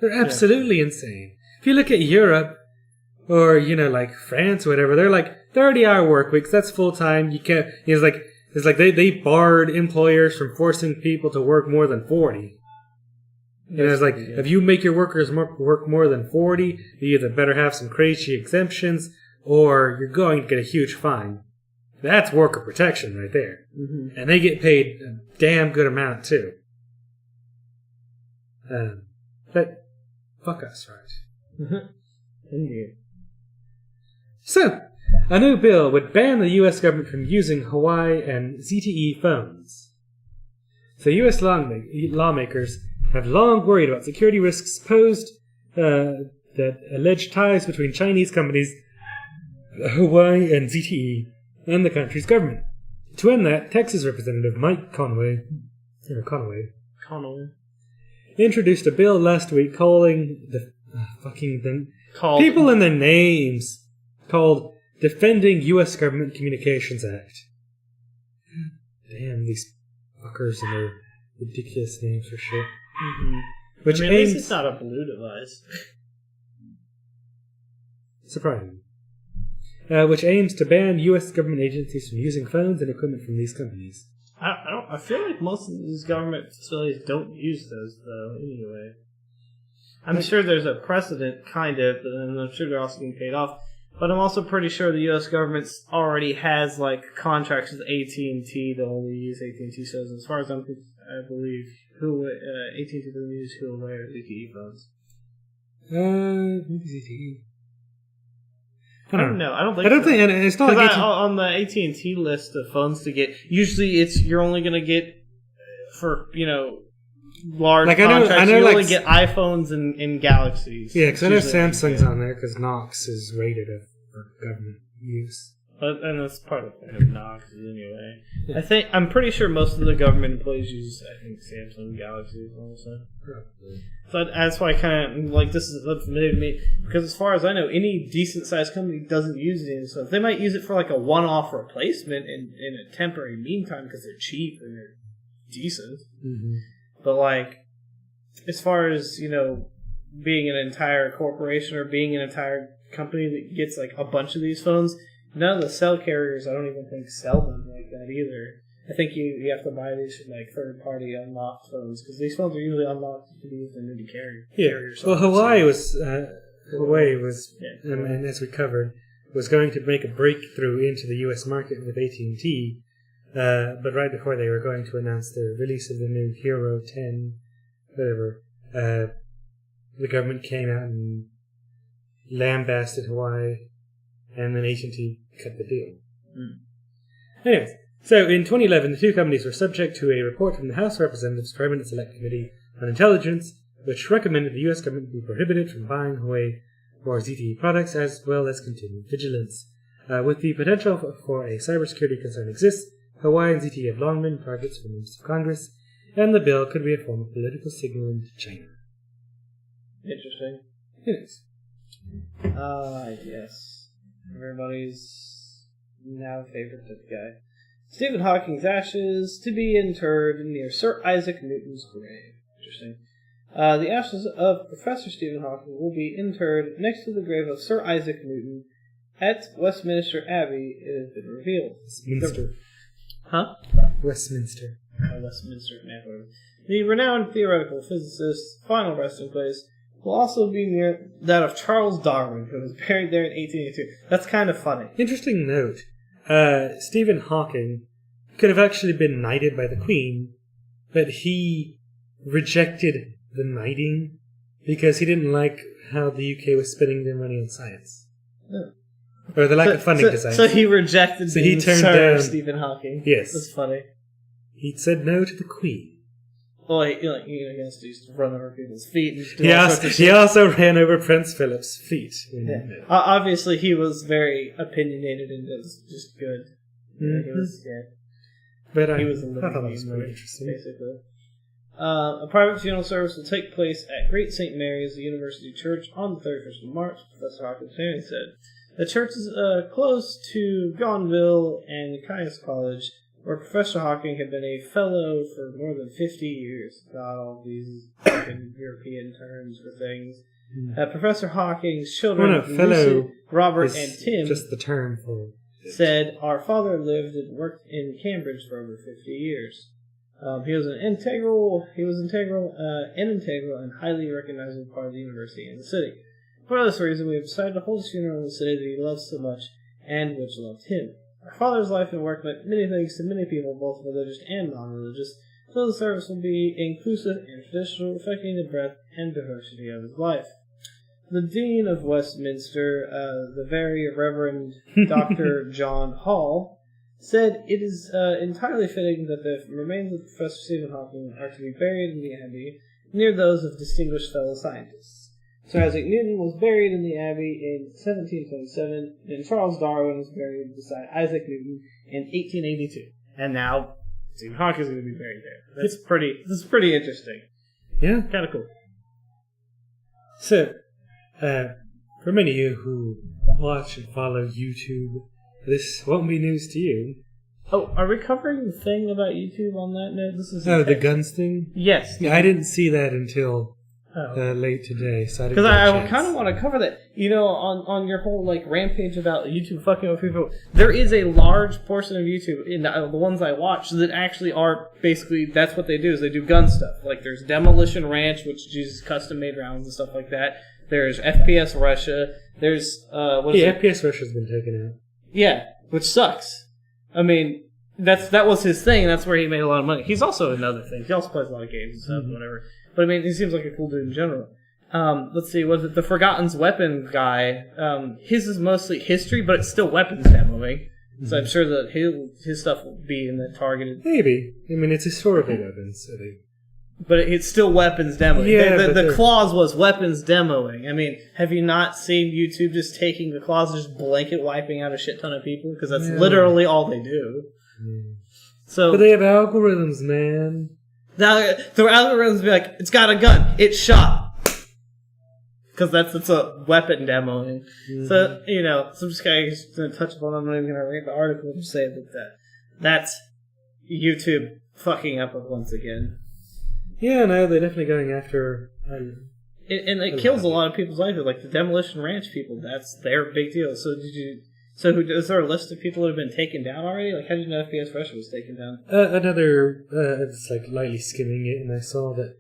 They're absolutely insane. If you look at Europe, or, like France or whatever, they're like 30-hour work weeks, that's full time. You can't, it's like they barred employers from forcing people to work more than 40. It's like, if you make your workers work more than 40, you either better have some crazy exemptions, or you're going to get a huge fine. That's worker protection right there. Mm-hmm. And they get paid a damn good amount, too. But, fuck us, right? Indeed. So, a new bill would ban the U.S. government from using Hawaii and ZTE phones. So U.S. lawmakers have long worried about security risks posed that alleged ties between Chinese companies, Hawaii and ZTE, and the country's government. To end that, Texas Representative Mike Conway introduced a bill last week calling people and their names called Defending U.S. Government Communications Act. Damn, these fuckers and their ridiculous names for shit. Mm-hmm. Which at least it's not a blue device. Surprising. Which aims to ban U.S. government agencies from using phones and equipment from these companies. I feel like most of these government facilities don't use those, though, anyway. I'm sure there's a precedent, kind of, and I'm sure they're also getting paid off. But I'm also pretty sure the U.S. government already has, contracts with AT&T to only use AT&T shows. As far as I believe, AT&T doesn't use Huawei or ZTE phones. Maybe ZTE. I don't know. I don't think and it's not like on the AT&T list of phones to get. Usually, you're only going to get for large contracts. I know you only get iPhones and Galaxies. Yeah, because I know Samsung's on there because Knox is rated for government use. And that's part of Knox anyway. Yeah. I'm pretty sure most of the government employees use Samsung Galaxies also. Probably. So that's why I kind of this is familiar to me because as far as I know, any decent sized company doesn't use it. So if they might use it for a one-off replacement in a temporary meantime because they're cheap and they're decent. Mm-hmm. But as far as being an entire corporation or being an entire company that gets a bunch of these phones. None of the cell carriers, I don't even think, sell them like that either. I think you have to buy these from third-party unlocked phones because these phones are usually unlocked to be used in new carriers. Well, Hawaii was, and as we covered, was going to make a breakthrough into the U.S. market with AT&T but right before they were going to announce the release of the new Hero 10, whatever, the government came out and lambasted Hawaii, and then AT&T cut the deal. Anyways, so in 2011, the two companies were subject to a report from the House of Representatives Permanent Select Committee on Intelligence, which recommended the U.S. government be prohibited from buying Huawei or ZTE products, as well as continued vigilance. With the potential for a cybersecurity concern exists, Huawei and ZTE have long been targets for members of Congress, and the bill could be a form of political signaling to China. Interesting. It is. Yes. Everybody's now favorite guy. Stephen Hawking's ashes to be interred near Sir Isaac Newton's grave. Interesting. The ashes of Professor Stephen Hawking will be interred next to the grave of Sir Isaac Newton at Westminster Abbey, it has been revealed. Westminster. Huh? Westminster. Westminster, man. The renowned theoretical physicist's final resting place will also be near that of Charles Darwin, who was buried there in 1882. That's kind of funny. Interesting note. Stephen Hawking could have actually been knighted by the Queen, but he rejected the knighting because he didn't like how the UK was spending their money on science. Oh. Or the lack of funding to science. So he rejected being Sir Stephen Hawking. Yes. That's funny. He said no to the Queen. Well, he has to just run over people's feet. And do He also ran over Prince Philip's feet. Yeah. Obviously, he was very opinionated and just good. Mm-hmm. He was, But he was a I thought that living was pretty interesting. basically. A private funeral service will take place at Great St. Mary's, the University Church, on the 31st of March, Professor Hawking's family said. The church is close to Gonville and Caius College, where Professor Hawking had been a fellow for more than 50 years. God, all these fucking European terms for things. Professor Hawking's children, fellow Robert and Tim, just the term for it. Said, our father lived and worked in Cambridge for over 50 years. He was integral and highly recognizable part of the university and the city. For this reason, we have decided to hold his funeral in the city that he loved so much, and which loved him. Our father's life and work meant many things to many people, both religious and non-religious, so the service will be inclusive and traditional, reflecting the breadth and diversity of his life. The Dean of Westminster, the very Reverend Dr. John Hall, said it is entirely fitting that the remains of Professor Stephen Hawking are to be buried in the Abbey, near those of distinguished fellow scientists. Sir Isaac Newton was buried in the Abbey in 1727, and Charles Darwin was buried beside Isaac Newton in 1882. And now Stephen Hawking is going to be buried there. This is pretty interesting. Yeah. Kind of cool. So, for many of you who watch and follow YouTube, this won't be news to you. Oh, are we covering the thing about YouTube on that note? This is the guns thing? Yes. Yeah, I didn't see that until late today, so I didn't. Because I kind of want to cover that. You know, on your whole rampage about YouTube fucking with people, there is a large portion of YouTube in the ones I watch that actually are basically that's what they do is they do gun stuff. Like there's Demolition Ranch, which uses custom made rounds and stuff like that. There's FPS Russia. There's FPS Russia's been taken out. Yeah, which sucks. I mean, that was his thing. That's where he made a lot of money. He's also another thing. He also plays a lot of games and stuff, whatever. But I mean, he seems like a cool dude in general. Let's see, was it the Forgotten's Weapon guy? His is mostly history, but it's still weapons demoing. So I'm sure that his stuff will be in the targeted. Maybe. I mean, it's historical weapons. So but it's still weapons demoing. Yeah, the clause was weapons demoing. I mean, have you not seen YouTube just taking the clause and just blanket wiping out a shit ton of people? Because that's literally all they do. So, but they have algorithms, man. The algorithms be like, it's got a gun, it's shot. Because it's a weapon demoing. So, so I'm just going to touch upon it. I'm not even going to read the article and say that's YouTube fucking up once again. Yeah, no, they're definitely going after... and it kills a lot of people's lives. Like the Demolition Ranch people, that's their big deal. So is there a list of people that have been taken down already? Like, how did you know FPS Russia was taken down? I was lightly skimming it, and I saw that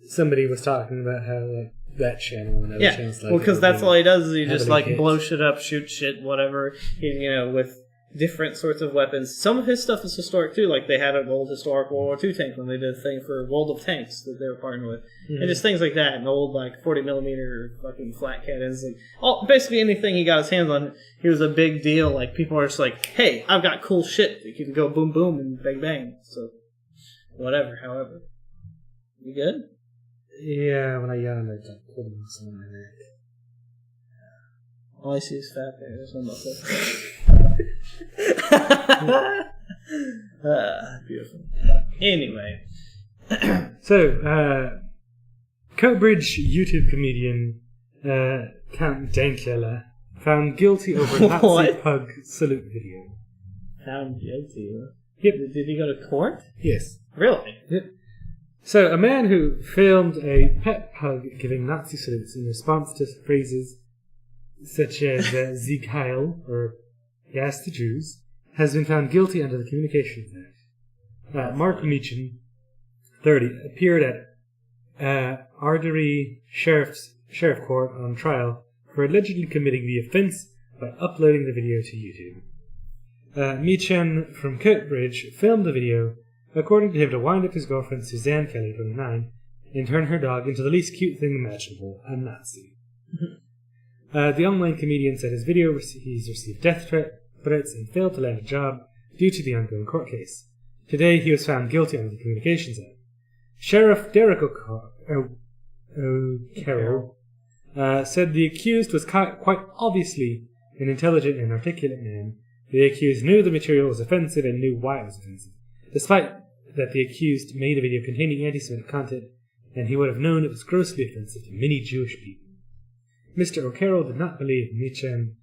somebody was talking about how that channel and other channels. Well, because that's all he does is he just blow shit up, shoot shit, whatever. With different sorts of weapons. Some of his stuff is historic too, like they had an old historic World War II tank when they did a thing for World of Tanks that they were partnering with. And just things like that, and old like 40mm fucking flat cannons, like basically anything he got his hands on, he was a big deal. Like people are just like, hey, I've got cool shit that can go boom boom and bang bang. So whatever, however. You good? Yeah, when I yawned, I just pulled a muscle in my neck. All I see is fat there. There's no muscle. Beautiful. Anyway. So, Coatbridge YouTube comedian Count Dankula found guilty over Nazi pug salute video. Found guilty? Yep. Did he go to court? Yes. Really? Yep. So, a man who filmed a pet pug giving Nazi salutes in response to phrases such as Sieg Heil or Gas the Jews has been found guilty under the Communications Act. Mark Meechan, 30, appeared at Ardery Sheriff Court on trial for allegedly committing the offence by uploading the video to YouTube. Meechan from Coatbridge filmed the video, according to him, to wind up his girlfriend Suzanne Kelly, 29, and turn her dog into the least cute thing imaginable, a Nazi. The online comedian said his video he's received death threats and failed to land a job due to the ongoing court case. Today he was found guilty under the Communications Act. Sheriff Derek O'Carroll said the accused was quite obviously an intelligent and articulate man. The accused knew the material was offensive and knew why it was offensive, despite that the accused made a video containing anti-Semitic content, and he would have known it was grossly offensive to many Jewish people. Mr. O'Carroll did not believe Meechan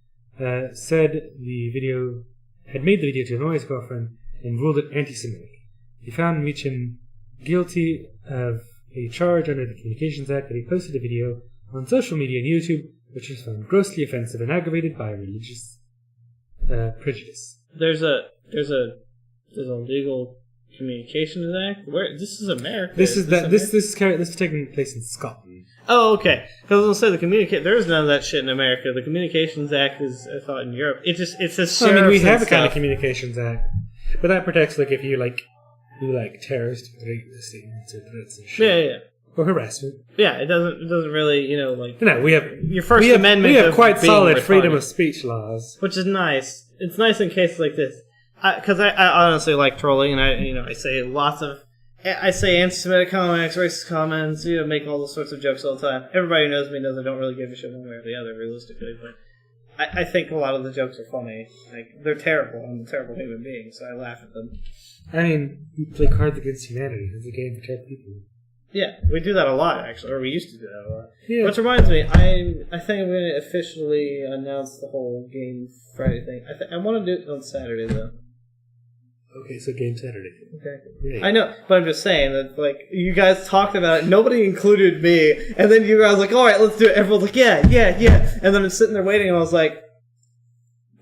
said the video had made the video to annoy his girlfriend and ruled it anti-Semitic. He found Meechan guilty of a charge under the Communications Act that he posted a video on social media and YouTube which was found grossly offensive and aggravated by religious prejudice. There's a legal Communications Act. Where this is America. This is taking place in Scotland. Oh, okay. Because I was going to say there's none of that shit in America. The Communications Act is, I thought, in Europe. It says sheriffs. I mean, we have a stuff. kind of Communications Act, but that protects if you do terrorist statements or threats and shit. Yeah. Or harassment. Yeah, it doesn't really, No, we have your First Amendment. We have quite solid retarded. freedom of speech laws, which is nice. It's nice in cases like this, because I honestly like trolling, and I say anti-Semitic comments, racist comments, make all those sorts of jokes all the time. Everybody who knows me knows I don't really give a shit one way or the other, realistically, but I think a lot of the jokes are funny. They're terrible. I'm a terrible human being, so I laugh at them. I mean, you play Cards Against Humanity. It's a game for 10 people. Yeah, we do that a lot, actually, or we used to do that a lot. Yeah. Which reminds me, I think I'm going to officially announce the whole Game Friday thing. I want to do it on Saturday, though. Okay, so Game Saturday. Okay. Yeah. I know, but I'm just saying that, you guys talked about it, nobody included me, and then you guys were like, alright, let's do it. Everyone's like, yeah. And then I'm sitting there waiting, and I was like,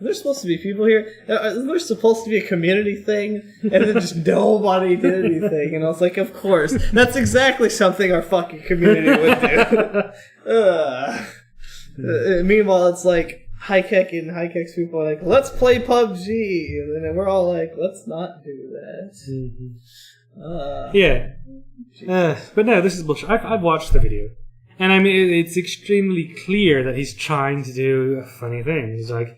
are there supposed to be people here? Isn't there supposed to be a community thing? And then just nobody did anything. And I was like, of course. That's exactly something our fucking community would do. Meanwhile, it's like high-tech people are like, let's play PUBG. And then we're all like, let's not do that. Mm-hmm. But no, this is bullshit. I've watched the video. And I mean, it's extremely clear that he's trying to do a funny thing. He's like,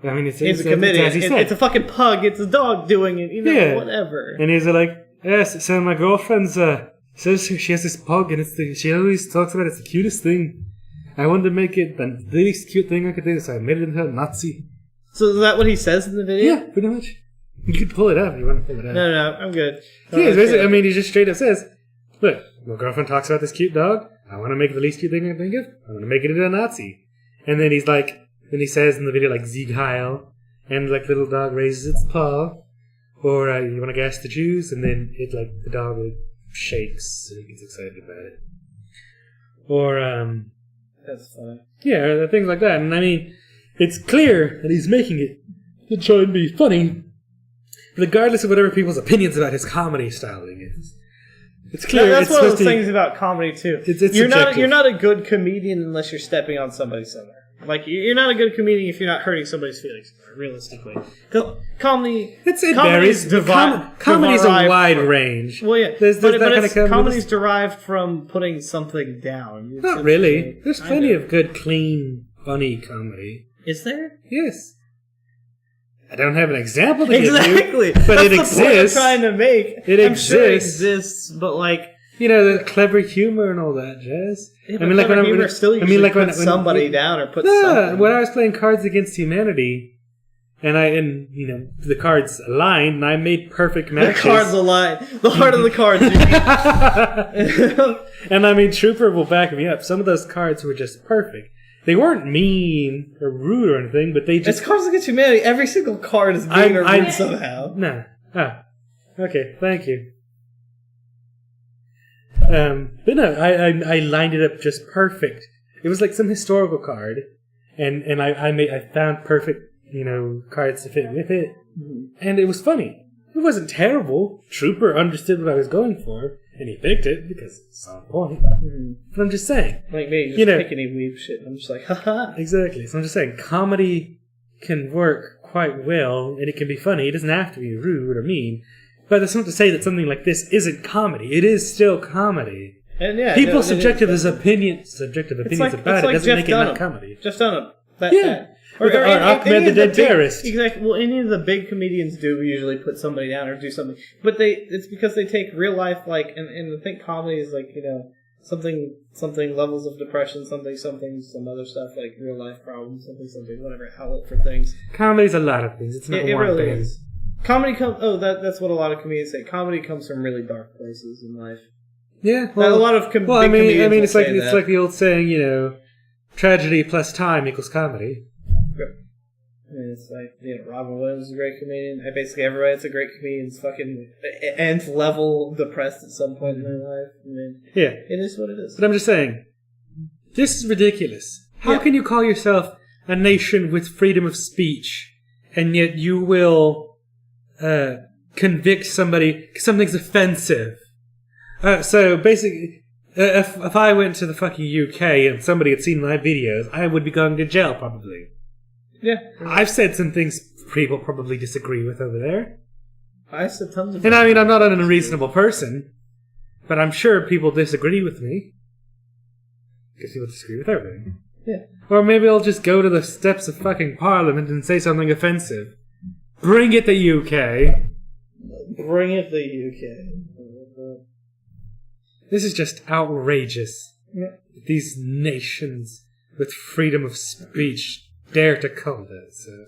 I mean, it's a comedian. It's a fucking pug. It's a dog doing it. Whatever. And he's like, yes. So my girlfriend's says she has this pug, and she always talks about it's the cutest thing. I wanted to make it the least cute thing I could do, so I made it into a Nazi. So is that what he says in the video? Yeah, pretty much. You could pull it up if you want to pull it up. No, I'm good. Yeah, basically, he just straight up says, look, my girlfriend talks about this cute dog. I want to make it the least cute thing I can think of. I want to make it into a Nazi. And then he's like, then he says in the video, Sieg Heil, and little dog raises its paw, or you want to gas the Jews, and then the dog shakes and he gets excited about it. Or, that's funny. Yeah, things like that. And I mean, it's clear that he's making it to try and be funny, regardless of whatever people's opinions about his comedy styling is. It's clear. That's one of those things about comedy too. It's you're not a good comedian unless you're stepping on somebody somewhere. Like, you're not a good comedian if you're not hurting somebody's feelings, realistically. Comedy... It varies. Comedy's a wide range. Well, yeah. There's that kind of comedy. Comedy's derived from putting something down. Not really. There's plenty of good, clean, funny comedy. Is there? Yes. I don't have an example to give Exactly. you, but That's it the exists. Point I'm trying to make. It I'm exists. sure it exists, but like... You know, the clever humor and all that jazz. Yeah, I mean, like when still usually put somebody down or put something. When I was playing Cards Against Humanity, and you know, the cards aligned, and I made perfect matches. The cards aligned. The heart of the cards. And I mean, Trooper will back me up. Some of those cards were just perfect. They weren't mean or rude or anything, but they just... It's Cards Against Humanity. Every single card is mean or rude somehow. No. Okay, thank you. But no, I lined it up just perfect. It was like some historical card, and I found perfect, you know, cards to fit with it, and it was funny. It wasn't terrible. Trooper understood what I was going for, and he picked it because it's on point. But I'm just saying, like me, just pick any weeb shit. I'm just like, haha. Exactly. So I'm just saying, comedy can work quite well, and it can be funny. It doesn't have to be rude or mean. But that's not to say that something like this isn't comedy. It is still comedy. And yeah, People's subjective opinions about it doesn't make it not comedy. Jeff Dunham. Or Ahmed the Dead Terrorist. Exactly. Well, any of the big comedians do usually put somebody down or do something. But it's because they take real life, like, and I think comedy is like, you know, something levels of depression, some other stuff, like real life problems, something, whatever, outlet for things. Comedy's a lot of things. It's not one really thing. Is. Comedy that's what a lot of comedians say. Comedy comes from really dark places in life. Yeah, a lot of comedians it's like the old saying, you know, tragedy plus time equals comedy. I mean, it's like, you know, Robin Williams is a great comedian. Basically, everybody that's a great comedian is fucking nth level depressed at some point in their life. I mean, yeah, it is what it is. But I'm just saying, this is ridiculous. How can you call yourself a nation with freedom of speech, and yet you will convict somebody because something's offensive? So basically, if I went to the fucking UK and somebody had seen my videos, I would be going to jail probably. Yeah. I've said some things people probably disagree with over there. I said tons of And I mean, I'm not an unreasonable person, but I'm sure people disagree with me. Because people disagree with everything. Yeah. Or maybe I'll just go to the steps of fucking Parliament and say something offensive. Bring it, the UK. Bring it, the UK. This is just outrageous. Yeah. These nations with freedom of speech dare to come to it. So.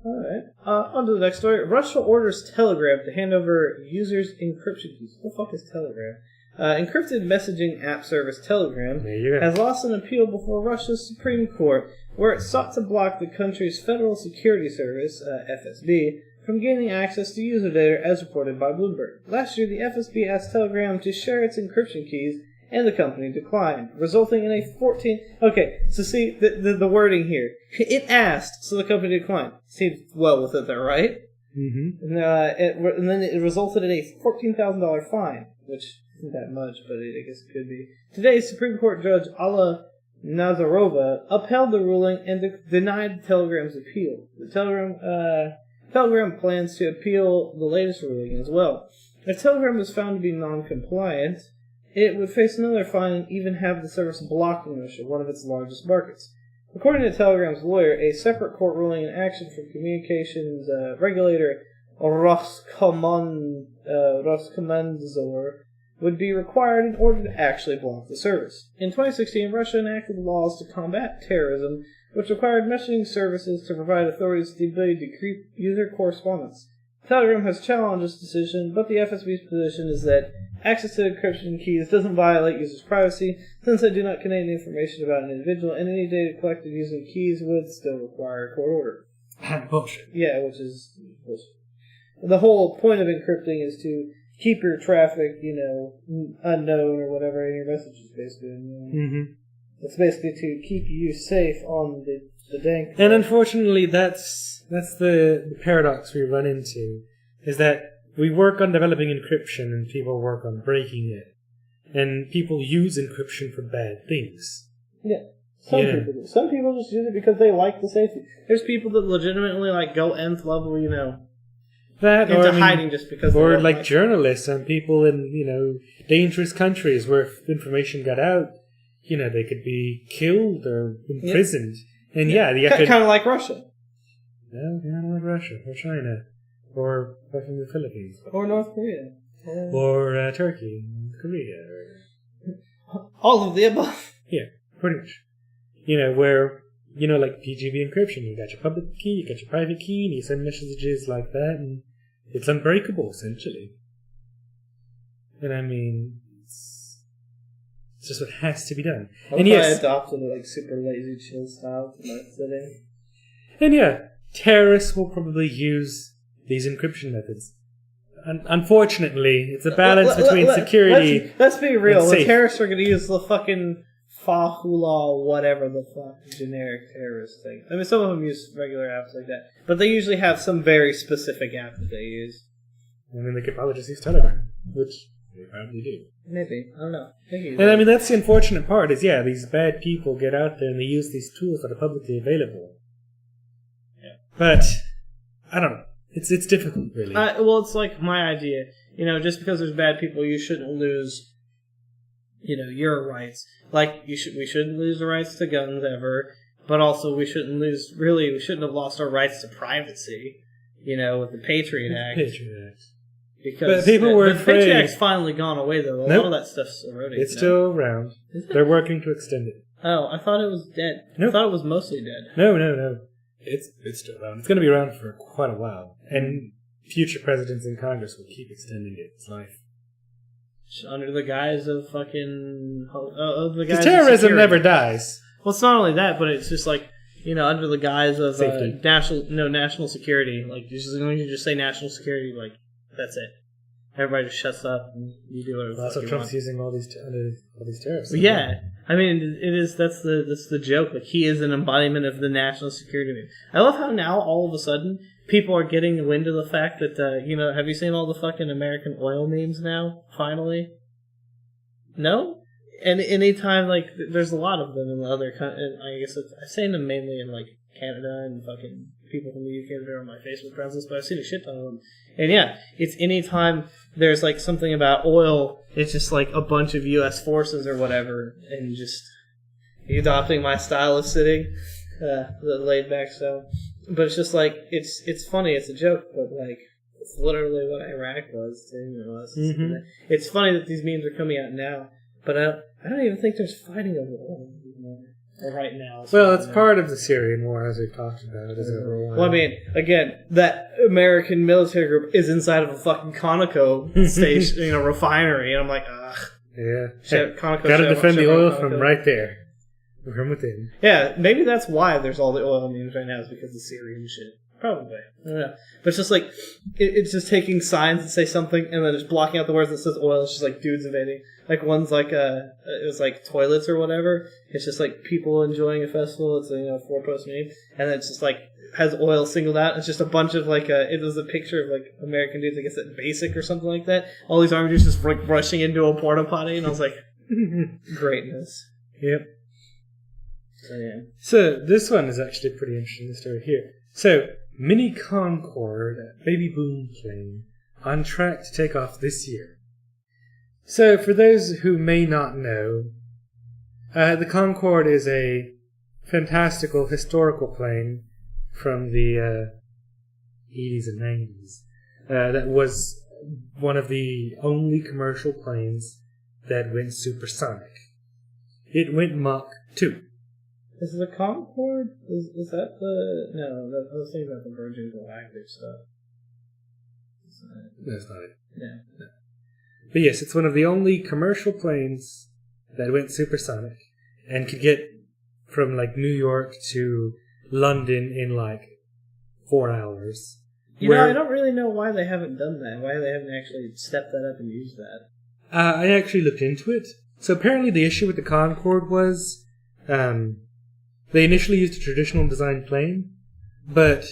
Alright. On to the next story. Russia orders Telegram to hand over users' encryption keys. What the fuck is Telegram? Encrypted messaging app service Telegram has lost an appeal before Russia's Supreme Court, where it sought to block the country's Federal Security Service, FSB, from gaining access to user data as reported by Bloomberg. Last year, the FSB asked Telegram to share its encryption keys, and the company declined, resulting in a 14... Okay, so see, the wording here. It asked, so the company declined. Seems well with it there, right? Mm-hmm. And then it resulted in a $14,000 fine, which isn't that much, but I guess it could be. Today, Supreme Court Judge Alla Nazarova upheld the ruling and denied Telegram's appeal. The Telegram plans to appeal the latest ruling as well. If Telegram was found to be non-compliant, it would face another fine and even have the service blocked in Russia, one of its largest markets. According to Telegram's lawyer, a separate court ruling and action from communications regulator Roskomnadzor would be required in order to actually block the service. In 2016, Russia enacted laws to combat terrorism, which required messaging services to provide authorities the ability to decrypt user correspondence. Telegram has challenged this decision, but the FSB's position is that access to encryption keys doesn't violate users' privacy, since they do not contain information about an individual, and any data collected using keys would still require a court order. Bullshit. Yeah, which is bullshit. The whole point of encrypting is to keep your traffic, unknown or whatever in your messages, basically. Mm-hmm. It's basically to keep you safe on the dank. And unfortunately, that's the paradox we run into, is that we work on developing encryption and people work on breaking it. And people use encryption for bad things. Yeah. Some people do. Some people just use it because they like the safety. There's people that legitimately like go nth level, that into hiding just because. Or like journalists and people in dangerous countries where if information got out, they could be killed or imprisoned. And kind of like Russia. No, kind of like Russia or China or fucking the Philippines or North Korea or Turkey, Korea, all of the above. Yeah, pretty much. Where like PGP encryption, you got your public key, you got your private key, and you send messages like that, and it's unbreakable essentially. And I mean, it's just what has to be done. And yes, I adopted like super lazy chill style to that setting. And yeah, terrorists will probably use these encryption methods. Unfortunately, it's a balance between security. Let's be real. And the terrorists are going to use the fucking Fahula, whatever the fuck, generic terrorist thing. I mean, some of them use regular apps like that, but they usually have some very specific app that they use. I mean, they could probably just use Telegram, which they probably do. Maybe. I don't know. And I mean, that's the unfortunate part is, these bad people get out there and they use these tools that are publicly available. Yeah. But, I don't know. It's difficult, really. Well, it's like my idea. Just because there's bad people, you shouldn't lose, your rights. Like, we shouldn't lose the rights to guns ever, but also we shouldn't have lost our rights to privacy, with the Patriot Act. Because people were afraid. The Patriot Act's finally gone away, though. A lot of that stuff's eroding. It's still around. They're working to extend it. Oh, I thought it was dead. Nope. I thought it was mostly dead. No. It's still around. It's going to be around for quite a while. And future presidents in Congress will keep extending its life. Under the guise of fucking... Because terrorism never dies. Well, it's not only that, but it's just like, under the guise of national security. Like, when you just say national security, like, that's it. Everybody just shuts up and you do whatever. That's what Trump's using all these terrorists. Well, yeah. I mean, that's the joke. Like, he is an embodiment of the national security. I love how now, all of a sudden, people are getting wind of the fact that, have you seen all the fucking American oil memes now, finally? No? And anytime, like, there's a lot of them in the other countries. I guess I've seen them mainly in, like, Canada and fucking people from the UK that are on my Facebook friends list, but I've seen a shit ton of them. And yeah, it's anytime there's, like, something about oil, it's just, like, a bunch of U.S. forces or whatever, and just adopting my style of sitting, the laid-back style. But it's just, like, it's funny, it's a joke, but, like, it's literally what Iraq was, too. It's funny that these memes are coming out now, but I don't even think there's fighting over oil right now. Well, it's part of the Syrian war, as we've talked about. Well, I mean, again, that American military group is inside of a fucking Conoco station, refinery, and I'm like, ugh. Yeah. Conoco gotta defend the oil from right there. From within. Yeah, maybe that's why there's all the oil memes right now, is because of Syrian shit. Probably. I don't know. But it's just like, it's just taking signs that say something and then just blocking out the words that says oil. It's just like dudes invading. Like one's like, it was like toilets or whatever. It's just like people enjoying a festival. It's a 4-post meme. And then it's just like, has oil singled out. It's just a bunch of like, it was a picture of like American dudes, I guess at Basic or something like that. All these army dudes just like rushing into a porta potty. And I was like, greatness. Yep. So, yeah. So this one is actually pretty interesting, the story here. So, Mini Concorde, baby boom plane, on track to take off this year. So, for those who may not know, the Concorde is a fantastical historical plane from the 80s and 90s that was one of the only commercial planes that went supersonic. It went Mach 2. Is the Concorde? Is that the... No, I was thinking about the Virgin Galactic stuff. That's not it. No. But yes, it's one of the only commercial planes that went supersonic and could get from like New York to London in like 4 hours. I don't really know why they haven't done that. Why they haven't actually stepped that up and used that. I actually looked into it. So apparently the issue with the Concorde was... they initially used a traditional design plane, but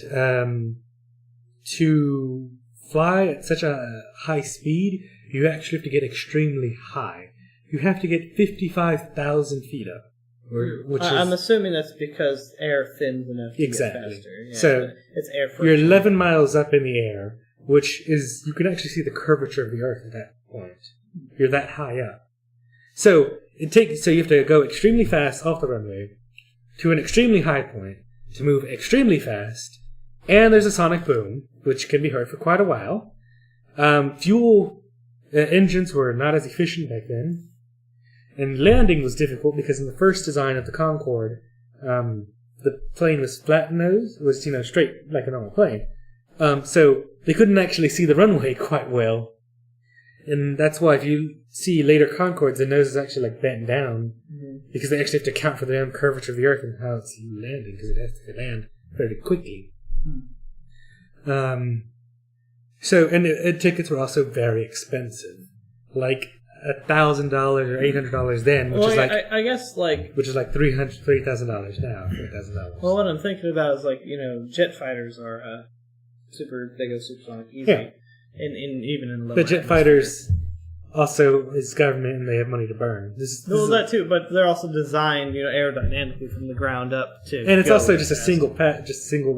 to fly at such a high speed, you actually have to get extremely high. You have to get 55,000 feet up I'm assuming that's because air thins enough to get faster. Yeah, so it's air friction. You're 11 miles up in the air, which is, you can actually see the curvature of the Earth at that point. You're that high up. So you have to go extremely fast off the runway to an extremely high point to move extremely fast, and there's a sonic boom, which can be heard for quite a while. Fuel engines were not as efficient back then. And landing was difficult because in the first design of the Concorde, the plane was flat nose, was straight like a normal plane. So they couldn't actually see the runway quite well, and that's why if you see later Concordes, the nose is actually like bent down because they actually have to account for the curvature of the Earth and how it's landing because it has to land fairly quickly. And tickets were also very expensive, like $1,000 or $800 then, which is like I guess like which is like $3,000 now, $4,000. Well, what I'm thinking about is like jet fighters are they go supersonic easy, and even in lower the jet fighters also is government and they have money to burn. That too, but they're also designed aerodynamically from the ground up too. And it's also just a single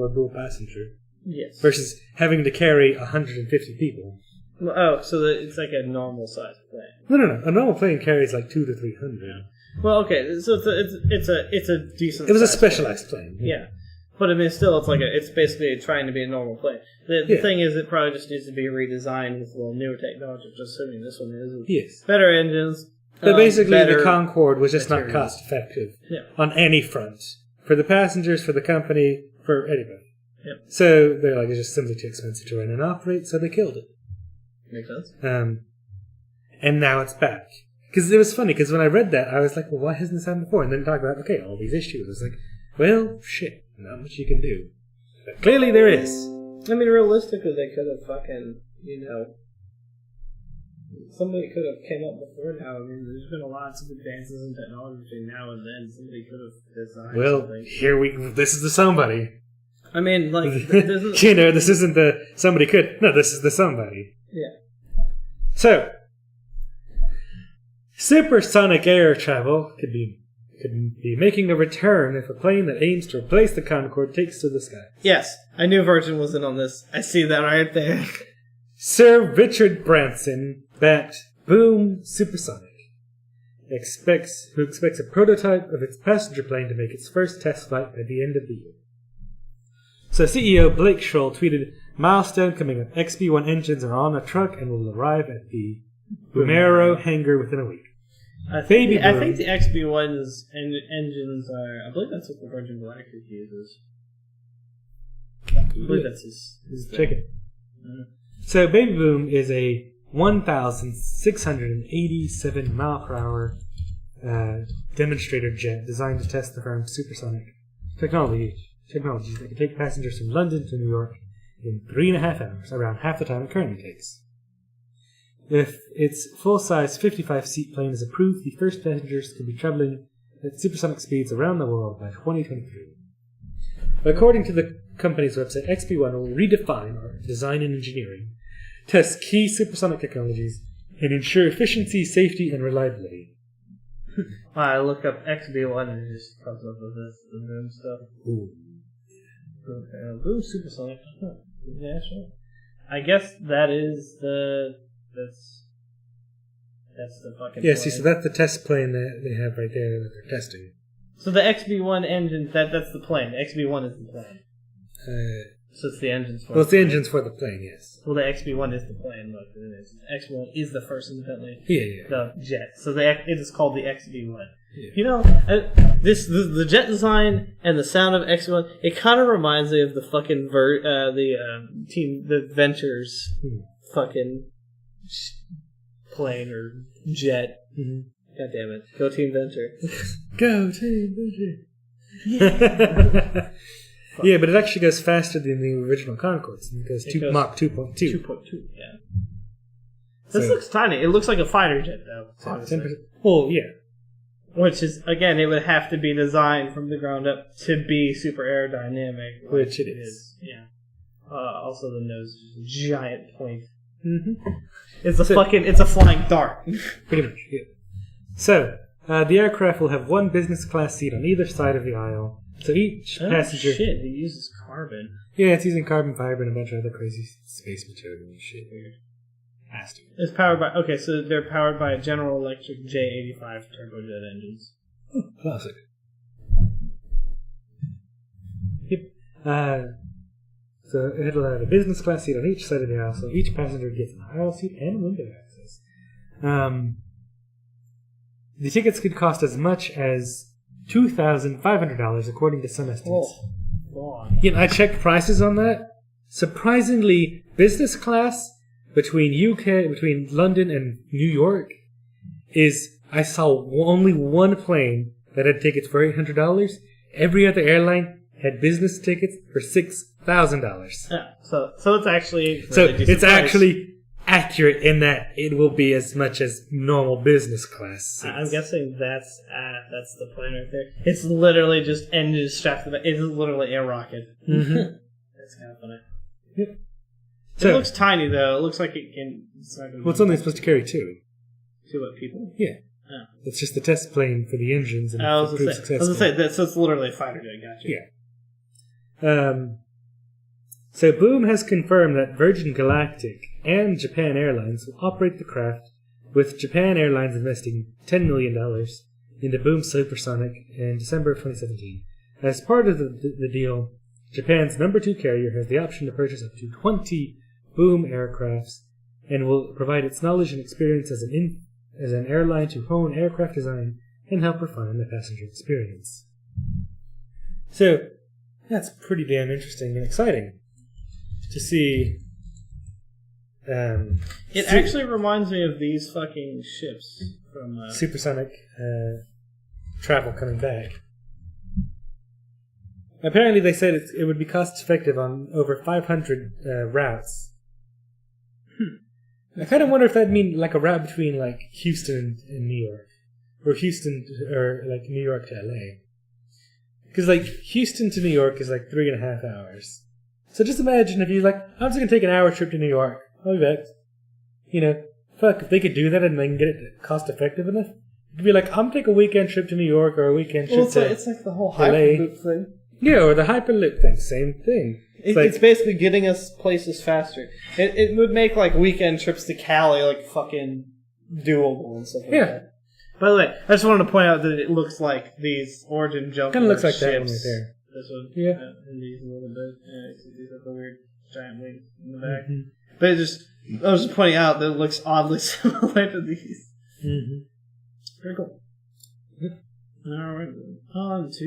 or dual passenger. Yes. Versus having to carry 150 people. Oh, so it's like a normal size plane. No. A normal plane carries like 200 to 300. Well, okay, so it's a decent. It was a specialized plane. Yeah, but I mean, still, it's basically trying to be a normal plane. The thing is, it probably just needs to be redesigned with a little newer technology. Just assuming this one is. Yes. Better engines. But basically, the Concorde was just not cost effective on any front for the passengers, for the company, for anybody. Yep. So they're like, it's just simply too expensive to run and operate, so they killed it. Makes sense. And now it's back. Because it was funny, because when I read that, I was like, well, why hasn't this happened before? And then talk about, all these issues. I was like, well, shit, not much you can do. But clearly there is. I mean, realistically, they could have fucking, somebody could have came up before now. I mean, there's been lots of advances in technology between now and then. Somebody could have designed something. This is the somebody. I mean, like, this isn't the somebody could. No, this is the somebody. Yeah. So, supersonic air travel could be making a return if a plane that aims to replace the Concorde takes to the sky. Yes, I knew Virgin was in on this. I see that right there. Sir Richard Branson backed Boom Supersonic, who expects a prototype of its passenger plane to make its first test flight by the end of the year. So CEO Blake Scholl tweeted, "Milestone coming up. XB-1 engines are on a truck and will arrive at the Bumero hangar within a week." I think the XB-1's engines are... I believe that's what the Virgin Galactic uses. I believe that's his chicken. So Baby Boom is a 1,687 mile per hour demonstrator jet designed to test the firm's supersonic technologies that can take passengers from London to New York in 3.5 hours, around half the time it currently takes. If its full-size 55-seat plane is approved, the first passengers could be traveling at supersonic speeds around the world by 2023. According to the company's website, XB-1 will redefine our design and engineering, test key supersonic technologies, and ensure efficiency, safety, and reliability. I look up XB-1 and it just comes up with this the Boom stuff. Ooh. Boom Supersonic. Yeah, sure. I guess that's the fucking plane. See, so that's the test plane that they have right there that they're testing. So the XB-1 engine, that's the plane. The XB-1 is the plane. So it's the engines for it's the engines for the plane, yes. Well, the XB-1 is the plane. Look, XB-1 is the first independently the jet. So it is called the XB-1. Yeah. The jet design and the sound of XB-1, it kind of reminds me of the fucking the Ventures fucking plane or jet. Mm-hmm. God damn it! Go Team Venture. Go Team Venture. Yeah, but it actually goes faster than the original Concords. It goes Mach 2.2. 2.2, yeah. This looks tiny. It looks like a fighter jet, though. 10%. Well, yeah. Which is, again, it would have to be designed from the ground up to be super aerodynamic. Which it is. Yeah. Also, the nose is a giant point. Mm-hmm. It's a flying dart. Pretty much, yeah. So, The aircraft will have one business class seat on either side of the aisle, so each passenger... shit, it uses carbon. Yeah, it's using carbon fiber and a bunch of other crazy space material and shit. Weird. Has to. It's powered by... Okay, so they're powered by General Electric J85 turbojet engines. Classic. Yep. So it'll have a business class seat on each side of the aisle, so each passenger gets an aisle seat and window access. The tickets could cost as much as $2,500 according to some estimates. Oh, yeah, I checked prices on that. Surprisingly, business class between London and New York I saw only one plane that had tickets for $800. Every other airline had business tickets for $6,000. Yeah, so it's actually it's actually accurate in that it will be as much as normal business class seats. I'm guessing that's the plane right there. It's literally just engines strapped to the back. It's literally a rocket. Mm-hmm. That's kind of funny. Yep. It looks tiny though. It looks like it can. It's only supposed to carry 2. 2 what, people? Yeah. Oh. It's just the test plane for the engines. And I was going to say, so it's literally a fighter jet. Gotcha. Yeah. So Boom has confirmed that Virgin Galactic and Japan Airlines will operate the craft, with Japan Airlines investing $10 million into Boom Supersonic in December of 2017. As part of the deal, Japan's number 2 carrier has the option to purchase up to 20 Boom aircrafts and will provide its knowledge and experience as an airline to hone aircraft design and help refine the passenger experience. So, that's pretty damn interesting and exciting to see. It actually reminds me of these fucking ships from supersonic travel coming back. Apparently, they said it would be cost effective on over 500 routes. I kind of wonder if that'd mean like a route between like Houston and New York, or like New York to LA. Because like Houston to New York is like 3.5 hours. So just imagine if you're like, I'm just gonna take an hour trip to New York. I'll be back. If they could do that and they can get it cost effective enough, it'd be like, I'm gonna take a weekend trip to New York or a weekend trip to it's like the whole LA. Hyperloop thing. Yeah, or the Hyperloop thing, same thing. It's basically getting us places faster. It would make like weekend trips to Cali like fucking doable and stuff like that. By the way, I just wanted to point out that it looks like these Origin jump kind of looks like ships. that one right there. This one, and these a little bit. Yeah, these have the weird giant wings in the back. Mm-hmm. But I was just pointing out that it looks oddly similar to these. Mm-hmm. Very cool. Alright, on to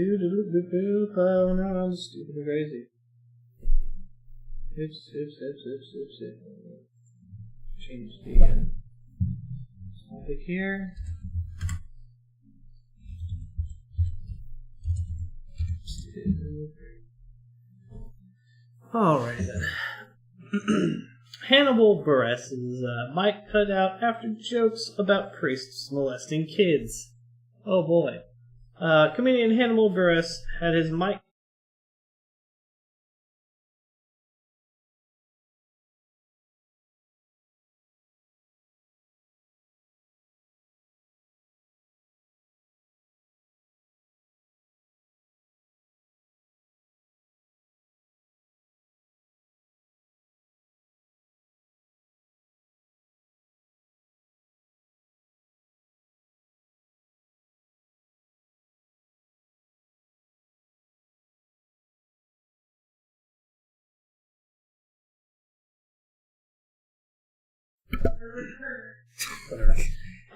oh no, I'm stupid and crazy. Oops. Change the topic here. Alright then. Hannibal Buress's mic cut out after jokes about priests molesting kids. Oh boy. Comedian Hannibal Buress had his mic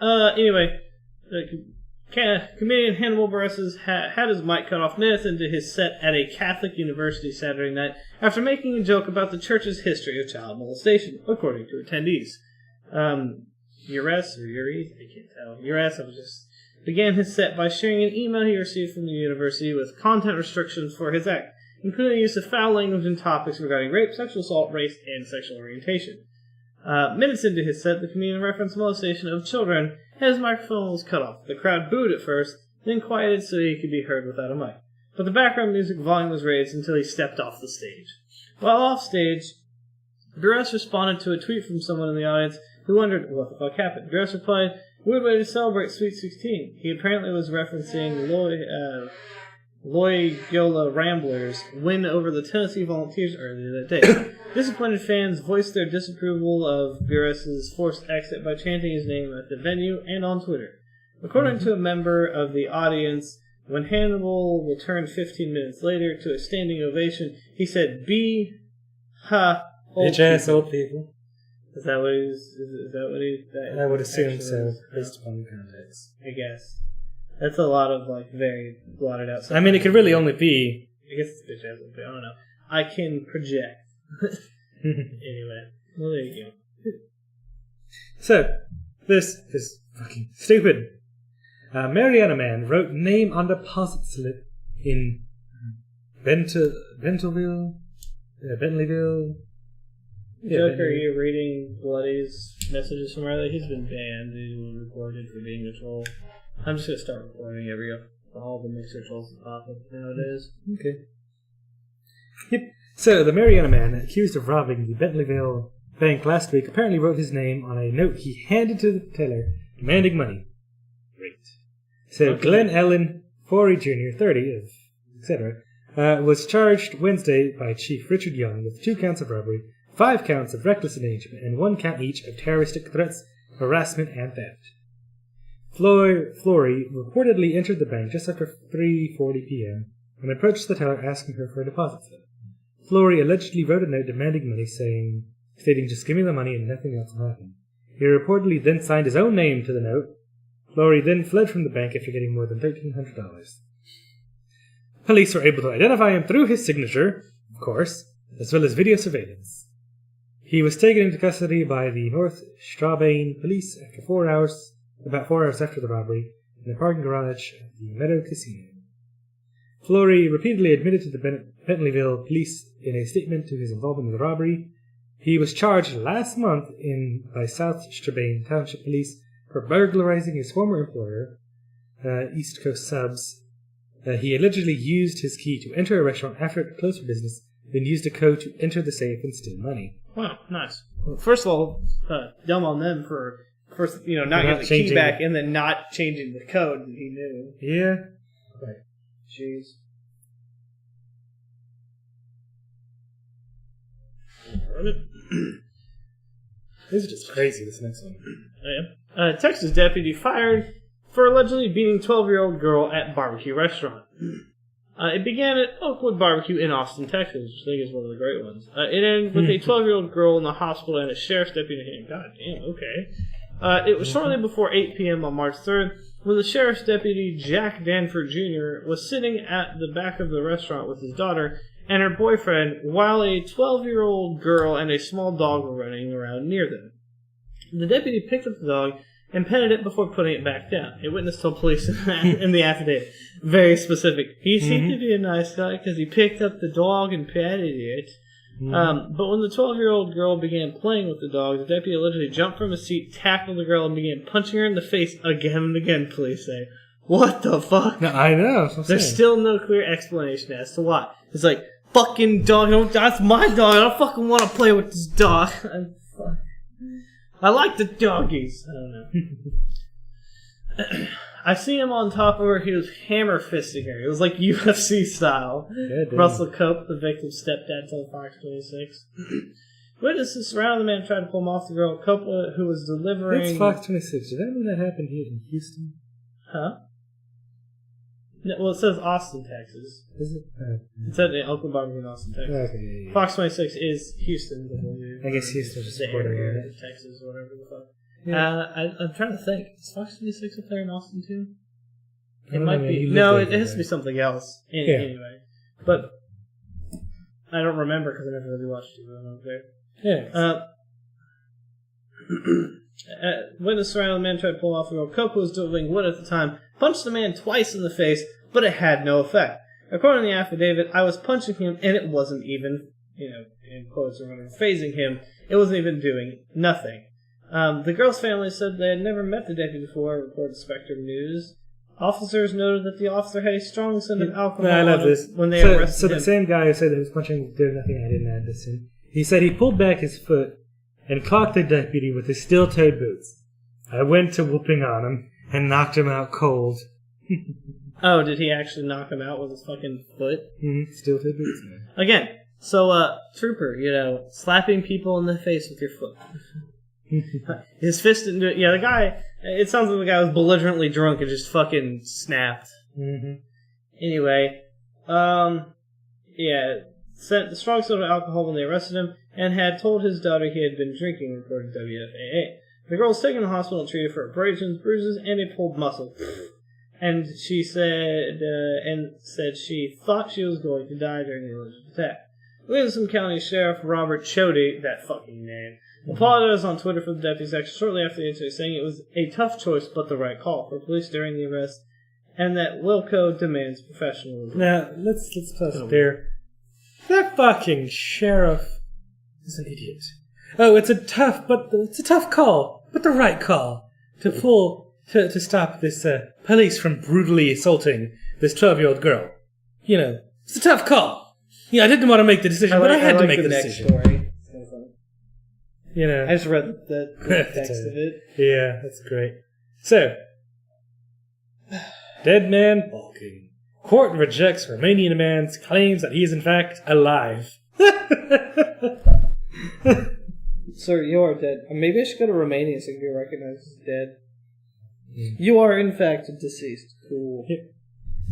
Anyway, comedian Hannibal Buress had his mic cut off minutes into his set at a Catholic university Saturday night after making a joke about the church's history of child molestation, according to attendees. Ures began his set by sharing an email he received from the university with content restrictions for his act, including the use of foul language and topics regarding rape, sexual assault, race, and sexual orientation. Minutes into his set, the comedian referenced molestation of children, and his microphone was cut off. The crowd booed at first, then quieted so he could be heard without a mic. But the background music volume was raised until he stepped off the stage. While off stage, Buress responded to a tweet from someone in the audience who wondered what the fuck happened. Buress replied, Weird way to celebrate Sweet 16. He apparently was referencing Loyola Ramblers' win over the Tennessee Volunteers earlier that day. Disappointed fans voiced their disapproval of Buress's forced exit by chanting his name at the venue and on Twitter. According to a member of the audience, when Hannibal returned 15 minutes later to a standing ovation, he said, "Be ha old Bitch ass old people." Is that what he's? Is that what he? That I would assume so, is? based upon the context. I guess that's a lot of like very blotted out stuff. I mean, it could really only be. I guess it's bitch ass old people. I don't know. I can project. Anyway, well there you go. So, this is fucking stupid. Mariana man wrote name on deposit slip in Bentleyville. Joker, are you reading Bloody's messages from earlier? He's been banned. He was reported for being a troll. I'm just gonna start reporting all the mixer trolls that pop up nowadays. Okay. Yep. So, the Mariana man, accused of robbing the Bentleyville bank last week, apparently wrote his name on a note he handed to the teller, demanding money. Great. So, Okay. Glenn Ellen Forey Jr., 30, etc., was charged Wednesday by Chief Richard Young with 2 counts of robbery, 5 counts of reckless endangerment, and 1 count each of terroristic threats, harassment, and theft. Flory reportedly entered the bank just after 3:40 p.m. and approached the teller asking her for a deposit slip. Flory allegedly wrote a note demanding money, stating, "Just give me the money and nothing else will happen." He reportedly then signed his own name to the note. Flory then fled from the bank after getting more than $1,300. Police were able to identify him through his signature, of course, as well as video surveillance. He was taken into custody by the North Strabane police after about 4 hours after the robbery, in the parking garage at the Meadow Casino. Flory repeatedly admitted to the Bentleyville police in a statement to his involvement in the robbery. He was charged last month by South Strabane Township Police for burglarizing his former employer, East Coast Subs. He allegedly used his key to enter a restaurant after it closed for business, then used a code to enter the safe and steal money. Wow, nice. Well, first of all, dumb on them for first, not getting the key changing back and then not changing the code that he knew. Yeah. Right. Jeez. This is just crazy, this next one. Yeah. Texas deputy fired for allegedly beating 12-year-old girl at barbecue restaurant. It began at Oakwood Barbecue in Austin, Texas, which I think is one of the great ones. It ended with a 12-year-old girl in the hospital and a sheriff's deputy hand. God damn, okay. It was shortly before 8 p.m. on March 3rd when the sheriff's deputy, Jack Danford Jr., was sitting at the back of the restaurant with his daughter and her boyfriend while a 12-year-old girl and a small dog were running around near them. The deputy picked up the dog and petted it before putting it back down. A witness told police in the affidavit. Very specific. He seemed to be a nice guy because he picked up the dog and petted it. But when the 12-year-old girl began playing with the dog, the deputy allegedly jumped from his seat, tackled the girl, and began punching her in the face again and again, police say. What the fuck? No, I know. There's still no clear explanation as to why. It's like, fucking dog, that's my dog, I don't fucking want to play with this dog. I like the doggies. I don't know. I see him on top of her. He was hammer fisting her. It was like UFC style. Yeah, Russell Cope, the victim's stepdad, told Fox 26. Witnesses surrounded the man, tried to pull him off the girl. Cope, who was delivering. It's Fox 26. Did that mean that happened here in Houston? Huh? No, well, it says Austin, Texas. Is it? It said Oakland Barbecue in Austin, Texas. Okay, yeah. Fox 26 is Houston. I guess Houston's just the area of Texas or whatever the fuck. Yeah. I'm trying to think. Is Fox 26 up there in Austin too? It might be. No, it has to be something else. Anyway. But I don't remember because I never really watched it when I was there. Yeah. Witness surrounded the man, tried to pull off the girl. Coco was doing what at the time? Punched the man twice in the face, but it had no effect. According to the affidavit, I was punching him and it wasn't even, in quotes or whatever, phasing him. It wasn't even doing nothing. The girl's family said they had never met the deputy before, reported Spectre News. Officers noted that the officer had a strong scent of alcohol I love this. When they arrested him. So the same guy who said that he was punching did nothing, I didn't add this in. He said he pulled back his foot and clocked the deputy with his steel-toed boots. I went to whooping on him and knocked him out cold. Oh, did he actually knock him out with his fucking foot? Mm-hmm. Steel toe boots. Again, so, Trooper, you know, slapping people in the face with your foot. His fist didn't do it. Yeah, the guy, it sounds like the guy was belligerently drunk and just fucking snapped. Mm-hmm. Anyway, yeah, sent strong soda alcohol when they arrested him and had told his daughter he had been drinking, reported WFAA. The girl was taken to the hospital and treated for abrasions, bruises, and a pulled muscle. And she said, she thought she was going to die during the alleged attack. Williamson County Sheriff Robert Chody, that fucking name, apologized on Twitter for the deputy's action shortly after the incident, saying it was a tough choice but the right call for police during the arrest, and that Wilco demands professionalism. Now, let's pause there. That fucking sheriff is an idiot. Oh, it's a tough call, but the right call to stop this police from brutally assaulting this 12-year-old girl. You know, it's a tough call. Yeah, I didn't want to make the decision, but I had to make the decision. Story. It's kind of funny. You know, I just read the text of it. Yeah, that's great. So, dead man balking. Court rejects Romanian man's claims that he is in fact alive. Sir, you are dead. Maybe I should go to Romania so I can be recognized as dead. You are in fact deceased. Cool. Yep.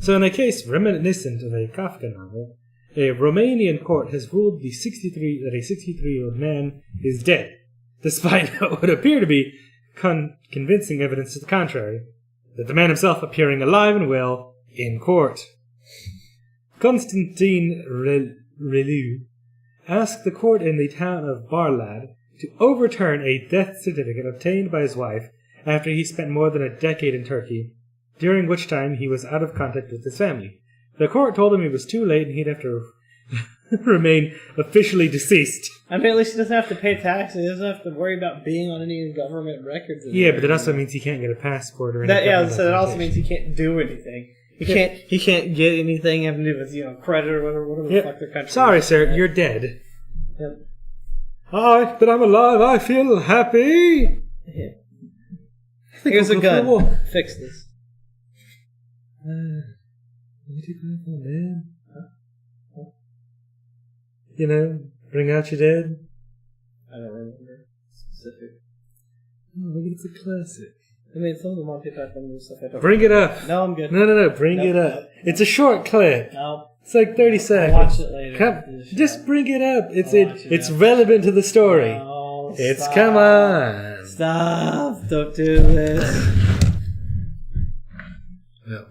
So in a case reminiscent of a Kafka novel, a Romanian court has ruled that a 63-year-old man is dead, despite what would appear to be convincing evidence to the contrary, that the man himself appearing alive and well in court. Constantin Relu asked the court in the town of Barlad to overturn a death certificate obtained by his wife after he spent more than a decade in Turkey, during which time he was out of contact with his family. The court told him it was too late and he'd have to remain officially deceased. I mean, at least he doesn't have to pay taxes. He doesn't have to worry about being on any government records. Yeah, but it also means he can't get a passport or anything. Yeah, so that also means he can't do anything. He can't get anything having to do with, credit or whatever the fuck their country. Sorry, sir, you're dead. Yep. But I'm alive. I feel happy. Yeah. Here's a gun. Fix this. Man. You know, bring out your dead. I don't remember specific. Oh, look, it's a classic. I mean, some of the Monty Python stuff I don't Bring it up. No, I'm good. No, bring it up. No. It's a short clip. No. It's like 30 seconds. I'll watch it later. Just bring it up. It's relevant to the story. No, stop. Come on. Stop. Don't do this. No.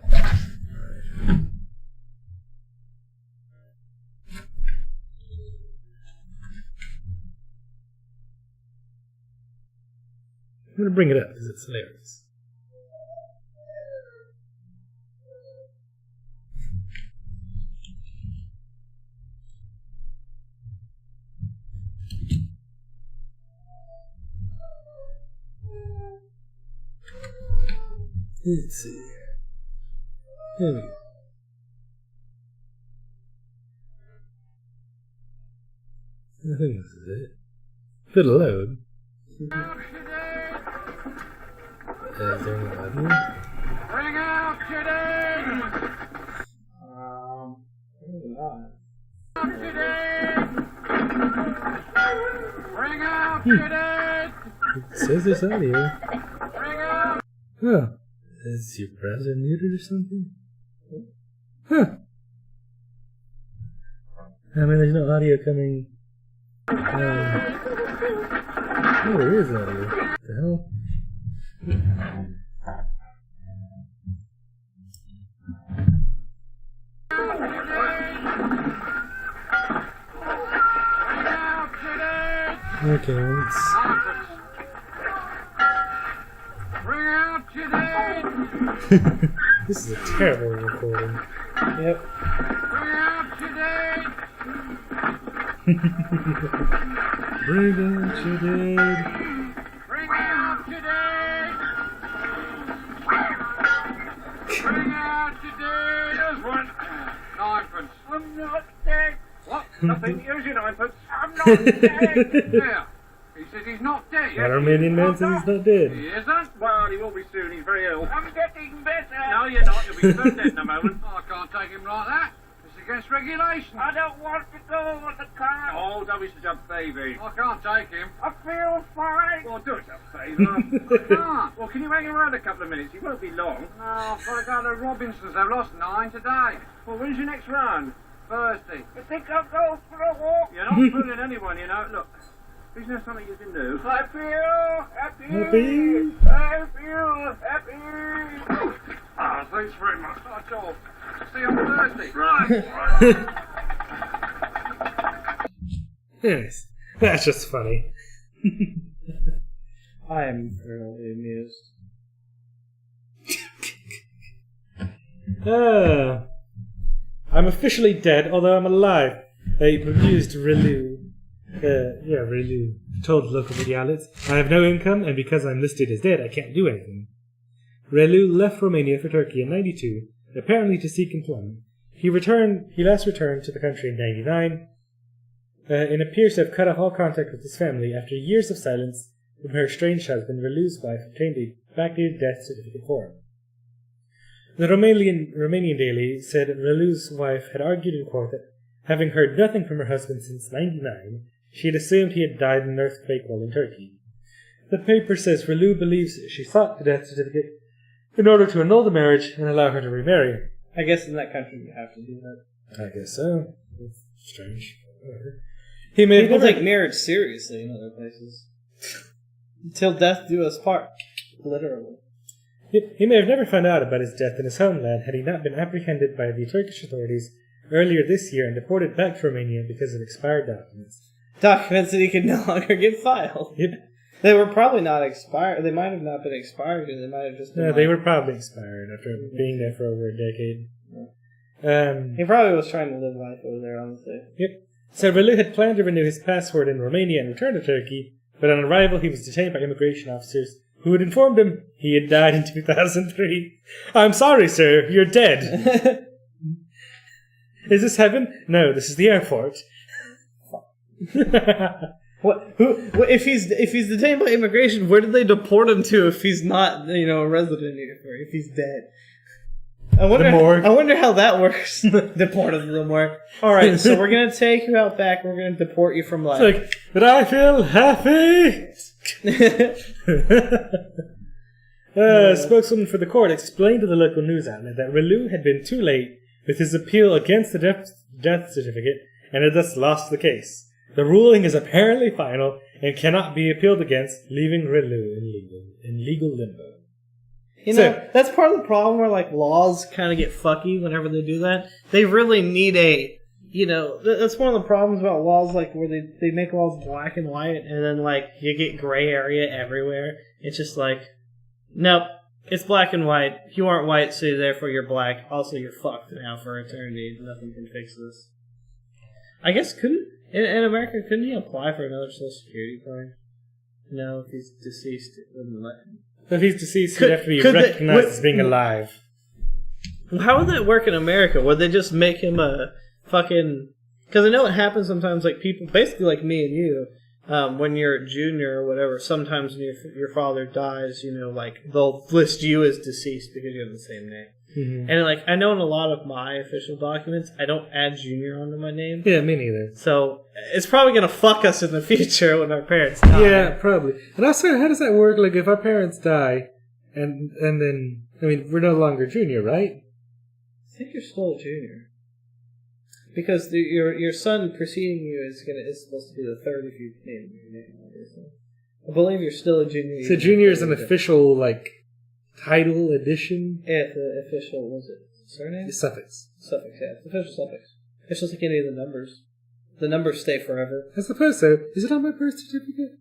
I'm going to bring it up because it's hilarious. Let's see. There we go. I think this is it. It'll load. Is there any audio? Bring out your dead! Maybe not. Bring out your dead! It says there's audio. Bring out! Huh. Is your browser muted or something? Huh. I mean, there's no audio coming. Oh, there is audio. What the hell? Okay, let's. Bring out your dead! This is a terrible recording. Yep. Bring out your dead! Bring out your dead! Bring out your dead! Bring out your dead! Here's one. Ninepence. I'm not dead. What? Nothing. Here's your ninepence. I'm not dead. There. He says he's not dead. That Romanian man says he's not dead. He isn't. very ill. I'm getting better. No, you're not. You'll be found dead in a moment. I can't take him like that. It's against regulation. I don't want to go with the car. Oh, don't be such a baby. I can't take him. I feel fine. Well, do us a favour. I can't. Well, can you hang around a couple of minutes? He won't be long. No, I've got to go to Robinson's. They've lost 9 today. Well, when's your next run? Thursday. You think I'll go for a walk? You're not fooling anyone, you know. Look, isn't there something you can do? I feel happy. Happy? I feel happy. Ah, thanks very much. That's all. See you on Thursday. Right. Yes, that's just funny. I am thoroughly amused. I'm officially dead, although I'm alive. He produced Relu. Relu told local media outlets, I have no income, and because I'm listed as dead, I can't do anything. Relu left Romania for Turkey in 92, apparently to seek employment. He last returned to the country in 99, and appears to have cut off all contact with his family after years of silence from her estranged husband. Relu's wife obtained a backdated death certificate for him. The Romanian Daily said Relu's wife had argued in court that, having heard nothing from her husband since 99, she had assumed he had died in an earthquake while in Turkey. The paper says Relu believes she sought the death certificate in order to annul the marriage and allow her to remarry. I guess in that country you have to do that. I guess so. It's strange. Whatever. People take marriage seriously in other places. Until death do us part. Literally. He may have never found out about his death in his homeland had he not been apprehended by the Turkish authorities earlier this year and deported back to Romania because of expired documents. Documents that he could no longer get filed. Yep. They were probably not expired. They might have not been expired, because they might have just been... No, they were probably expired after being there for over a decade. Yeah. He probably was trying to live life over there, honestly. Yep. So Relu had planned to renew his passport in Romania and return to Turkey, but on arrival he was detained by immigration officers who had informed him he had died in 2003. I'm sorry, sir, you're dead. Is this heaven? No, this is the airport. If he's detained by immigration, where did they deport him to if he's not, a resident here, or if he's dead? I wonder how that works. Deported to the morgue. Alright, so we're gonna take you out back, we're gonna deport you from life. It's like, but I feel happy! A spokeswoman for the court explained to the local news outlet that Relu had been too late with his appeal against the death certificate and had thus lost the case. The ruling is apparently final and cannot be appealed against, leaving Relu in legal limbo. That's part of the problem where, laws kind of get fucky whenever they do that. They really need that's one of the problems about laws, where they make laws black and white, and then, you get gray area everywhere. It's just nope, it's black and white. You aren't white, so therefore you're black. Also, you're fucked now for eternity. Nothing can fix this. I guess in America, couldn't he apply for another Social Security card? No, if he's deceased, it wouldn't let him. If he's deceased, he'd have to be recognized as being alive. How would that work in America? Would they just make him a fucking... Because I know it happens sometimes, people, basically like me and you, when you're a junior or whatever, sometimes when your father dies, they'll list you as deceased because you have the same name. Mm-hmm. And I know in a lot of my official documents, I don't add junior onto my name. Yeah, me neither. So it's probably gonna fuck us in the future when our parents die. Yeah, probably. And also, how does that work? If our parents die, and then we're no longer junior, right? I think you're still a junior because your son preceding you is supposed to be the third if you name your name. Obviously, I believe you're still a junior. So junior is an official title addition? Yeah, the official, was it surname? Suffix. Suffix, yeah. It's official suffix. It's just like any of the numbers. The numbers stay forever. I suppose so. Is it on my birth certificate?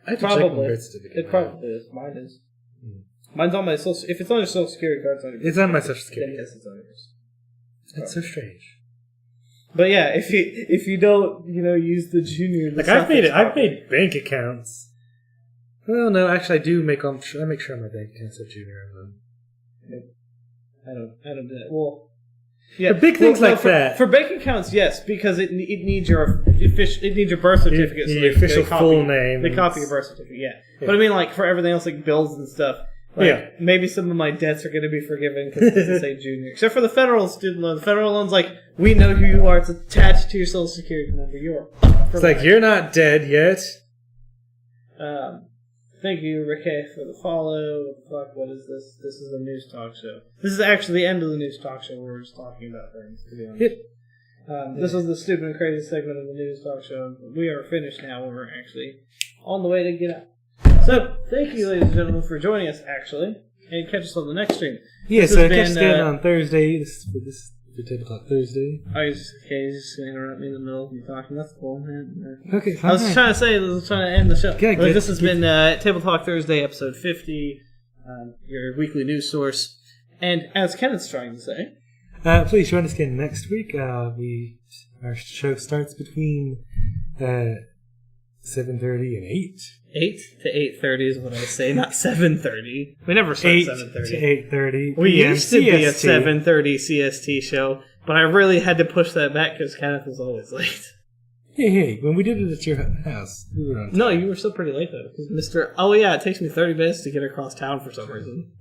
I have to check my birth certificate. It probably is. Mine is. Mine's on my social... If it's on your social security card, it's on your... It's on my social security. Yes, it's on yours. It's so strange. But yeah, if you don't, use the junior... I've made bank accounts. Well, no, actually, I make sure my bank accounts are junior. I don't do that. Well, yeah, big things that. For bank accounts, yes, because it needs your birth certificate. The official full name. They copy your birth certificate, yeah. But I mean, for everything else, bills and stuff, Maybe some of my debts are going to be forgiven because it doesn't say junior. Except for the federal student loan. The federal loan's like, we know who you are. It's attached to your social security number. You're It's like, you're not dead yet. Thank you, Ricky, for the follow. Fuck, what is this? This is a news talk show. This is actually the end of the news talk show where we're just talking about things, to be honest. This was the stupid and crazy segment of the news talk show. We are finished now. We're actually on the way to get out. So, thank you, ladies and gentlemen, for joining us, actually. And catch us on the next stream. Yes, catch us again on Thursday. This is Table Talk Thursday. He's just going to interrupt me in the middle of me talking. That's cool, man. Okay, fine. I was trying to end the show. Okay, this has been Table Talk Thursday, episode 50, your weekly news source. And as Kenneth's trying to say... please join us again next week. Our show starts between 7:30 and 8. 8 to 8:30 is what I say, not 7:30. We never start 8 7:30. to 8:30. We used to be a CST. 7:30 CST show, but I really had to push that back because Kenneth was always late. Hey, when we did it at your house, we were on time. No, you were still pretty late though. Because it takes me 30 minutes to get across town for some reason.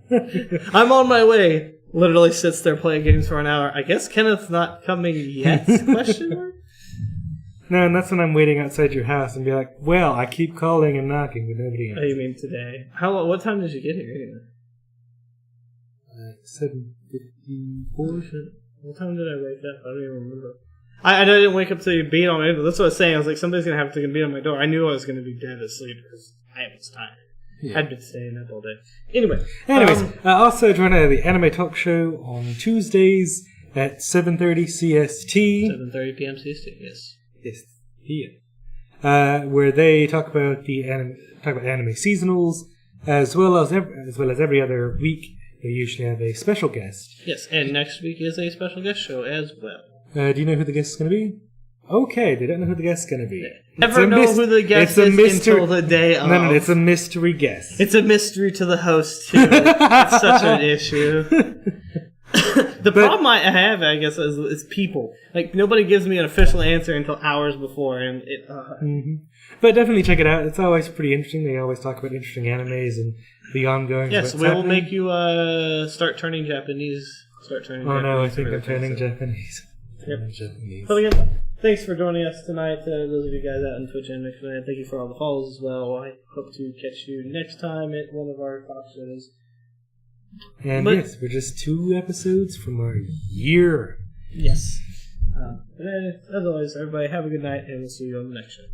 I'm on my way. Literally sits there playing games for an hour. I guess Kenneth's not coming yet? Question mark? No, and that's when I'm waiting outside your house and be like, well, I keep calling and knocking, but nobody answers. Oh, you mean today? What time did you get here anyway? 7:54. What time did I wake up? I don't even remember. I didn't wake up till you beat on my door. That's what I was saying. I was like, somebody's going to have to beat on my door. I knew I was going to be dead asleep because I was tired. Yeah. I'd been staying up all day. Anyways, also join the Anime Talk Show on Tuesdays at 7:30 CST. 7:30 p.m. CST, yes. Yes, yeah. Where they talk about anime seasonals, as well as every other week. They usually have a special guest. Yes, and next week is a special guest show as well. Do you know who the guest is going to be? Okay, they don't know who the guest is going to be. Never know who the guest is until the day of. No, it's a mystery guest. It's a mystery to the host, too. It's such an issue. The problem I have, I guess, is people. Like, nobody gives me an official answer until hours before, and it... But definitely check it out. It's always pretty interesting. They always talk about interesting animes and the ongoing... Yes, we will make you start turning Japanese. Oh, no, I think I'm turning Japanese. Yep. So again, thanks for joining us tonight. Those of you guys out in Twitch and Mixman, thank you for all the follows as well. I hope to catch you next time at one of our talk shows. And yes, we're just 2 episodes from our year. Yes. As always, everybody have a good night, and we'll see you on the next show.